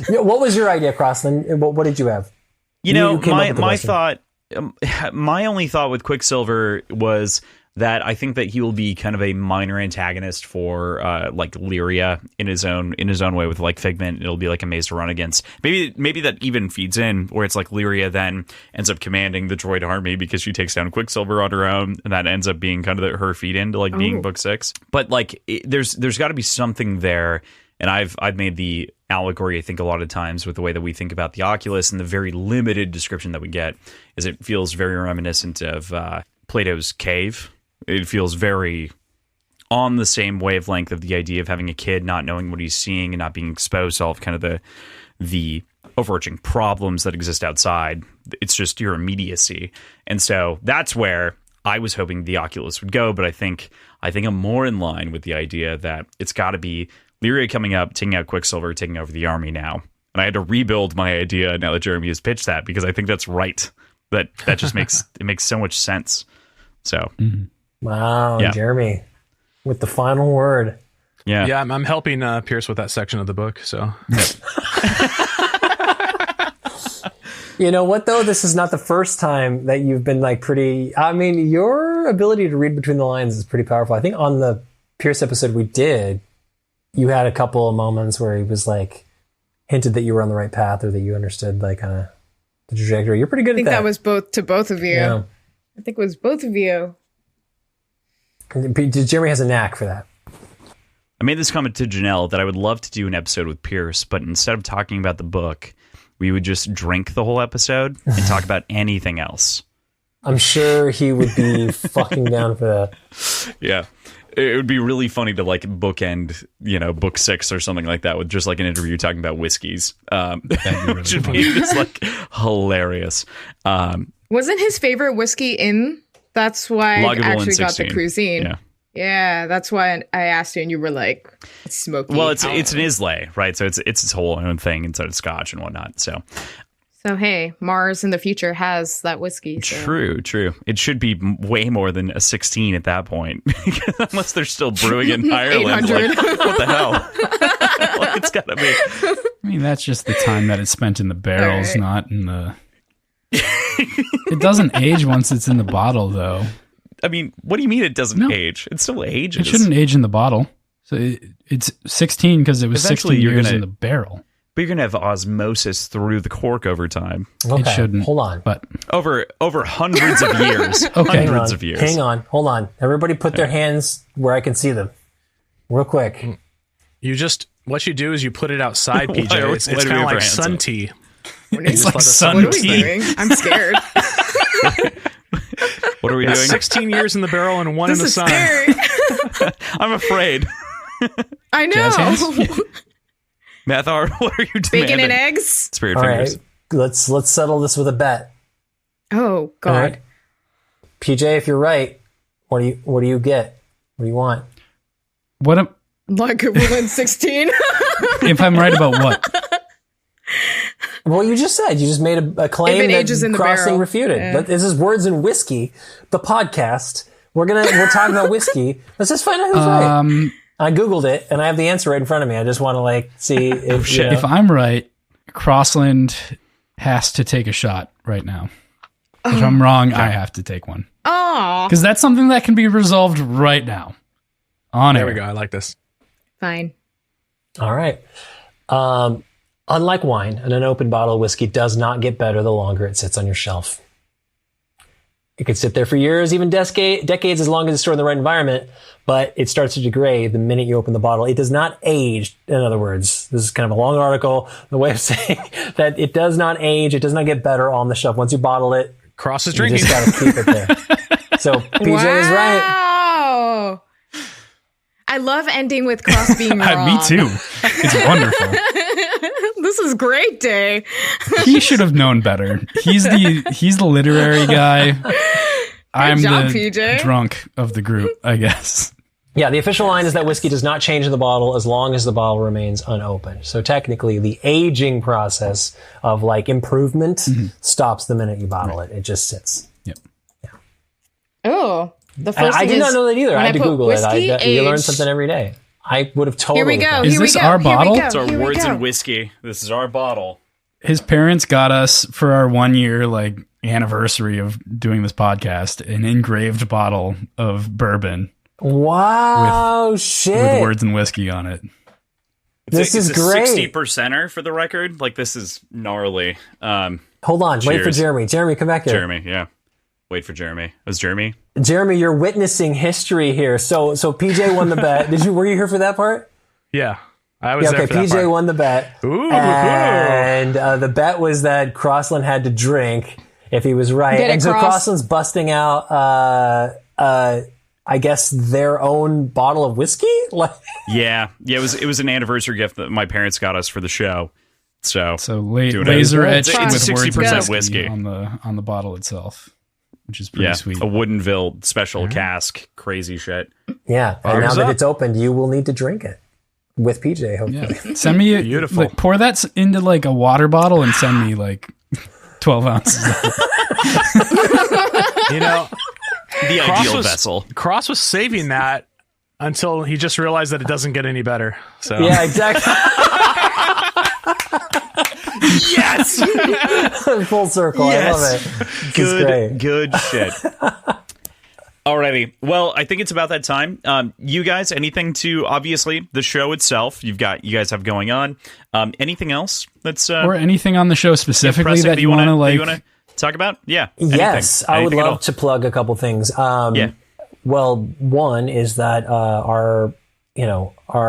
what was your idea, Crossland? What did you have? My thought my only thought with Quicksilver was that I think that he will be kind of a minor antagonist for like Lyria in his own way with like Figment. It'll be like a maze to run against. Maybe that even feeds in where it's like Lyria then ends up commanding the droid army because she takes down Quicksilver on her own, and that ends up being kind of her feed into like being Book 6. But like there's got to be something there, and I've made the allegory I think a lot of times with the way that we think about the Oculus and the very limited description that we get is it feels very reminiscent of Plato's cave. It feels very on the same wavelength of the idea of having a kid not knowing what he's seeing and not being exposed to all of kind of the overarching problems that exist outside. It's just your immediacy. And so that's where I was hoping the Oculus would go, but I think I'm more in line with the idea that it's got to be Lyria coming up, taking out Quicksilver, taking over the army now. And I had to rebuild my idea now that Jeremy has pitched that because I think that's right. That just makes so much sense. So Wow, yeah. Jeremy, with the final word. Yeah, I'm helping Pierce with that section of the book. So, you know what though? This is not the first time that you've been like pretty. I mean, your ability to read between the lines is pretty powerful. I think on the Pierce episode we did, you had a couple of moments where he was like hinted that you were on the right path or that you understood like kind of the trajectory. You're pretty good at that. I think that was both of you. Yeah. I think it was both of you. Jeremy has a knack for that. I made this comment to Janelle that I would love to do an episode with Pierce, but instead of talking about the book, we would just drink the whole episode and talk about anything else. I'm sure he would be fucking down for that. Yeah. It would be really funny to like bookend, Book 6 or something like that with just like an interview talking about whiskeys. Which would be just like hilarious. Wasn't his favorite whiskey in? That's why I actually got the cuisine. Yeah, that's why I asked you, and you were like, "It's smoky." Well, it's an Islay, right? So it's its whole own thing inside of Scotch and whatnot. So hey, Mars in the future has that whiskey. So. True. It should be way more than a 16 at that point, unless they're still brewing it in Ireland. Like, what the hell? Like, it's gotta be. I mean, that's just the time that it's spent in the barrels, right. Not in the. It doesn't age once it's in the bottle, though. I mean, what do you mean it doesn't age? It still ages. It shouldn't age in the bottle. So it's 16 because it was 16 years in the barrel. But you're going to have osmosis through the cork over time. Okay, it shouldn't. Hold on. But over hundreds of years. Okay. Hundreds of years. Hang on. Hold on. Everybody put their hands where I can see them. Real quick. What you do is you put it outside, PJ. It's kind of like sun tea. It's like sun tea. I'm scared. What are we doing? 16 years in the barrel and one in the sun. Scary. I'm afraid. I know. Mathar, what are you doing? Bacon and eggs? Spirit All fingers. Right. Let's settle this with a bet. Oh, God. All right. PJ, if you're right, what do you get? What do you want? Like a within 16? If I'm right about what? Well, you just said. You just made a claim that Crossing refuted. Yeah. But this is Words and Whiskey, the podcast. We're talking about whiskey. Let's just find out who's right. I Googled it, and I have the answer right in front of me. I just want to see if If I'm right, Crossland has to take a shot right now. If I'm wrong, I have to take one. Oh, because that's something that can be resolved right now. There we go. I like this. Fine. All right. Unlike wine, an unopened bottle of whiskey does not get better the longer it sits on your shelf. It could sit there for years, even decades, as long as it's stored in the right environment, but it starts to degrade the minute you open the bottle. It does not age, in other words. This is kind of a long article, the way of saying that it does not age, it does not get better on the shelf. Once you bottle it, Cross is drinking. You just got to keep it there. So PJ is right. Wow. I love ending with Cross being wrong. Me too. It's wonderful. This is great day. He should have known better. He's the literary guy. I'm job, the PJ. drunk of the group, I guess. Yeah, the official line is that whiskey does not change in the bottle as long as the bottle remains unopened. So technically, the aging process of improvement stops the minute you bottle it. It just sits. Yep. Yeah. Oh, the first I thing did not know that either. I had to Google it. You learn aged. something every day. I would have totally. Here we go. Is Here we this go. our bottle? It's our Here we Words go. and Whiskey. This is our bottle. his parents got us for our 1 year like anniversary of doing this podcast an engraved bottle of bourbon. Wow, shit. With words and whiskey on it. This is great. 60%er for the record. Like, this is gnarly. Hold on. Cheers. Wait for Jeremy. Jeremy, come back here. Jeremy, yeah. Wait for Jeremy. Was Jeremy? Jeremy, you're witnessing history here. So PJ won the bet. Were you here for that part? Yeah. I was there for that PJ part. won the bet. Ooh. And the bet was that Crossland had to drink if he was right. Get it, And so Cross. Crossland's busting out I guess their own bottle of whiskey? Yeah. It was an anniversary gift that my parents got us for the show. So laser etched it's with 60% words whiskey on the bottle itself, which is pretty sweet. A Woodinville special cask, crazy shit. Yeah, and now that it's opened, you will need to drink it with PJ. Hopefully, yeah. Send me Beautiful. Like, pour that into like a water bottle and send me like 12 ounces. You know, The ideal vessel. Cross was saving that until he just realized that it doesn't get any better. So yeah, exactly. Yes, full circle. Yes. I love it. Good shit. Alrighty. Well, I think it's about that time. You guys, anything to obviously the show itself? You guys have going on. Anything else that's or anything on the show specifically that you want to like talk about? Yeah. Yes, I would Anything love to plug a couple things. Yeah. Well, one is that our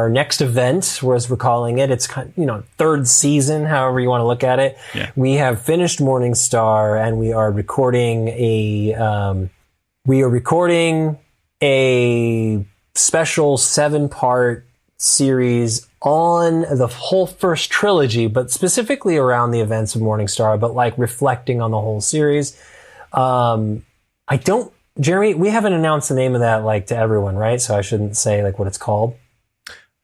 next event, as we're calling it, it's third season, however you want to look at it. Yeah. We have finished Morning Star, and we are recording a special 7-part series on the whole first trilogy, but specifically around the events of Morning Star, but like reflecting on the whole series. Jeremy, we haven't announced the name of that like to everyone, right? So I shouldn't say like what it's called.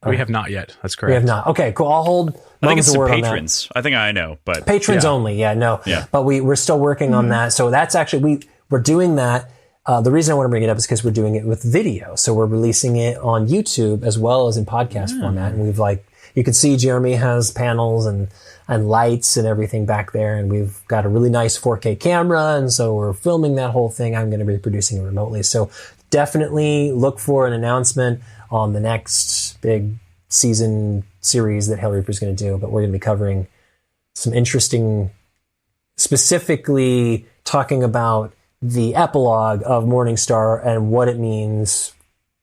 we have not yet. That's correct. We have not. Okay, cool. I'll hold. I think it's the the word patrons. I think I know, but patrons only. Yeah, no. Yeah. But we're still working on that. So that's actually we're doing that. The reason I want to bring it up is because we're doing it with video. So we're releasing it on YouTube as well as in podcast format. And we've you can see Jeremy has panels and lights and everything back there. And we've got a really nice 4K camera. And so we're filming that whole thing. I'm going to be producing it remotely. So definitely look for an announcement on the next big season series that Hail Reaper is going to do. But we're going to be covering some interesting, specifically talking about the epilogue of Morning Star and what it means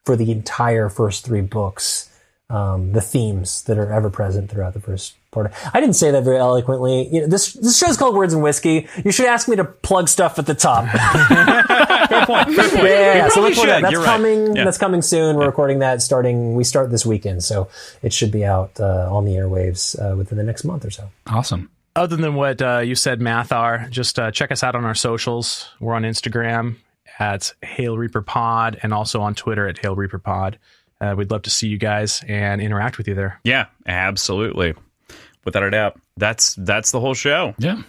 for the entire first 3 books, the themes that are ever present throughout the first part. I didn't say that very eloquently. This show's called Words and Whiskey. You should ask me to plug stuff at the top. fair point. Yeah. So look for that. That's You're coming. right. Yeah. That's coming soon. We're recording that we start this weekend, so it should be out on the airwaves within the next month or so. Awesome. Other than what you said, Mathar, just check us out on our socials. We're on Instagram at Hail Reaper Pod and also on Twitter at Hail Reaper Pod. We'd love to see you guys and interact with you there. Yeah, absolutely. Without a doubt. That's the whole show. Yeah.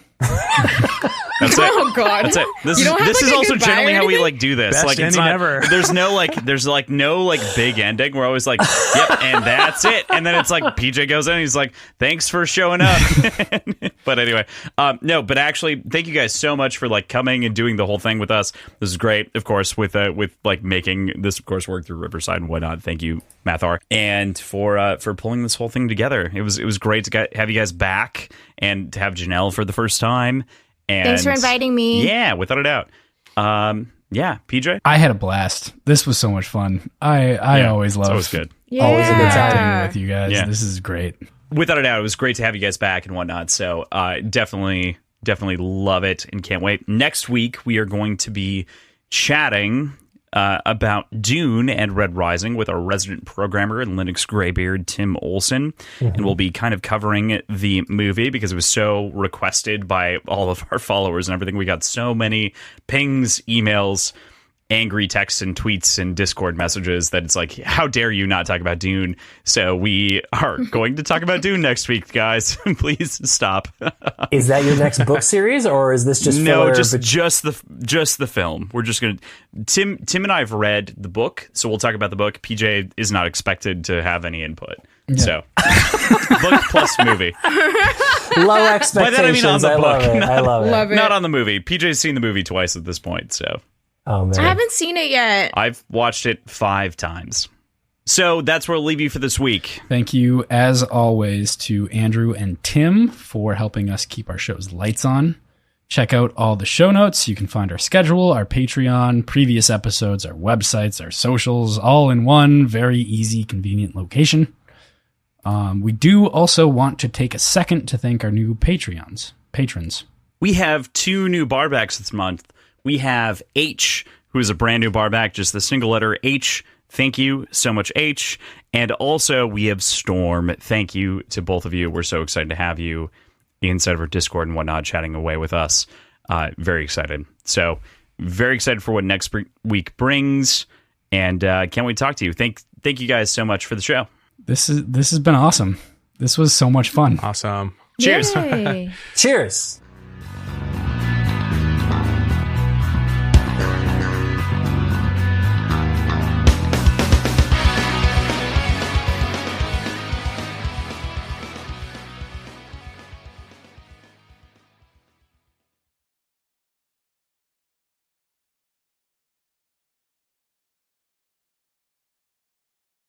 That's it. Oh God. That's it. This You don't have, is like, a also goodbye generally or how we anything? like do this. Best like it's ending not ever. there's no big ending. We're always like, yep, and that's it. And then it's like PJ goes in and he's like, thanks for showing up. But anyway, no, but actually thank you guys so much for like coming and doing the whole thing with us. This is great, of course, with like making this of course work through Riverside and whatnot. Thank you, Mathar, and for pulling this whole thing together. It was great to have you guys back and to have Janelle for the first time. And Thanks for inviting me. Yeah, without a doubt. Yeah, PJ. I had a blast. This was so much fun. I always love. It was good. Yeah. Always a good time. Being with you guys. Yeah. This is great. Without a doubt, it was great to have you guys back and whatnot. So definitely love it and can't wait. Next week, we are going to be chatting about Dune and Red Rising with our resident programmer and Linux Graybeard, Tim Olson. And we'll be kind of covering the movie because it was so requested by all of our followers and everything. We got so many pings, emails, angry texts and tweets and Discord messages that it's like, how dare you not talk about Dune? So we are going to talk about Dune next week, guys. Please stop. Is that your next book series, or is this just no? Just the film. We're just gonna. Tim and I have read the book, so we'll talk about the book. PJ is not expected to have any input. Yeah. So, book plus movie. Low expectations. By that I mean on the book. I love it. Not on the movie. PJ's seen the movie twice at this point, so. Oh, man. I haven't seen it yet. I've watched it 5 times. So that's where we'll leave you for this week. Thank you, as always, to Andrew and Tim for helping us keep our show's lights on. Check out all the show notes. You can find our schedule, our Patreon, previous episodes, our websites, our socials, all in one very easy, convenient location. We do also want to take a second to thank our new patrons. We have 2 new barbacks this month. We have H, who is a brand new barback, just the single letter H. Thank you so much, H. And also we have Storm. Thank you to both of you. We're so excited to have you inside of our Discord and whatnot, chatting away with us. Very excited. So very excited for what next week brings. And can't wait to talk to you. Thank you guys so much for the show. This has been awesome. This was so much fun. Awesome. Cheers. Cheers.